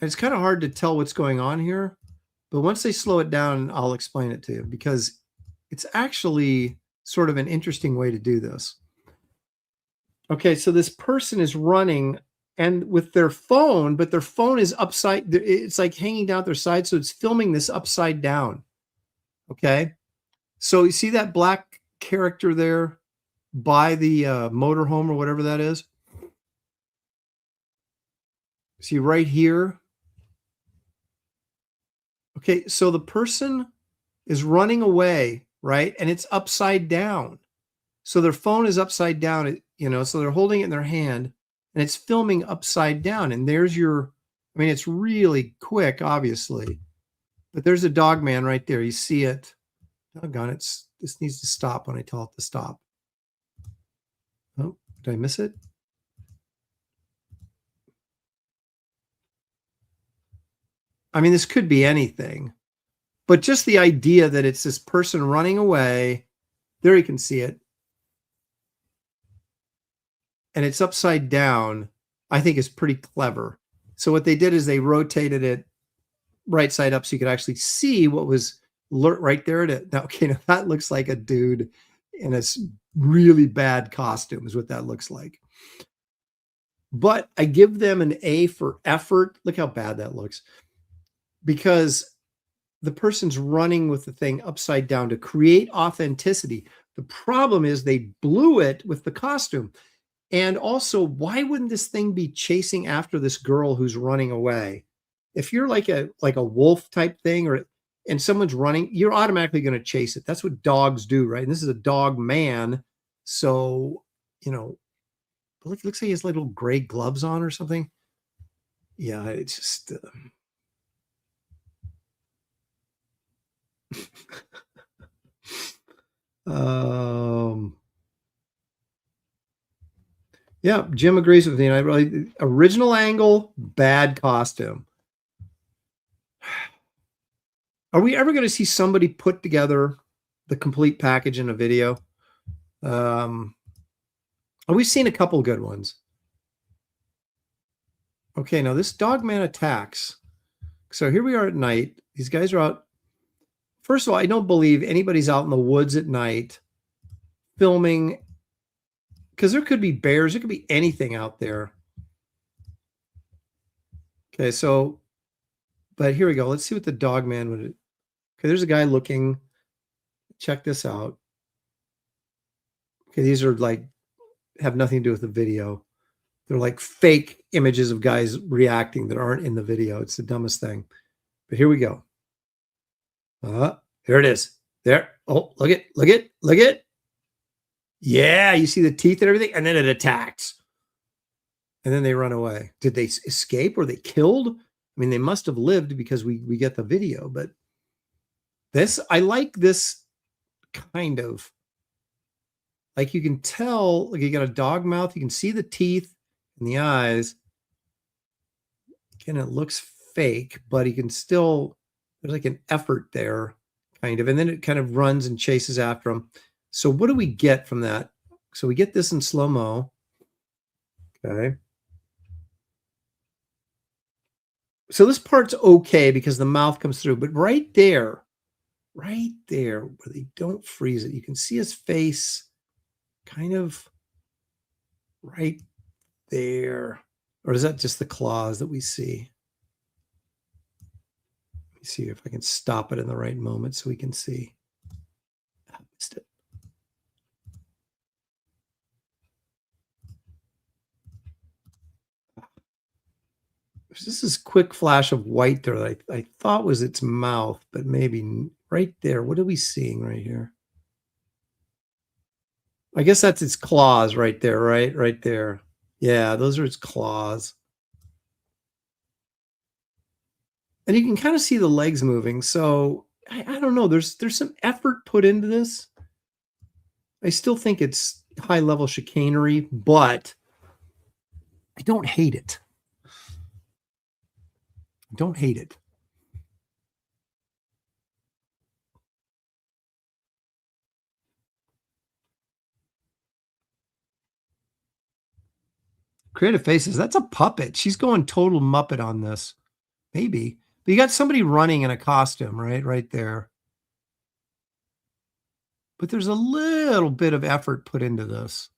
S2: And it's kind of hard to tell what's going on here, but once they slow it down, I'll explain it to you because it's actually sort of an interesting way to do this. Okay, so this person is running and with their phone, but their phone is upside, it's like hanging down their side, so it's filming this upside down. Okay, so you see that black character there by the motorhome or whatever that is? See right here? Okay, so the person is running away, right? And it's upside down. So their phone is upside down, so they're holding it in their hand and it's filming upside down. And there's it's really quick, obviously, but there's a dog man right there. You see it. Doggone it. This needs to stop when I tell it to stop. Oh, did I miss it? This could be anything, but just the idea that it's this person running away, there you can see it. And it's upside down, I think is pretty clever. So what they did is they rotated it right side up so you could actually see what was right there. Now, that looks like a dude in a really bad costume is what that looks like. But I give them an A for effort. Look how bad that looks. Because the person's running with the thing upside down to create authenticity. The problem is they blew it with the costume. And also, why wouldn't this thing be chasing after this girl who's running away? If you're like a wolf type thing and someone's running, you're automatically going to chase it. That's what dogs do, right? And this is a dog man. So, look, it looks like he has little gray gloves on or something. Yeah, it's just... yeah, Jim agrees with me. And I really, original angle, bad costume. Are we ever going to see somebody put together the complete package in a video? We've seen a couple good ones. Okay, now this dog man attacks. So here we are at night. These guys are out. First of all, I don't believe anybody's out in the woods at night filming, because there could be bears, there could be anything out there. Okay, so, but here we go. Let's see what the dog man would. Okay, there's a guy looking. Check this out. Okay, these are like, have nothing to do with the video. They're like fake images of guys reacting that aren't in the video. It's the dumbest thing. But here we go. Here it is. There. Oh, look it. Yeah, you see the teeth and everything, and then it attacks. And then they run away. Did they escape? Were they killed? They must have lived because we get the video. But I like this kind of Like you can tell, like you got a dog mouth. You can see the teeth and the eyes. Again, it looks fake, but he can still, there's like an effort there, kind of. And then it kind of runs and chases after him. So what do we get from that? So we get this in slow-mo. Okay. So this part's okay because the mouth comes through, but right there where they don't freeze it, you can see his face kind of right there. Or is that just the claws that we see? Let me see if I can stop it in the right moment so we can see. I missed it. This is quick flash of white there that I thought was its mouth, but maybe right there. What are we seeing right here? I guess that's its claws right there, right? Right there. Yeah, those are its claws. And you can kind of see the legs moving. So I don't know. There's some effort put into this. I still think it's high level chicanery, but I don't hate it. I don't hate it. Creative Faces, that's a puppet. She's going total Muppet on this. Maybe. But you got somebody running in a costume, right? Right there. But there's a little bit of effort put into this.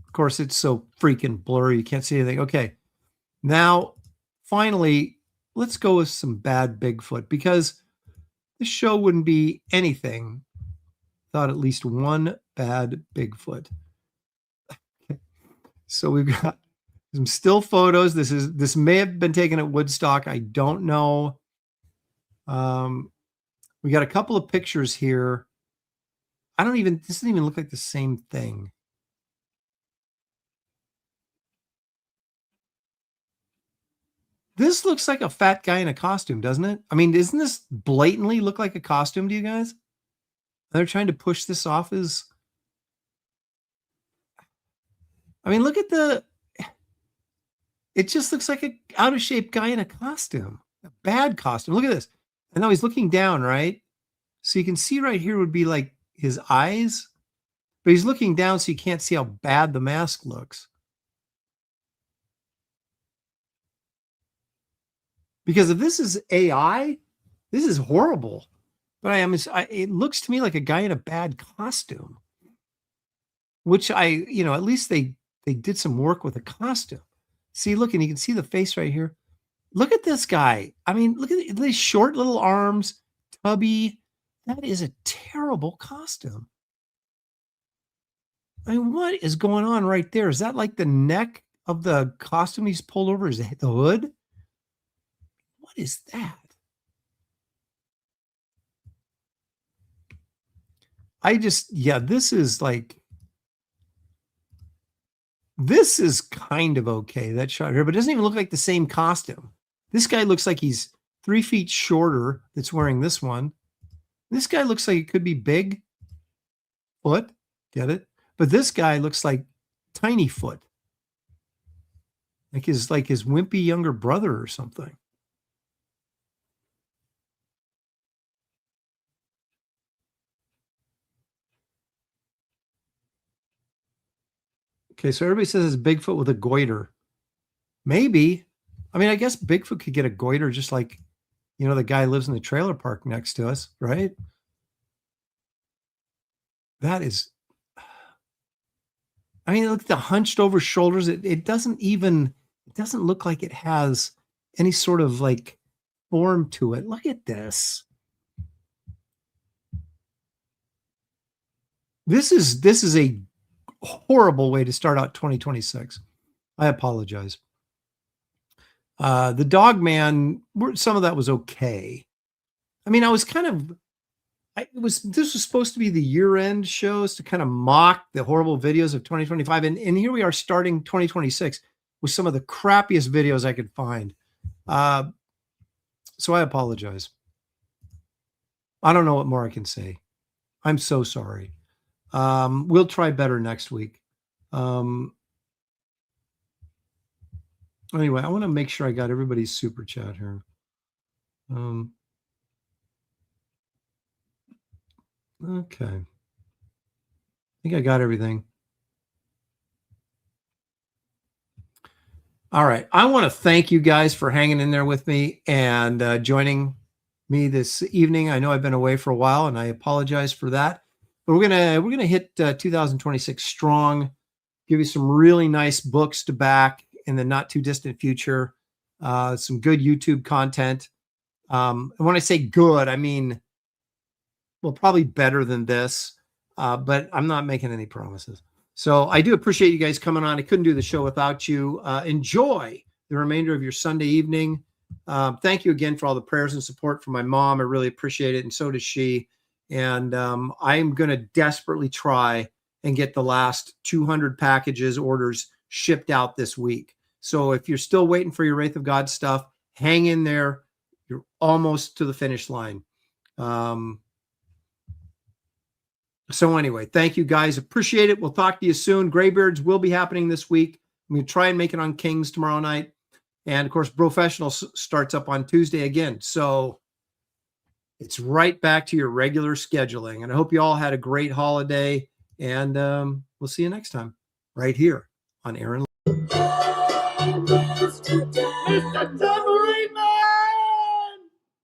S2: Of course, it's so freaking blurry. You can't see anything. Okay. Now, finally, let's go with some bad Bigfoot because this show wouldn't be anything without at least one bad Bigfoot. So we've got some still photos. This may have been taken at Woodstock. I don't know. We got a couple of pictures here. This doesn't even look like the same thing. This looks like a fat guy in a costume, doesn't it? I mean, doesn't this blatantly look like a costume to you guys? They're trying to push this off as, I mean, look at it just looks like an out of shape guy in a costume, a bad costume. Look at this. And now he's looking down, right? So you can see right here would be like his eyes, but he's looking down so you can't see how bad the mask looks. Because if this is AI, this is horrible. But it looks to me like a guy in a bad costume, which at least they did some work with the costume. See, look, and you can see the face right here. Look at this guy. I mean, look at these short little arms, tubby. That is a terrible costume. I mean, what is going on right there? Is that like the neck of the costume he's pulled over? Is the hood? What is that? This is kind of okay, that shot here, but it doesn't even look like the same costume. This guy looks like he's 3 feet shorter that's wearing this one. This guy looks like it could be Big Foot. Get it? But this guy looks like Tiny Foot. Like his wimpy younger brother or something. Okay, so everybody says it's Bigfoot with a goiter. Maybe. I mean, I guess Bigfoot could get a goiter just like, the guy lives in the trailer park next to us, right? That is, I mean, look at the hunched over shoulders. It doesn't look like it has any sort of like form to it. Look at this. This is a horrible way to start out 2026. I apologize. The Dog Man, some of that was okay. I mean, this was supposed to be the year-end shows to kind of mock the horrible videos of 2025. And here we are starting 2026 with some of the crappiest videos I could find. So I apologize. I don't know what more I can say. I'm so sorry. We'll try better next week. Anyway, I want to make sure I got everybody's super chat here. Okay. I think I got everything. All right. I want to thank you guys for hanging in there with me and joining me this evening. I know I've been away for a while, and I apologize for that. But we're gonna hit 2026 strong. Give you some really nice books to back in the not too distant future. Some good YouTube content. And when I say good, I mean, well, probably better than this. But I'm not making any promises. So I do appreciate you guys coming on. I couldn't do the show without you. Enjoy the remainder of your Sunday evening. Thank you again for all the prayers and support from my mom. I really appreciate it, and so does she. And I'm going to desperately try and get the last 200 packages orders shipped out this week. So if you're still waiting for your Wraith of God stuff, hang in there. You're almost to the finish line. So anyway, thank you guys. Appreciate it. We'll talk to you soon. Graybeards will be happening this week. I'm going to try and make it on Kings tomorrow night. And of course, Professional starts up on Tuesday again. So it's right back to your regular scheduling. And I hope you all had a great holiday. And we'll see you next time right here on Aaron.
S3: Mr.